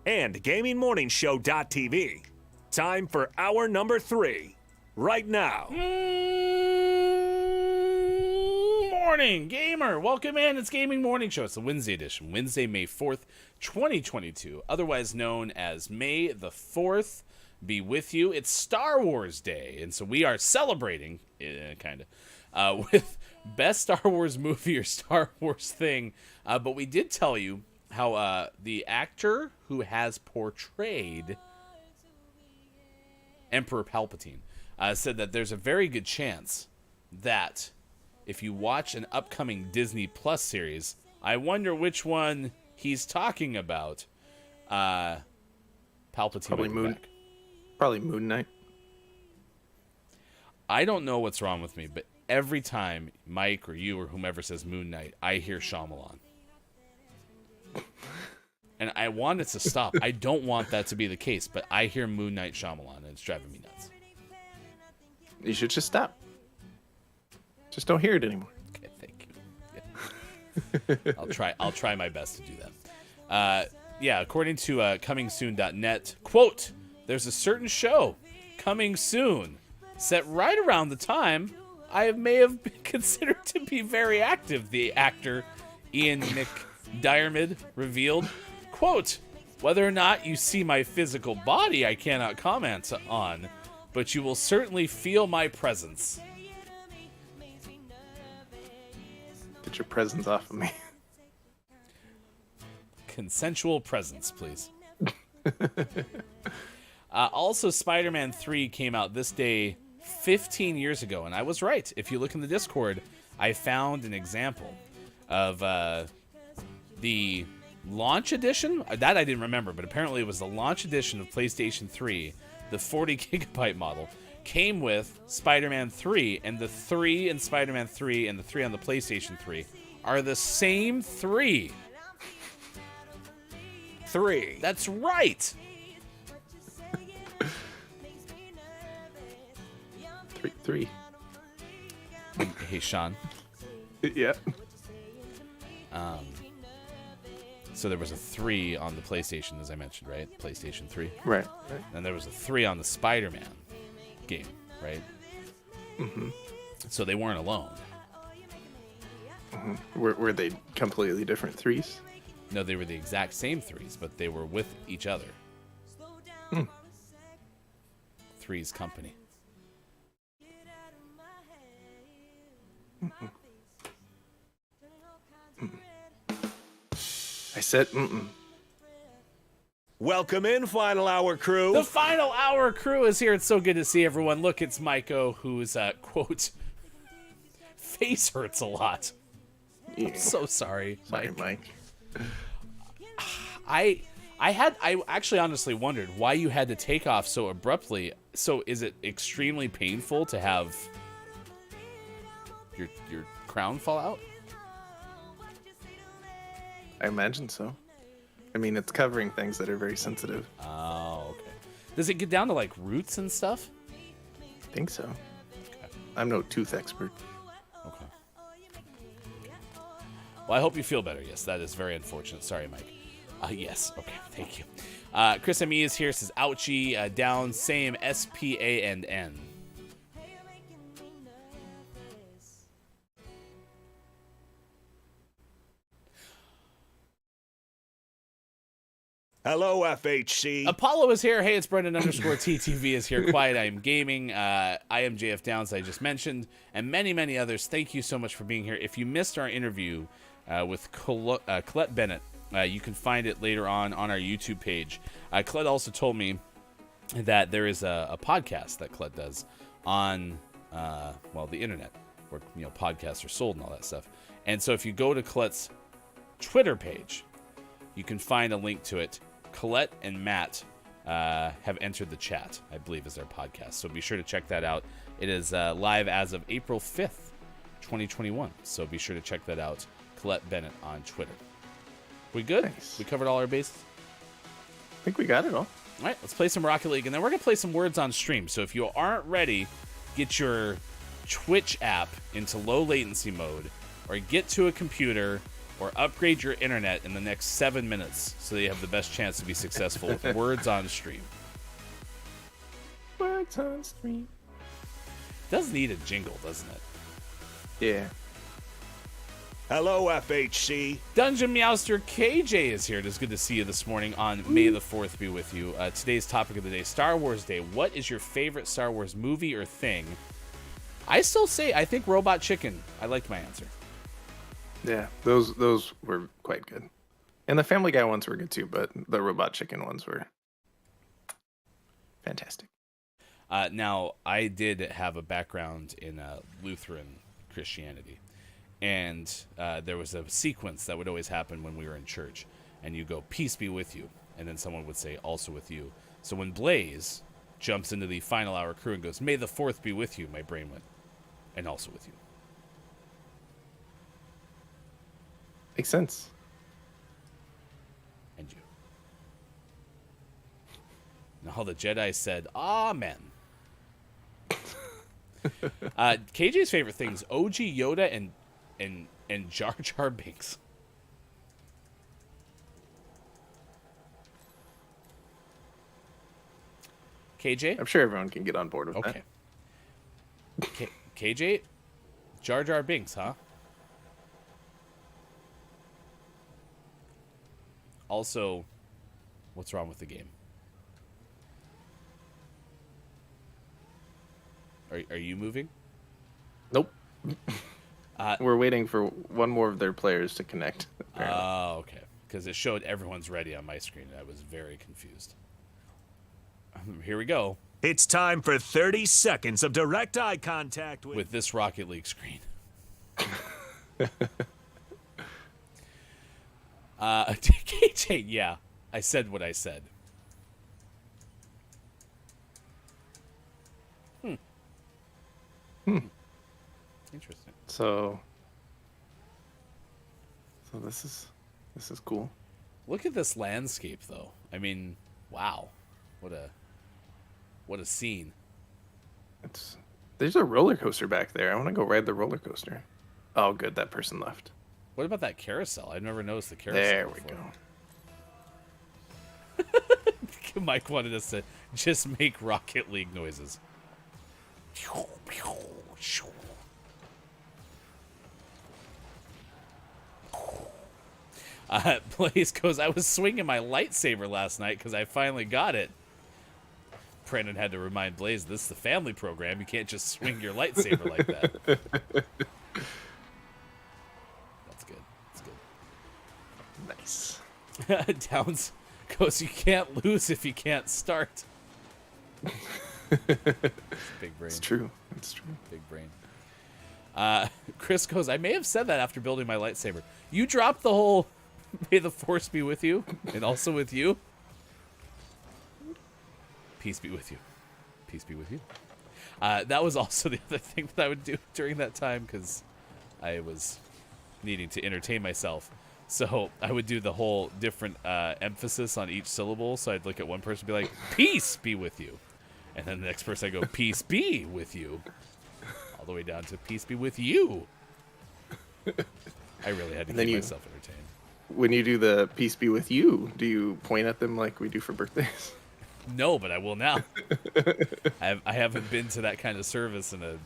and GamingMorningshow.tv. Time for hour number 3, right now. Morning, gamer! Welcome in. It's Gaming Morning Show. It's the Wednesday edition, Wednesday, May 4th, 2022, otherwise known as May the 4th be with you. It's Star Wars Day, and so we are celebrating, kind of, with best Star Wars movie or Star Wars thing. But we did tell you how the actor who has portrayed Emperor Palpatine said that there's a very good chance that if you watch an upcoming Disney Plus series, I wonder which one he's talking about. Palpatine Probably Moon Knight. I don't know what's wrong with me, but every time Mike or you or whomever says Moon Knight, I hear Shyamalan. And I want it to stop. I don't want that to be the case, but I hear Moon Knight Shyamalan, and it's driving me nuts. You should just stop. Just don't hear it anymore. Okay, thank you. Yeah. I'll try my best to do that. Yeah, according to comingsoon.net, quote, there's a certain show coming soon, set right around the time I may have been considered to be very active, the actor Ian McDiarmid revealed. Quote, whether or not you see my physical body, I cannot comment on, but you will certainly feel my presence. Get your presence off of me. Consensual presence, please. Also, Spider-Man 3 came out this day 15 years ago, and I was right. If you look in the Discord, I found an example of the launch edition. That I didn't remember, but apparently it was the launch edition of PlayStation 3, the 40 gigabyte model. Came with Spider-Man 3, and the 3 in Spider-Man 3 and the 3 on the PlayStation 3 are the same 3. 3. That's right. Three. Hey, Sean. Yeah. So there was a 3 on the PlayStation, as I mentioned, right? PlayStation 3. Right. And there was a 3 on the Spider-Man game, right? Mm-hmm. So they weren't alone. Mm-hmm. Were they completely different 3s? No, they were the exact same 3s, but they were with each other. 3's company. Mm-mm. I said mm-mm. Welcome in, Final Hour crew. The Final Hour crew is here. It's so good to see everyone. Look, it's Maiko, whose, quote, face hurts a lot. Yeah. I'm so sorry, Sorry, Mike. I actually honestly wondered why you had to take off so abruptly So is it extremely painful to have your crown fall out? I imagine so. I mean, it's covering things that are very sensitive. Oh, okay. Does it get down to like roots and stuff? I think so. Okay. I'm no tooth expert. Okay. Well, I hope you feel better. Yes, that is very unfortunate. Sorry, Mike. Yes. Okay. Thank you. Chris M.E. is here. Says, ouchie. Down. Same. SPANN. Hello, FHC. Apollo is here. Hey, it's Brendan _TTV is here. Quiet I Am Gaming. I am JF Downs, I just mentioned, and many, many others. Thank you so much for being here. If you missed our interview with Colette Bennett, you can find it later on our YouTube page. Colette also told me that there is a podcast that Colette does on, the internet, where podcasts are sold and all that stuff. And so if you go to Colette's Twitter page, you can find a link to it. Colette and Matt have entered the chat, I believe, is their podcast. So be sure to check that out. It is live as of April 5th, 2021. So be sure to check that out. Colette Bennett on Twitter. We good? Nice. We covered all our bases? I think we got it all. All right, let's play some Rocket League, and then we're going to play some words on stream. So if you aren't ready, get your Twitch app into low latency mode, or get to a computer, or upgrade your internet in the next 7 minutes so that you have the best chance to be successful with words on stream. Words on stream. Does need a jingle, doesn't it? Yeah. Hello, FHC. Dungeon Meowster KJ is here. It is good to see you this morning on May the 4th be with you. Today's topic of the day, Star Wars Day. What is your favorite Star Wars movie or thing? I still say I think Robot Chicken. I liked my answer. Yeah, those were quite good. And the Family Guy ones were good too, but the Robot Chicken ones were fantastic. Now, I did have a background in Lutheran Christianity. And there was a sequence that would always happen when we were in church. And you go, peace be with you. And then someone would say, also with you. So when Blaze jumps into the final hour crew and goes, may the 4th be with you, my brain went, and also with you. Makes sense. And you. And all the Jedi said, amen. KJ's favorite things, OG Yoda and Jar Jar Binks. KJ? I'm sure everyone can get on board with Okay. KJ? Jar Jar Binks, huh? Also, what's wrong with the game? Are you moving? Nope. We're waiting for one more of their players to connect. Oh, okay. Because it showed everyone's ready on my screen, and I was very confused. Here we go. It's time for 30 seconds of direct eye contact with this Rocket League screen. KJ, yeah, I said what I said. Interesting. So this is cool. Look at this landscape, though. I mean, wow, what a scene. There's a roller coaster back there. I want to go ride the roller coaster. Oh, good, that person left. What about that carousel? I've never noticed the carousel. There we go. Mike wanted us to just make Rocket League noises. Blaze goes, I was swinging my lightsaber last night because I finally got it. Brandon had to remind Blaze, this is the family program. You can't just swing your lightsaber like that. That's good. That's good. Nice. Downs goes, you can't lose if you can't start. Big brain. It's true. Big brain. Chris goes, I may have said that after building my lightsaber. You dropped the whole may the force be with you and also with you. Peace be with you. Peace be with you. That was also the other thing that I would do during that time because I was needing to entertain myself. So I would do the whole different emphasis on each syllable. So I'd look at one person and be like, peace be with you. And then the next person I go, peace be with you. All the way down to peace be with you. I really had to keep myself entertained. When you do the peace be with you, do you point at them like we do for birthdays? No, but I will now. I haven't been to that kind of service in a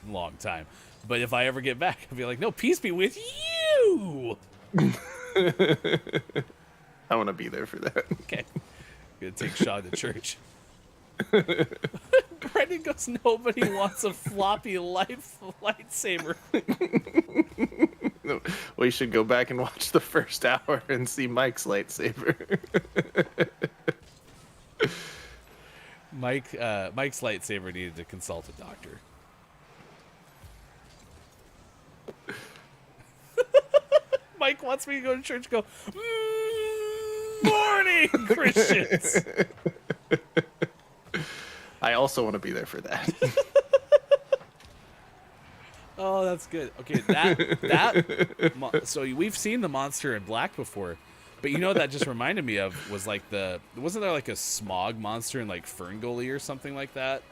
long time. But if I ever get back, I'll be like, no, peace be with you. I want to be there for that. Okay. I'm going to take Shaw to church. Brendan goes, nobody wants a floppy lightsaber. No, we should go back and watch the first hour and see Mike's lightsaber. Mike's lightsaber needed to consult a doctor. Mike wants me to go to church and go, morning, Christians. I also want to be there for that. Oh, that's good. Okay, so we've seen the monster in black before, but you know that just reminded me of was like wasn't there like a smog monster in like Ferngully or something like that?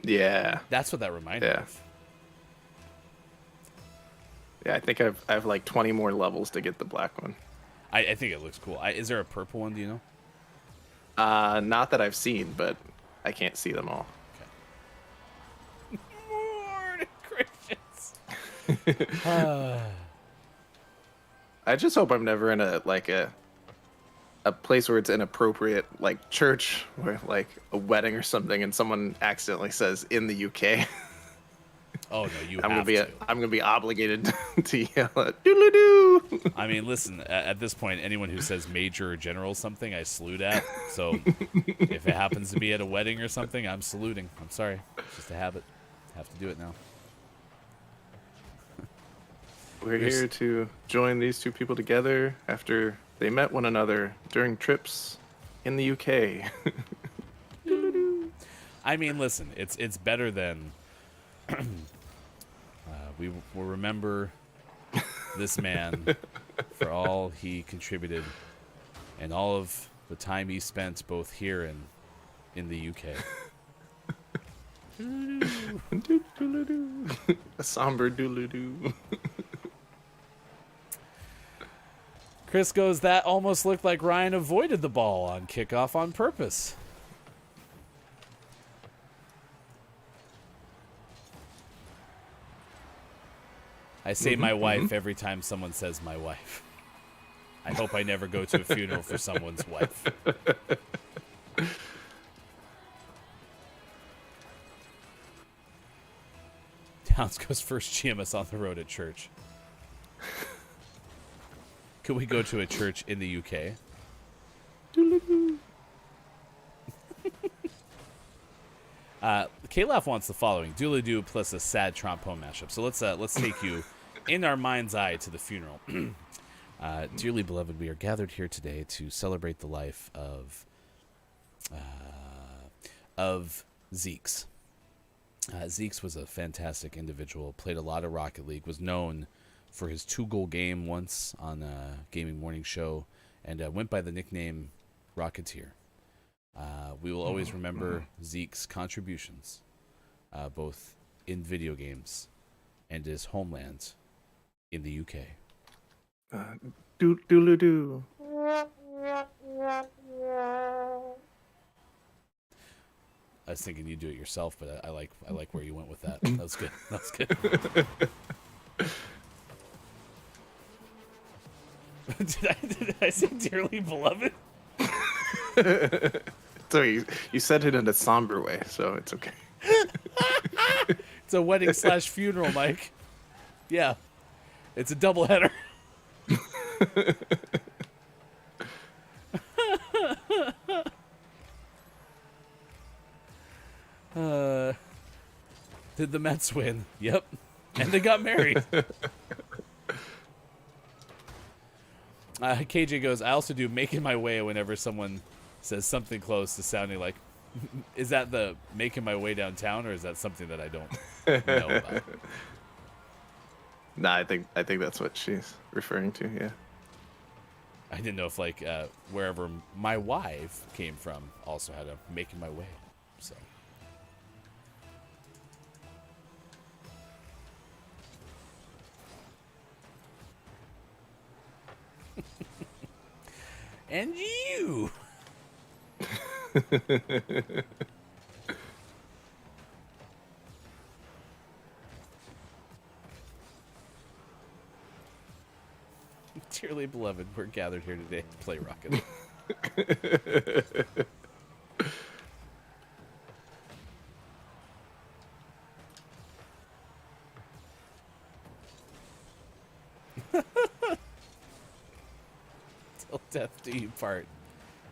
Yeah. That's what that reminded me of. Yeah, I think I have like 20 more levels to get the black one. I think it looks cool. Is there a purple one? Do you know? Not that I've seen, but I can't see them all. Okay. Morning, Christians. I just hope I'm never in a place where it's inappropriate, like church, or like a wedding or something, and someone accidentally says "in the UK." Oh no, I'm gonna be obligated to yell at doodle-doo. I mean, listen. At this point, anyone who says major or general something, I salute at. So if it happens to be at a wedding or something, I'm saluting. I'm sorry, it's just a habit. Have to do it now. We're here to join these two people together after they met one another during trips in the UK. I mean, listen. It's better than. We will remember this man for all he contributed and all of the time he spent both here and in the UK. A somber doodle-doo. Chris goes, that almost looked like Ryan avoided the ball on kickoff on purpose. I say my wife every time someone says my wife. I hope I never go to a funeral for someone's wife. Towns goes first GMS on the road at church. Could we go to a church in the UK? K-Laugh wants the following: Doodle-Doo plus a sad trombone mashup. So let's take you in our mind's eye to the funeral. Dearly beloved, we are gathered here today to celebrate the life of Zeeks. Zeeks was a fantastic individual, played a lot of Rocket League, was known for his 2-goal game once on a gaming morning show, and went by the nickname Rocketeer. We will always remember Zeke's contributions, both in video games and his homeland in the UK. Doodle-doo. I was thinking you'd do it yourself, but I like where you went with that. That was good. That was good. Did I say dearly beloved? So you said it in a somber way, so it's okay. It's a wedding / funeral, Mike. Yeah. It's a doubleheader. Did the Mets win? Yep. And they got married. KJ goes, I also do making my way whenever someone says something close to sounding like Is that the making my way downtown, or is that something that I don't know about? Nah, I think that's what she's referring to. Yeah. I didn't know if like wherever my wife came from also had a making my way. So. And you. Dearly beloved, we're gathered here today to play Rocket. Till death do you part.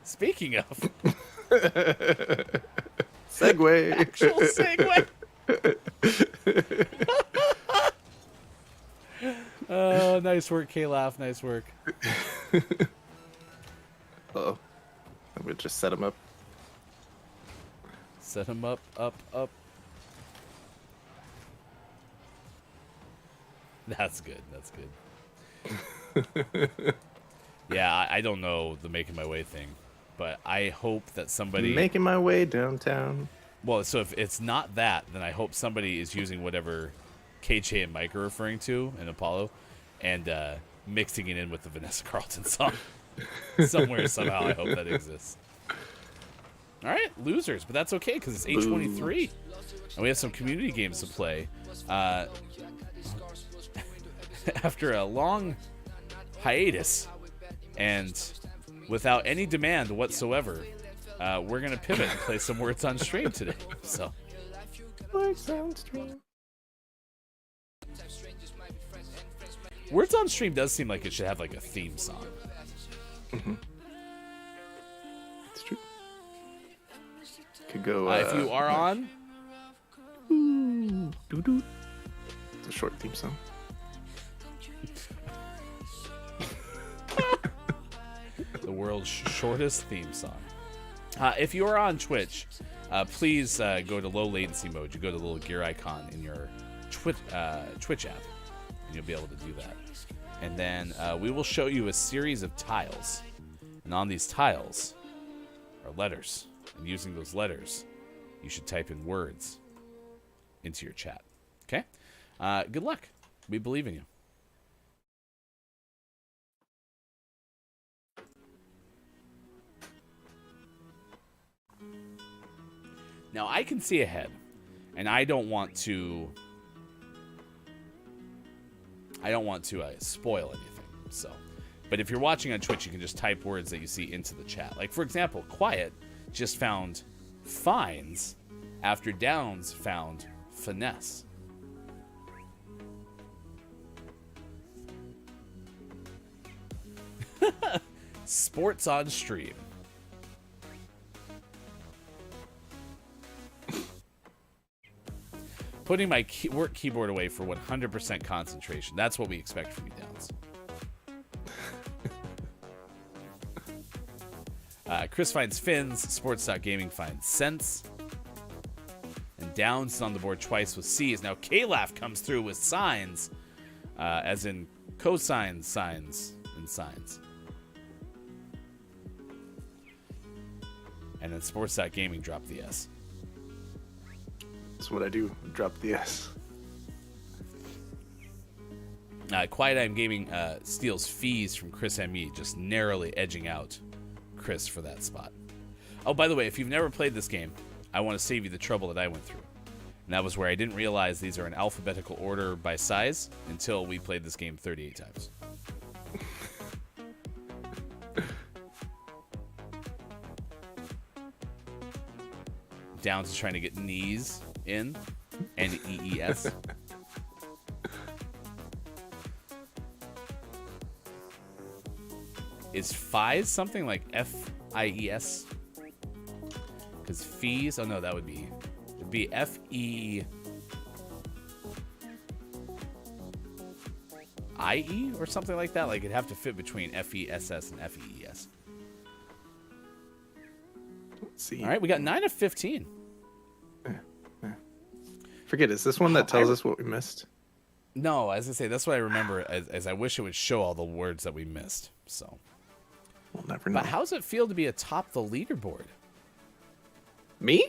Speaking of Segway. actual segue. Oh, nice work, K-Laugh. Nice work. Uh-oh. I'm gonna just set him up. Set him up, up. That's good. That's good. Yeah, I don't know the making my way thing, but I hope that somebody... Making my way downtown. Well, so if it's not that, then I hope somebody is using whatever KJ and Mike are referring to in Apollo and mixing it in with the Vanessa Carlton song. Somewhere, somehow, I hope that exists. All right, losers, but that's okay because it's 8:23, and we have some community games to play. After a long hiatus and without any demand whatsoever, we're going to pivot and play some Words on Stream today. So, Words on Stream. Words on Stream does seem like it should have like a theme song. Mm-hmm. It's true. Could go. If you are on, doo-doo. It's a short theme song. the world's shortest theme song. If you are on Twitch, please go to low latency mode. You go to the little gear icon in your Twitch app, and you'll be able to do that. And then we will show you a series of tiles. And on these tiles are letters. And using those letters, you should type in words into your chat. Okay? Good luck. We believe in you. Now, I can see ahead, and I don't want to spoil anything. So, but if you're watching on Twitch, you can just type words that you see into the chat. Like, for example, Quiet just found fines after Downs found finesse. Sports on Stream. Putting my work keyboard away for 100% concentration. That's what we expect from you, Downs. Chris finds fins. Sports.gaming finds sense. And Downs is on the board twice with C's. Now K-Laugh comes through with signs. As in cosines, signs, and signs. And then Sports.gaming dropped the S. That's what I do. Drop the S. Quiet I'm Gaming steals fees from Chris ME, just narrowly edging out Chris for that spot. Oh, by the way, if you've never played this game, I want to save you the trouble that I went through. And that was where I didn't realize these are in alphabetical order by size until we played this game 38 times. Downs is trying to get knees in, and EES. Is FIES something like FIES? Because fees, oh no, that would be, it'd be FEIE or something like that. Like it'd have to fit between FESS and FEES. see. All right, we got 9 of 15. Forget, is this one that tells us what we missed? No, as I say, that's what I remember. As I wish it would show all the words that we missed. So, We'll never know. but how's it feel to be atop the leaderboard? Me?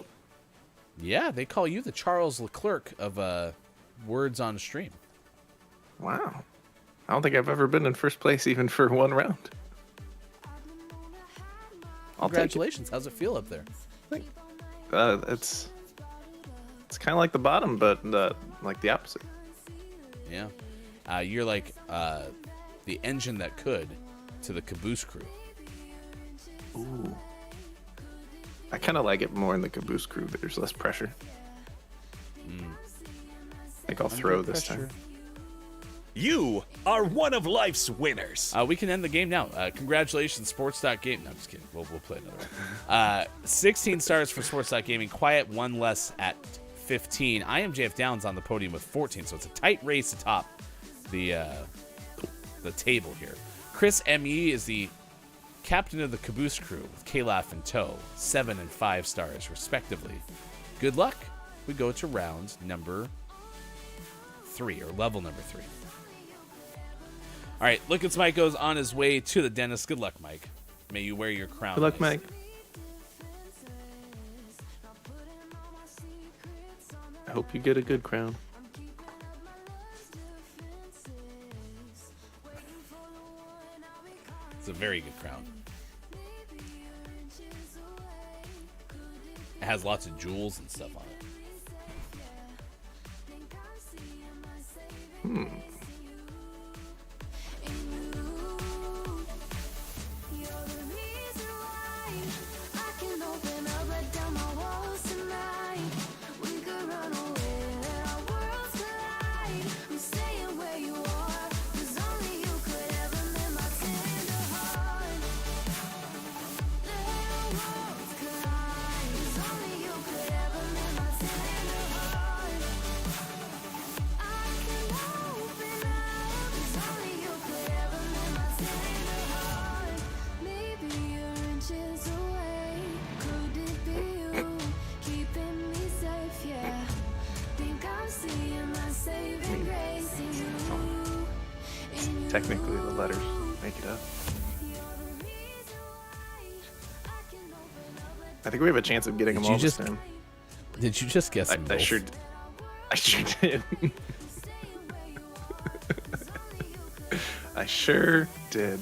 Yeah, they call you the Charles Leclerc of words on stream. Wow. I don't think I've ever been in first place even for one round. I'll take it. Congratulations. How's it feel up there? It's kind of like the bottom, but like the opposite. Yeah. You're like the engine that could to the caboose crew. Ooh. I kind of like it more in the caboose crew. There's less pressure. I think I'll throw this time. You are one of life's winners. We can end the game now. Congratulations, Sports.Game. No, I'm just kidding. We'll play another one. 16 stars for Sports.Gaming. Quiet, one less at 15. I am JF Downs on the podium with 14, so it's a tight race atop the table here. Chris M.E. is the captain of the caboose crew with K-Laugh in tow, 7 and 5 stars, respectively. Good luck. We go to round number 3, or level number 3. All right, Lookins Mike goes on his way to the dentist. Good luck, Mike. May you wear your crown. Good luck, Mike. I hope you get a good crown. It's a very good crown. It has lots of jewels and stuff on it. Technically, the letters make it up. I think we have a chance of getting them all this time. Did you just guess them I both? sure did. I sure did.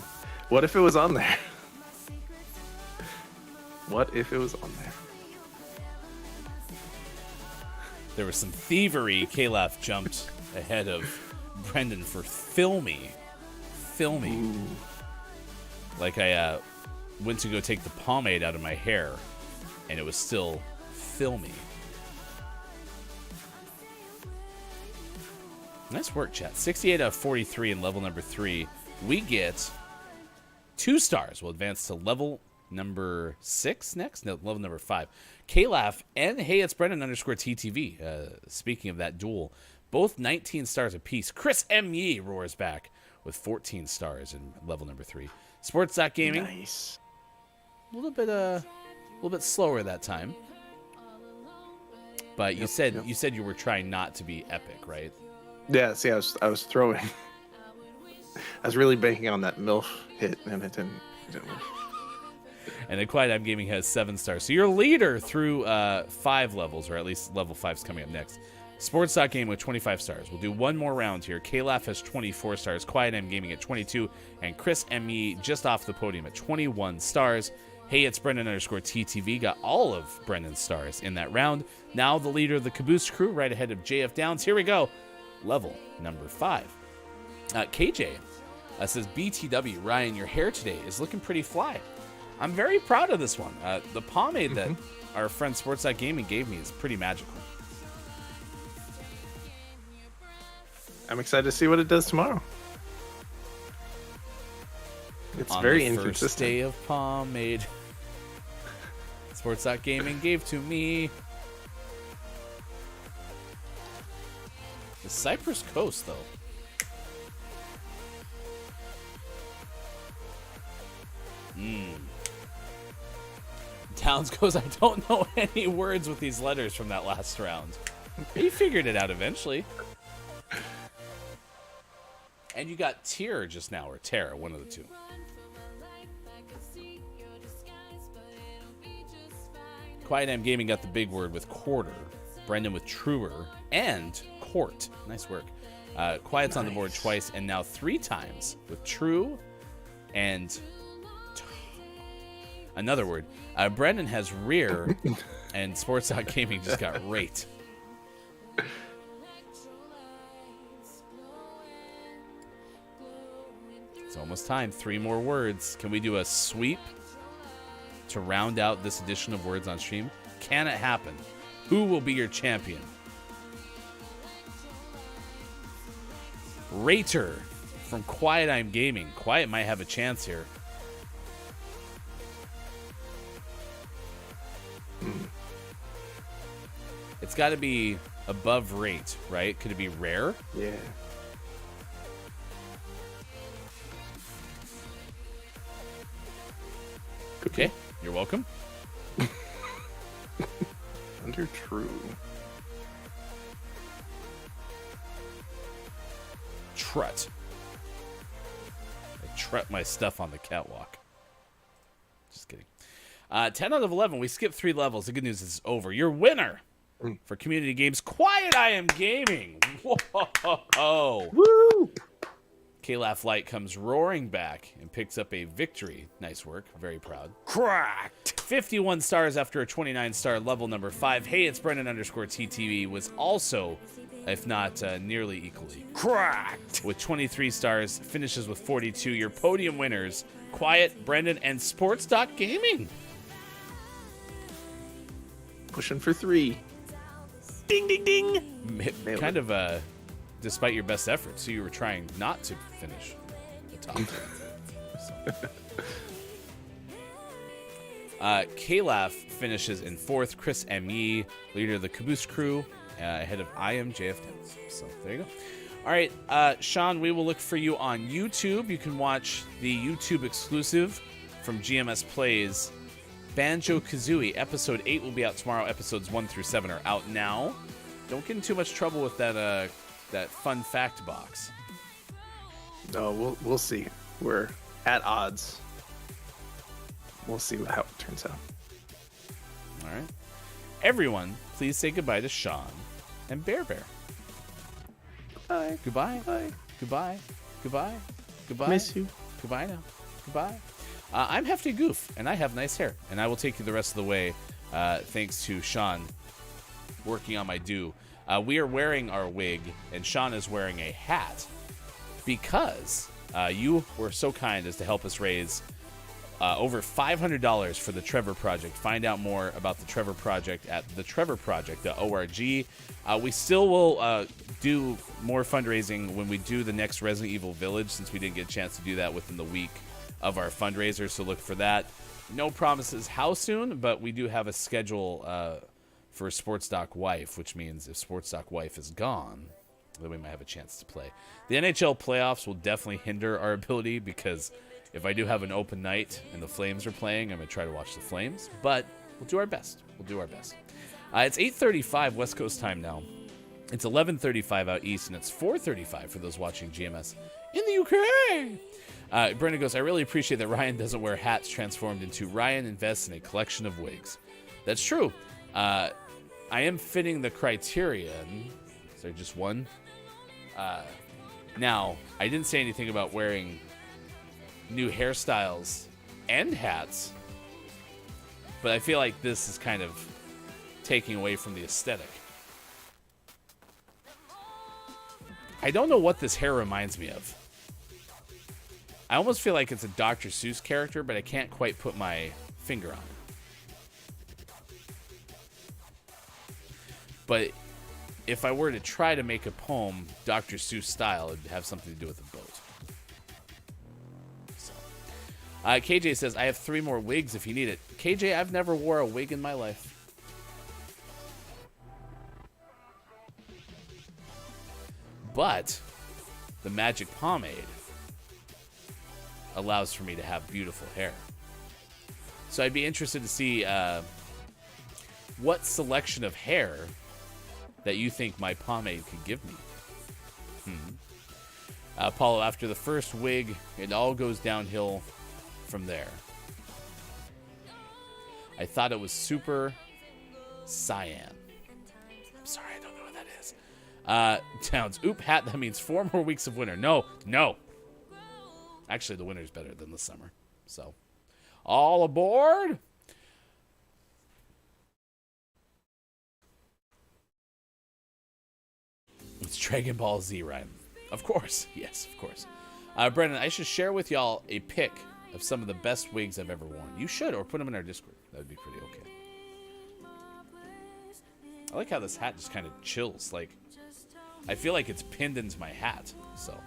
What if it was on there? What if it was on there? There was some thievery. K-Laugh jumped ahead of Brendan for filmy. Ooh. Like I went to go take the pomade out of my hair, and it was still filmy. Nice work, chat. 68 out of 43 in level number 3. We get 2 stars. We'll advance to level number 6 next. No, level number 5. K-Laugh and Hey It's Brendan _TTV. Speaking of that duel, both 19 stars apiece. Chris M. Yee roars back with 14 stars in level number 3. Sports.Gaming. Nice. A little bit slower that time. But you said you were trying not to be epic, right? Yeah, see, I was throwing. I was really banking on that MILF hit, and it didn't work. And then Quiet I'm Gaming has 7 stars. So you're leader through 5 levels, or at least level 5's coming up next. Sports.Game with 25 stars. We'll do one more round here. K-Laugh has 24 stars. Quiet I'm Gaming at 22. And Chris M.E. just off the podium at 21 stars. Hey, it's Brendan _TTV. Got all of Brendan's stars in that round. Now the leader of the Caboose crew, right ahead of JF Downs. Here we go. Level number 5. KJ says, BTW, Ryan, your hair today is looking pretty fly. I'm very proud of this one. The pomade that our friend Sports.Gaming gave me is pretty magical. I'm excited to see what it does tomorrow. It's very inconsistent. First day of pomade, Sports.Gaming gave to me. The Cypress Coast, though. Bounds goes, I don't know any words with these letters from that last round. He figured it out eventually. And you got Tier just now, or Terra, one of the two. K.I.N.D Gaming got the big word with quarter. Brendan with truer and court. Nice work. Quiet's on the board twice and now 3 times with true and another word. Brendan has rear and Sports Gaming just got rate. It's almost time. 3 more words. Can we do a sweep to round out this edition of Words on Stream? Can it happen? Who will be your champion? Rater from Quiet Gaming. Quiet might have a chance here. It's got to be above rate, right? Could it be rare? Yeah. Okay, you're welcome. Under true. Trut. I trut my stuff on the catwalk. Just kidding. 10 out of 11. We skipped 3 levels. The good news is it's over. Your winner for community games, Quiet Gaming. Whoa! Woo! K-Laugh Light comes roaring back and picks up a victory. Nice work. Very proud. Cracked. 51 stars after a 29-star level number 5. Hey, it's Brendan _TTV was also, if not nearly equally. Cracked. With 23 stars, finishes with 42. Your podium winners, Quiet, Brendan, and Sports.Gaming. Pushing for 3. Ding, ding, ding. Kind of despite your best efforts, so you were trying not to finish the top 10. K-Laugh finishes in 4th. Chris M. Yee, leader of the Caboose crew, ahead of I Am JF Downs. So there you go. All right, Sean, we will look for you on YouTube. You can watch the YouTube exclusive from GMS Plays. Banjo-Kazooie, Episode 8 will be out tomorrow. Episodes 1 through 7 are out now. Don't get in too much trouble with that that fun fact box. No, we'll see. We're at odds. We'll see how it turns out. All right. Everyone, please say goodbye to Sean and Bear Bear. Bye. Goodbye. Bye. Goodbye. Goodbye. Goodbye. Miss you. Goodbye now. Goodbye. I'm Hefty Goof, and I have nice hair, and I will take you the rest of the way, thanks to Sean working on my do. We are wearing our wig, and Sean is wearing a hat because you were so kind as to help us raise over $500 for the Trevor Project. Find out more about the Trevor Project at thetrevorproject.org. We still will do more fundraising when we do the next Resident Evil Village, since we didn't get a chance to do that within the week of our fundraiser, so look for that. No promises how soon, but we do have a schedule for Sports Doc Wife, which means if Sports Doc Wife is gone, then we might have a chance to play. The NHL playoffs will definitely hinder our ability, because if I do have an open night and the Flames are playing, I'm going to try to watch the Flames, but we'll do our best. We'll do our best. It's 8:35 West Coast time now. It's 11:35 out east, and it's 4:35 for those watching GMS in the UK. Brendan goes, I really appreciate that Ryan doesn't wear hats transformed into Ryan invests in a collection of wigs. That's true. I am fitting the criterion. Is there just one? Now, I didn't say anything about wearing new hairstyles and hats, but I feel like this is kind of taking away from the aesthetic. I don't know what this hair reminds me of. I almost feel like it's a Dr. Seuss character, but I can't quite put my finger on it. But if I were to try to make a poem Dr. Seuss style, it would have something to do with a boat. So. KJ says, I have 3 more wigs if you need it. KJ, I've never wore a wig in my life. But the magic pomade allows for me to have beautiful hair. So I'd be interested to see what selection of hair that you think my pomade could give me. Paulo, after the first wig, it all goes downhill from there. I thought it was super cyan. I'm sorry, I don't know what that is. Towns, oop, hat, that means 4 more weeks of winter. No. Actually, the winter's better than the summer. So, all aboard. It's Dragon Ball Z, Ryan. Of course. Yes, of course. Brendan, I should share with y'all a pic of some of the best wigs I've ever worn. You should, or put them in our Discord. That would be pretty okay. I like how this hat just kind of chills. Like, I feel like it's pinned into my hat. So,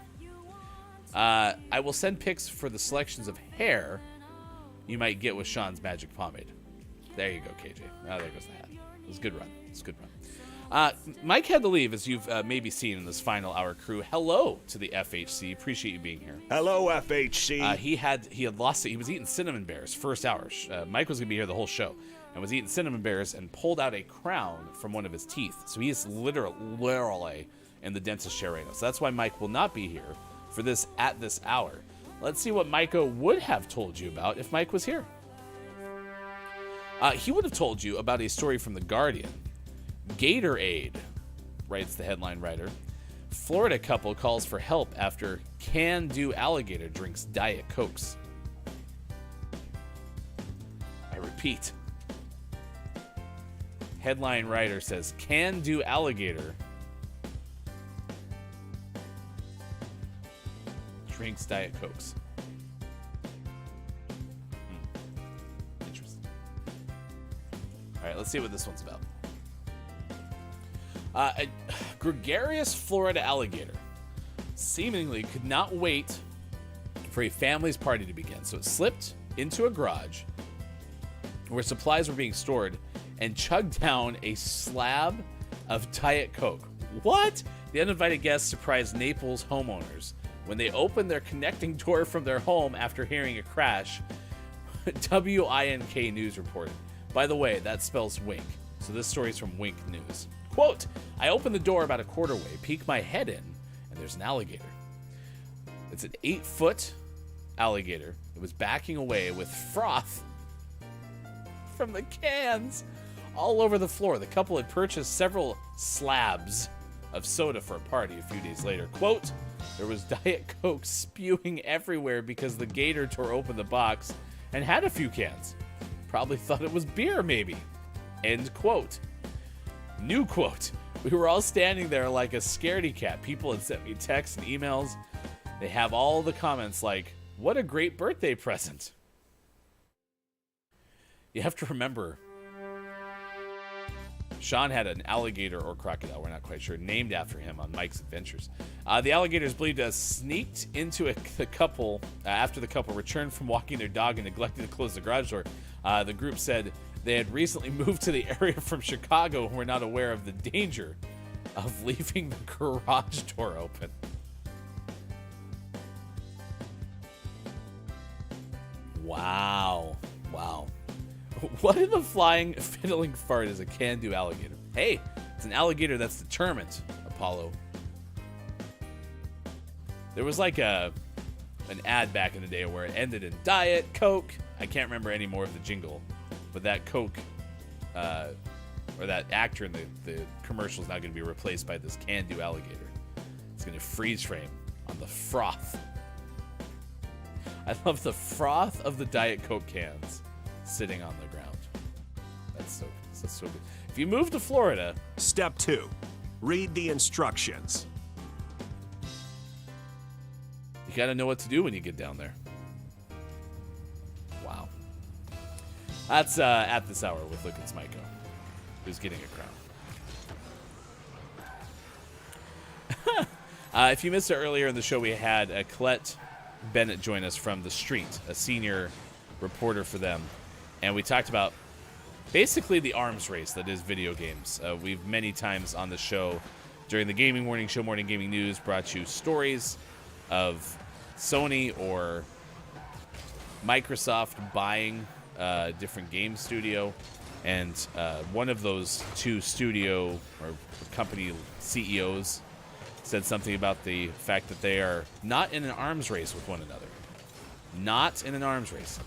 I will send pics for the selections of hair you might get with Sean's magic pomade. There you go, KJ. Oh, there goes the hat. It was a good run. It's a good run. Mike had to leave, as you've maybe seen in this final hour crew. Hello to the FHC. Appreciate you being here. Hello, FHC. He had lost it. He was eating cinnamon bears first hour. Mike was gonna be here the whole show, and was eating cinnamon bears and pulled out a crown from one of his teeth. So he is literally in the dentist chair right now. So that's why Mike will not be here for this at this hour. Let's see what Micah would have told you about if Mike was here. He would have told you about a story from The Guardian. Gatorade, writes the headline writer. Florida couple calls for help after Can-Do alligator drinks Diet Cokes. I repeat. Headline writer says Can-Do alligator drinks Diet Cokes. Interesting. All right, let's see what this one's about. A gregarious Florida alligator seemingly could not wait for a family's party to begin. So it slipped into a garage where supplies were being stored and chugged down a slab of Diet Coke. What? The uninvited guests surprised Naples homeowners when they opened their connecting door from their home after hearing a crash. WINK News reported. By the way, that spells wink. So this story is from Wink News. Quote, I opened the door about a quarter way, peek my head in, and there's an alligator. It's an 8-foot alligator. It was backing away with froth from the cans all over the floor. The couple had purchased several slabs of soda for a party a few days later. Quote, there was Diet Coke spewing everywhere because the gator tore open the box and had a few cans. Probably thought it was beer, maybe. End quote. New quote. We were all standing there like a scaredy cat. People had sent me texts and emails. They have all the comments like, what a great birthday present. You have to remember, Sean had an alligator or crocodile, we're not quite sure, named after him on Mike's Adventures. The alligators believed to have sneaked into the couple after the couple returned from walking their dog and neglected to close the garage door. The group said they had recently moved to the area from Chicago and were not aware of the danger of leaving the garage door open. Wow. What in the flying, fiddling fart is a can-do alligator? Hey, it's an alligator that's determined, Apollo. There was like an ad back in the day where it ended in Diet Coke. I can't remember any more of the jingle, but that Coke, or that actor in the commercial is now going to be replaced by this can-do alligator. It's going to freeze frame on the froth. I love the froth of the Diet Coke cans sitting on the ground. That's so good. If you move to Florida... Step 2. Read the instructions. You got to know what to do when you get down there. Wow. That's at this hour with Luke and Smiko, who's getting a crown. If you missed it earlier in the show, we had Colette Bennett join us from The Street, a senior reporter for them. And we talked about basically the arms race that is video games. We've many times on the show during the Gaming Morning Show, Morning Gaming News, brought you stories of Sony or Microsoft buying different game studio, and one of those two studio or company CEOs said something about the fact that they are not in an arms race with one another. Not in an arms race.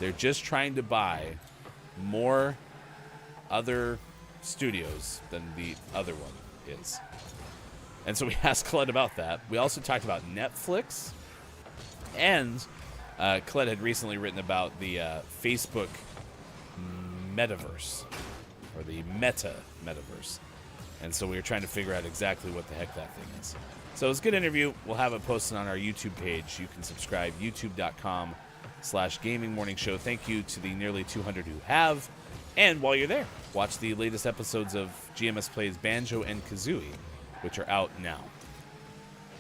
They're just trying to buy more other studios than the other one is. And so we asked Colette about that. We also talked about Netflix. And Colette had recently written about the Facebook metaverse, or the meta metaverse. And so we were trying to figure out exactly what the heck that thing is. So it was a good interview. We'll have it posted on our YouTube page. You can subscribe, youtube.com/gamingmorningshow. Thank you to the nearly 200 who have. And while you're there, watch the latest episodes of GMS Plays Banjo and Kazooie, which are out now.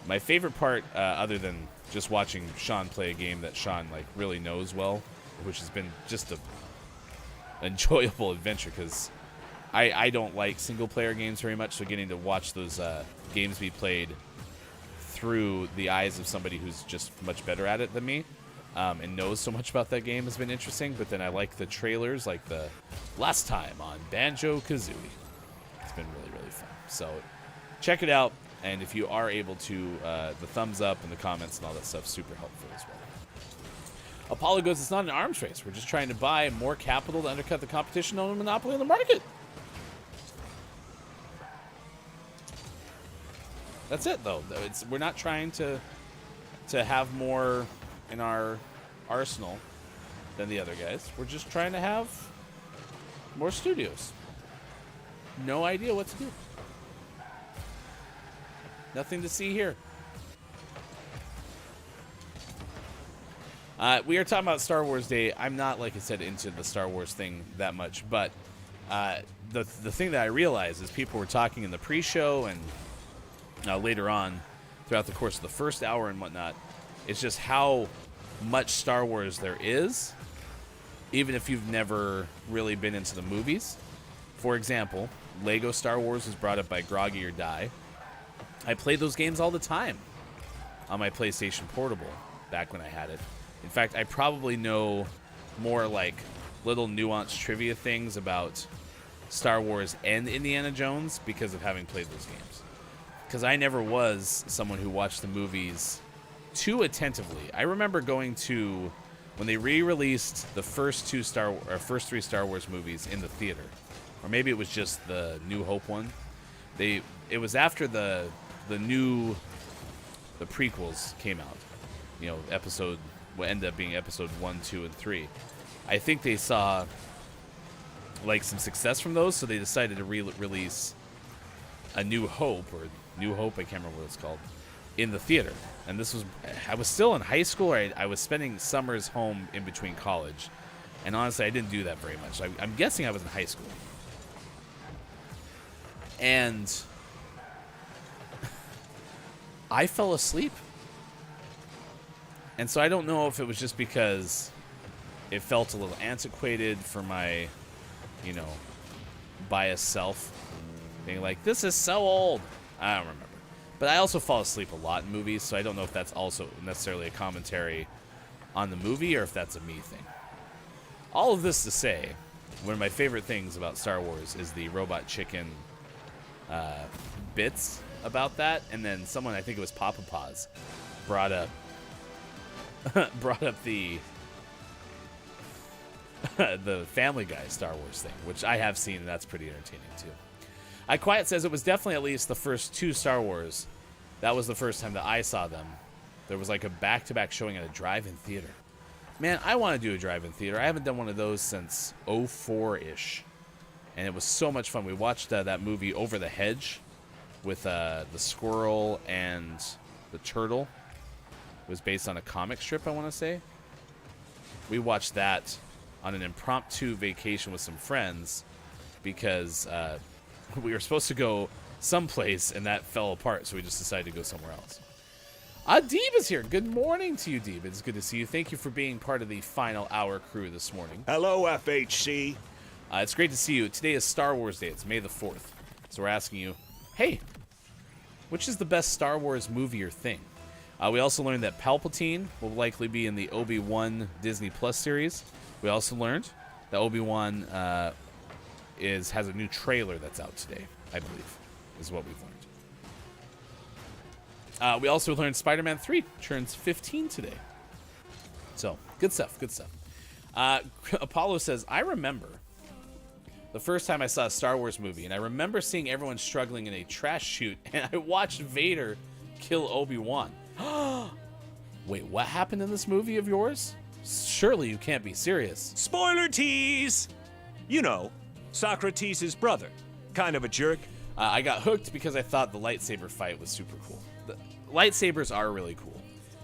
My favorite part, other than just watching Sean play a game that Sean really knows well, which has been just a enjoyable adventure, because I don't like single-player games very much, so getting to watch those games be played through the eyes of somebody who's just much better at it than me and knows so much about that game has been interesting. But then I like the trailers, like the last time on Banjo-Kazooie. It's been really, really fun. So check it out, and if you are able to, the thumbs up and the comments and all that stuff, super helpful as well. Apollo goes, it's not an arms race. We're just trying to buy more capital to undercut the competition on a monopoly on the market. That's it, though. We're not trying to have more in our arsenal than the other guys. We're just trying to have more studios. No idea what to do. Nothing to see here. We are talking about Star Wars Day. I'm not, like I said, into the Star Wars thing that much, but the thing that I realized is people were talking in the pre-show and later on throughout the course of the first hour and whatnot. It's just how much Star Wars there is, even if you've never really been into the movies. For example, Lego Star Wars was brought up by Groggy or Die. I played those games all the time on my PlayStation Portable back when I had it. In fact, I probably know more little nuanced trivia things about Star Wars and Indiana Jones because of having played those games. Because I never was someone who watched the movies too attentively. I remember going to when they re-released the first three Star Wars movies in the theater, or maybe it was just the New Hope one. It was after the prequels came out. What ended up being episode 1, 2, and 3. I think they saw some success from those, so they decided to release A New Hope, I can't remember what it's called, in the theater. And I was still in high school, or I was spending summers home in between college. And honestly, I didn't do that very much. I'm guessing I was in high school. And I fell asleep. And so I don't know if it was just because it felt a little antiquated for my, biased self. Being like, this is so old. I don't remember. But I also fall asleep a lot in movies, so I don't know if that's also necessarily a commentary on the movie or if that's a me thing. All of this to say, one of my favorite things about Star Wars is the Robot Chicken bits about that. And then someone, I think it was Papa Paws, brought up the Family Guy Star Wars thing, which I have seen, and that's pretty entertaining too. Quiet says it was definitely at least the first two Star Wars. That was the first time that I saw them. There was a back-to-back showing at a drive-in theater. Man, I want to do a drive-in theater. I haven't done one of those since 04-ish. And it was so much fun. We watched that movie Over the Hedge with the squirrel and the turtle. It was based on a comic strip, I want to say. We watched that on an impromptu vacation with some friends because we were supposed to go someplace and that fell apart, so we just decided to go somewhere else. Deeb is here. Good morning to you, Deeb. It's good to see you. Thank you for being part of the final hour crew this morning. Hello, FHC. It's great to see you. Today is Star Wars Day. It's May the 4th. So we're asking you, hey, which is the best Star Wars movie or thing? We also learned that Palpatine will likely be in the Obi-Wan Disney Plus series, We also learned that Obi-Wan has a new trailer that's out today, I believe, is what we've learned. We also learned Spider-Man 3 turns 15 today. So, good stuff, good stuff. Apollo says, I remember the first time I saw a Star Wars movie, and I remember seeing everyone struggling in a trash chute, and I watched Vader kill Obi-Wan. Wait, what happened in this movie of yours? Surely you can't be serious. Spoiler tease! You know, Socrates' brother. Kind of a jerk. I got hooked because I thought the lightsaber fight was super cool. The lightsabers are really cool.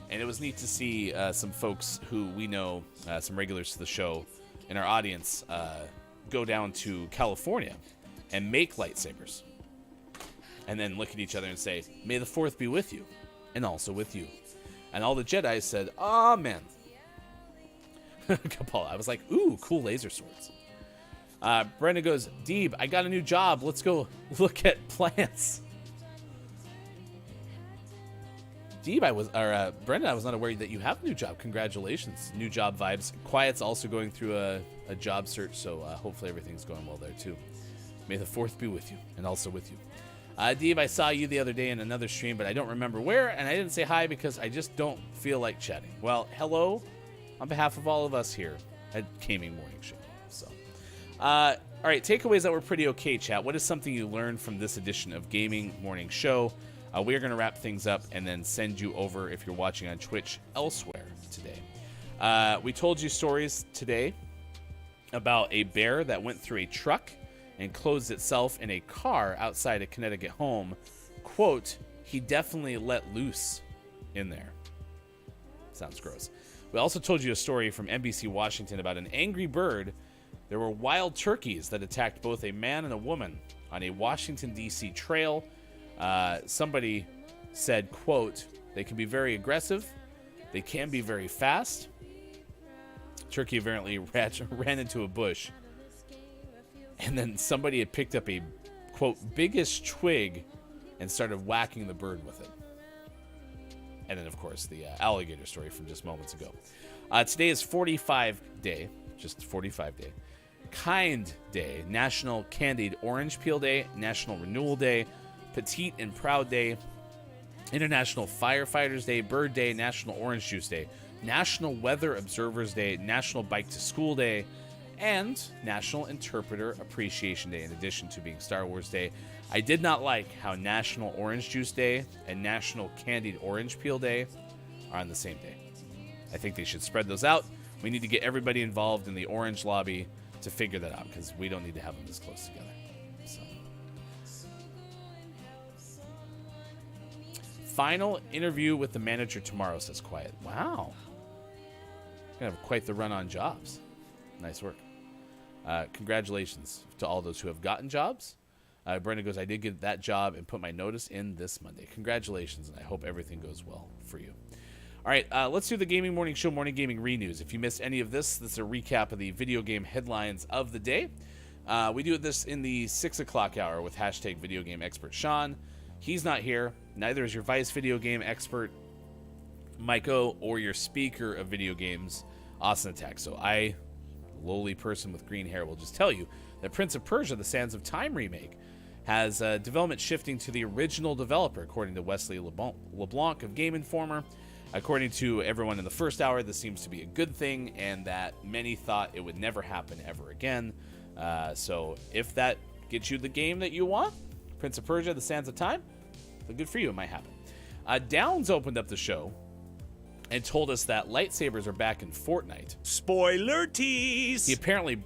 And it was neat to see some folks who we know, some regulars to the show in our audience, go down to California and make lightsabers. And then look at each other and say, may the 4th be with you, and also with you. And all the Jedi said, amen. I was like, ooh, cool laser swords. Brenda goes, Deeb, I got a new job. Let's go look at plants. Deeb, Brenda, I was not aware that you have a new job. Congratulations. New job vibes. Quiet's also going through a job search, so hopefully everything's going well there too. May the 4th be with you, and also with you. Deeb, I saw you the other day in another stream, but I don't remember where, and I didn't say hi because I just don't feel like chatting. Well, hello on behalf of all of us here at Gaming Morning Show. So, all right, takeaways that were pretty okay, chat. What is something you learned from this edition of Gaming Morning Show? We are going to wrap things up and then send you over, if you're watching on Twitch, elsewhere today. We told you stories today about a bear that went through a truck and closed itself in a car outside a Connecticut home. Quote, he definitely let loose in there. Sounds gross. We also told you a story from NBC Washington about an angry bird. There were wild turkeys that attacked both a man and a woman on a Washington, D.C. trail. Somebody said, quote, they can be very aggressive. They can be very fast. Turkey apparently ran into a bush. And then somebody had picked up a, quote, biggest twig and started whacking the bird with it. And then, of course, the alligator story from just moments ago. Today is 45 day, just 45 day. K.I.N.D Day, National Candied Orange Peel Day, National Renewal Day, Petite and Proud Day, International Firefighters Day, Bird Day, National Orange Juice Day, National Weather Observers Day, National Bike to School Day, and National Interpreter Appreciation Day, in addition to being Star Wars Day. I did not like how National Orange Juice Day and National Candied Orange Peel Day are on the same day. I think they should spread those out. We need to get everybody involved in the orange lobby to figure that out, because we don't need to have them this close together. So. Final interview with the manager tomorrow, says Quiet. Wow. Gonna have quite the run on jobs. Nice work. Congratulations to all those who have gotten jobs. Brenda goes, I did get that job and put my notice in this Monday. Congratulations, and I hope everything goes well for you. All right, let's do the Gaming Morning Show Morning Gaming Re-News. If you missed any of this, this is a recap of the video game headlines of the day. We do this in the 6 o'clock hour with hashtag video game expert Sean. He's not here. Neither is your Vice video game expert, Maiko, or your speaker of video games, Austin Attack. So I, lowly person with green hair, will just tell you that Prince of Persia, The Sands of Time remake has development shifting to the original developer, according to Wesley LeBlanc of Game Informer. According to everyone in the first hour, this seems to be a good thing, and that many thought it would never happen ever again. So if that gets you the game that you want, Prince of Persia, The Sands of Time, then good for you, it might happen. Downs opened up the show and told us that lightsabers are back in Fortnite. Spoiler tease! He apparently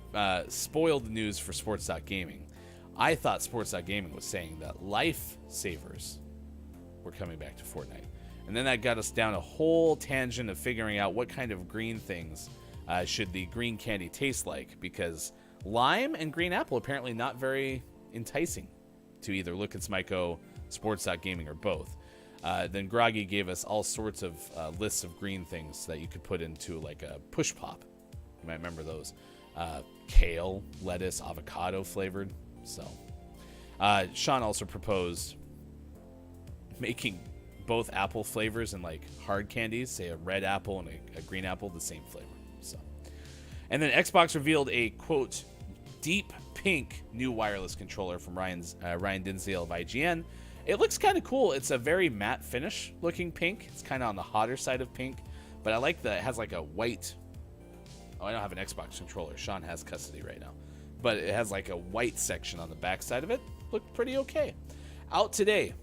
spoiled the news for Sports.Gaming. I thought Sports.Gaming was saying that lifesavers were coming back to Fortnite. And then that got us down a whole tangent of figuring out what kind of green things should the green candy taste like, because lime and green apple apparently not very enticing to either Look at Smyko, Sports.Gaming, or both. Then Groggy gave us all sorts of lists of green things that you could put into like a push pop. You might remember those. Kale, lettuce, avocado flavored. So Sean also proposed making both apple flavors and like hard candies, say a red apple and a green apple, the same flavor. So And then Xbox revealed a, quote, deep pink new wireless controller from Ryan Dinsdale of IGN. It looks kind of cool. It's a very matte finish looking pink. It's kind of on the hotter side of pink, but I like that it has like a white. Oh, I don't have an Xbox controller. Sean has custody right now, but it has like a white section on the back side of it. Looked pretty okay. Out today,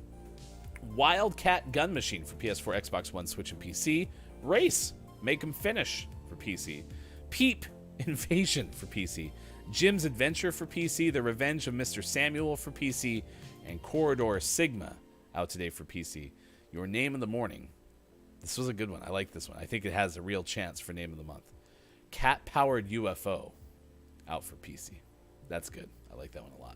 Wildcat Gun Machine for PS4, Xbox One, Switch, and PC. Race, Make 'em Finish for PC. Peep Invasion for PC. Jim's Adventure for PC. The Revenge of Mr. Samuel for PC. And Corridor Sigma out today for PC. Your Name of the Morning. This was a good one. I like this one. I think it has a real chance for Name of the Month. Cat-Powered UFO out for PC. That's good. I like that one a lot.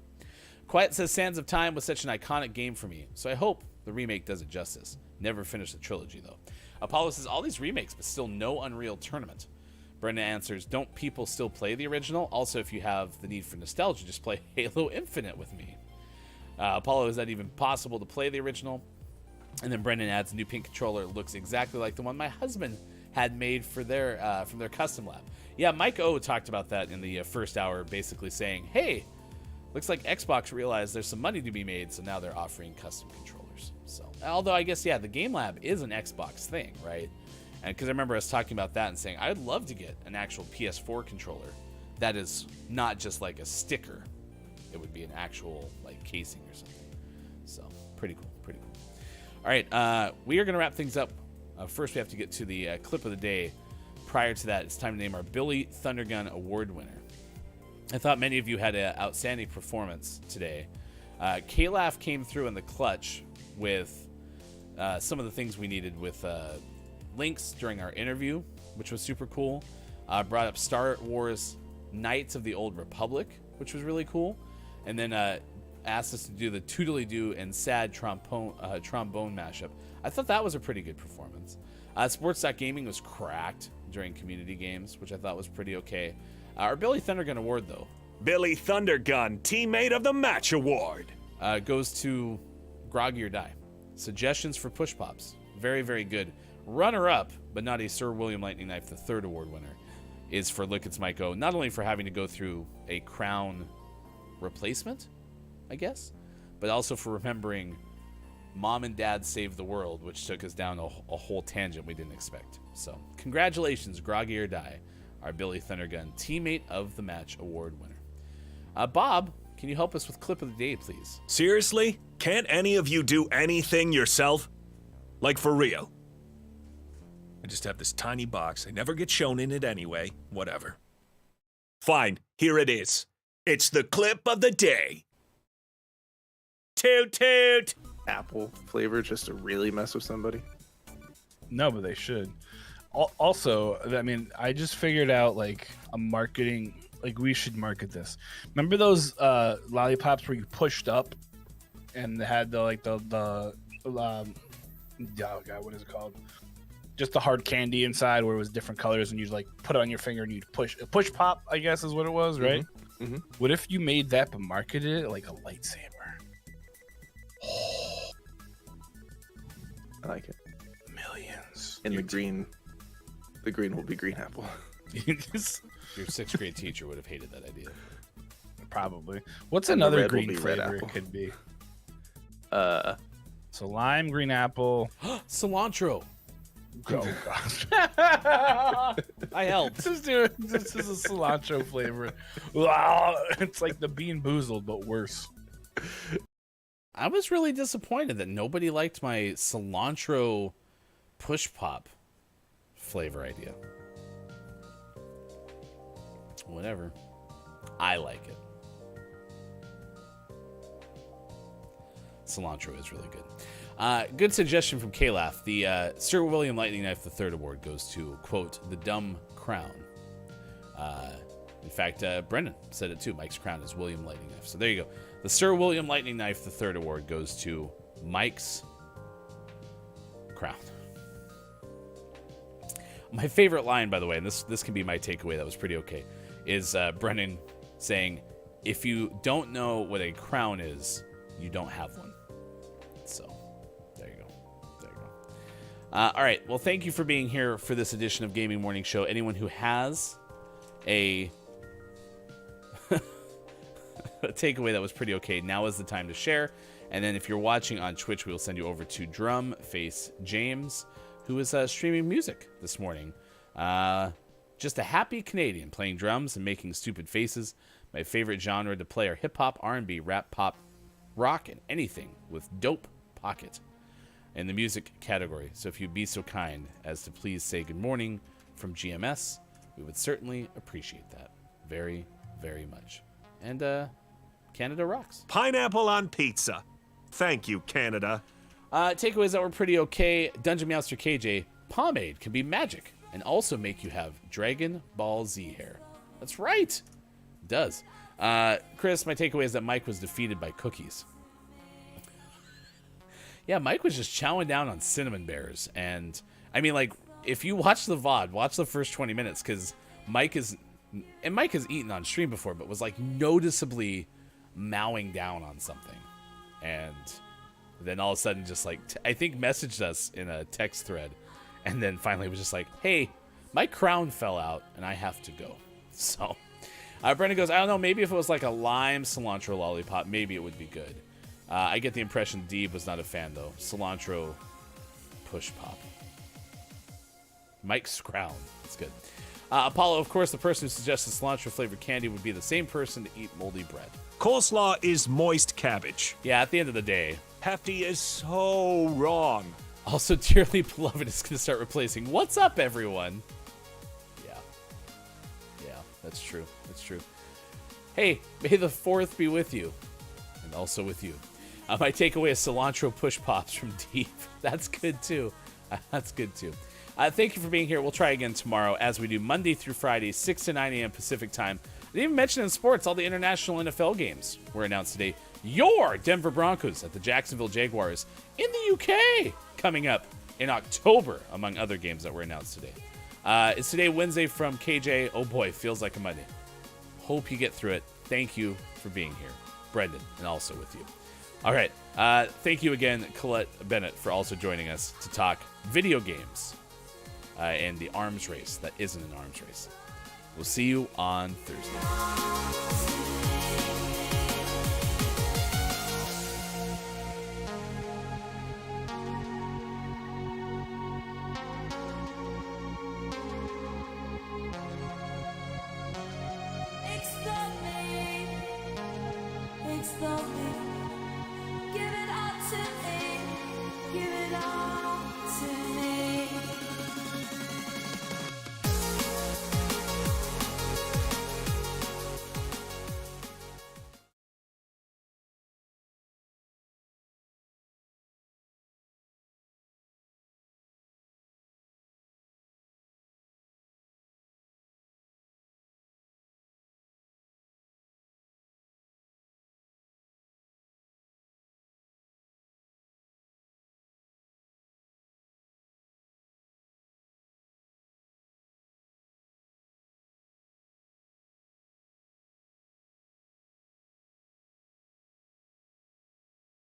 Quiet says Sands of Time was such an iconic game for me, so I hope the remake does it justice. Never finished the trilogy, though. Apollo says all these remakes, but still no Unreal Tournament. Brenda answers, don't people still play the original? Also, if you have the need for nostalgia, just play Halo Infinite with me. Apollo, is that even possible to play the original? And then Brendan adds, new pink controller looks exactly like the one my husband had made for their from their custom lab. Yeah, Mike O talked about that in the first hour, basically saying, hey, looks like Xbox realized there's some money to be made, so now they're offering custom controllers. So, although I guess, yeah, the Game Lab is an Xbox thing, right? And because I remember us talking about that and saying, I'd love to get an actual PS4 controller that is not just like a sticker. It would be an actual like casing or something. So, pretty cool, pretty cool. All right, we are going to wrap things up. First, we have to get to the clip of the day. Prior to that, it's time to name our Billy Thundergun Award winner. I thought many of you had an outstanding performance today. K-Laugh came through in the clutch with some of the things we needed with links during our interview, which was super cool. Brought up Star Wars Knights of the Old Republic, which was really cool. And then asked us to do the Toodly-Doo and Sad trombone mashup. I thought that was a pretty good performance. Sports.gaming was cracked during community games, which I thought was pretty okay. Our Billy Thundergun Award, though. Billy Thundergun, Teammate of the Match Award. Goes to Groggy or Die. Suggestions for Push Pops. Very, very good. Runner-up, but not a Sir William Lightning Knife, the third award winner, is for Look It's Mike O. Not only for having to go through a crown replacement, I guess, but also for remembering Mom and Dad Saved the World, which took us down a whole tangent we didn't expect. So, congratulations, Groggy or Die, our Billy Thundergun Teammate of the Match Award winner. Bob, can you help us with clip of the day, please? Seriously? Can't any of you do anything yourself? Like for real? I just have this tiny box. I never get shown in it anyway. Whatever. Fine, here it is. It's the clip of the day. Toot toot! Apple flavor just to really mess with somebody. No, but they should. Also, I mean, I just figured out like a marketing, like we should market this. Remember those lollipops where you pushed up and they had oh god, what is it called? Just the hard candy inside where it was different colors and you'd like put it on your finger and you'd push pop, I guess is what it was, right? Mm-hmm. What if you made that but marketed it like a lightsaber? I like it. Millions. And the green will be green apple. Your sixth grade teacher would have hated that idea. Probably. What's And the another red will green be red flavor apple. it could be? So lime, green apple. Cilantro. Oh gosh. I helped. This is a cilantro flavor. Wow, it's like the Bean Boozled, but worse. I was really disappointed that nobody liked my cilantro push pop flavor idea. Whatever. I like it. Cilantro is really good. Good suggestion from K-Laugh. The Sir William Lightning Knife III award goes to, quote, the dumb crown. In fact, Brendan said it too. Mike's crown is William Lightning Knife. So there you go. The Sir William Lightning Knife III award goes to Mike's crown. My favorite line, by the way, and this can be my takeaway, that was pretty okay, is Brendan saying, if you don't know what a crown is, you don't have one. So, there you go. There you go. All right. Well, thank you for being here for this edition of Gaming Morning Show. Anyone who has a takeaway that was pretty okay. Now is the time to share. And then if you're watching on Twitch, we'll send you over to Drumface James, who is streaming music this morning. Just a happy Canadian playing drums and making stupid faces. My favorite genre to play are hip-hop, R&B, rap, pop, rock, and anything with dope pocket in the music category. So if you'd be so kind as to please say good morning from GMS, we would certainly appreciate that very, very much. And Canada rocks. Pineapple on pizza. Thank you, Canada. Takeaways that were pretty okay. Dungeon Master KJ, pomade can be magic and also make you have Dragon Ball Z hair. That's right. It does. Chris, my takeaway is that Mike was defeated by cookies. Yeah, Mike was just chowing down on cinnamon bears. And, I mean, like, if you watch the VOD, watch the first 20 minutes, because Mike has eaten on stream before, but was, like, noticeably mowing down on something. And then all of a sudden just, like, I think messaged us in a text thread. And then finally was just like, hey, my crown fell out, and I have to go. So, Brendan goes, I don't know, maybe if it was like a lime cilantro lollipop, maybe it would be good. I get the impression Deeb was not a fan, though. Cilantro push pop. Mike's crown. That's good. Apollo, of course, the person who suggested cilantro-flavored candy would be the same person to eat moldy bread. Coleslaw is moist cabbage. Yeah, at the end of the day. Hefty is so wrong. Also, Dearly Beloved is going to start replacing What's Up, everyone? Yeah, that's true. That's true. Hey, may the 4th be with you. And also with you. My takeaway is cilantro push pops from Deep. That's good, too. That's good, too. Thank you for being here. We'll try again tomorrow, as we do Monday through Friday, 6 to 9 a.m. Pacific time. I didn't even mention in sports, all the international NFL games were announced today. Your Denver Broncos at the Jacksonville Jaguars in the UK coming up in October, among other games that were announced today. It's today, Wednesday, from KJ. Oh boy, feels like a Monday. Hope you get through it. Thank you for being here. Brendan, and also with you. All right. Thank you again, Colette Bennett, for also joining us to talk video games and the arms race that isn't an arms race. We'll see you on Thursday. Give it all to me, give it all.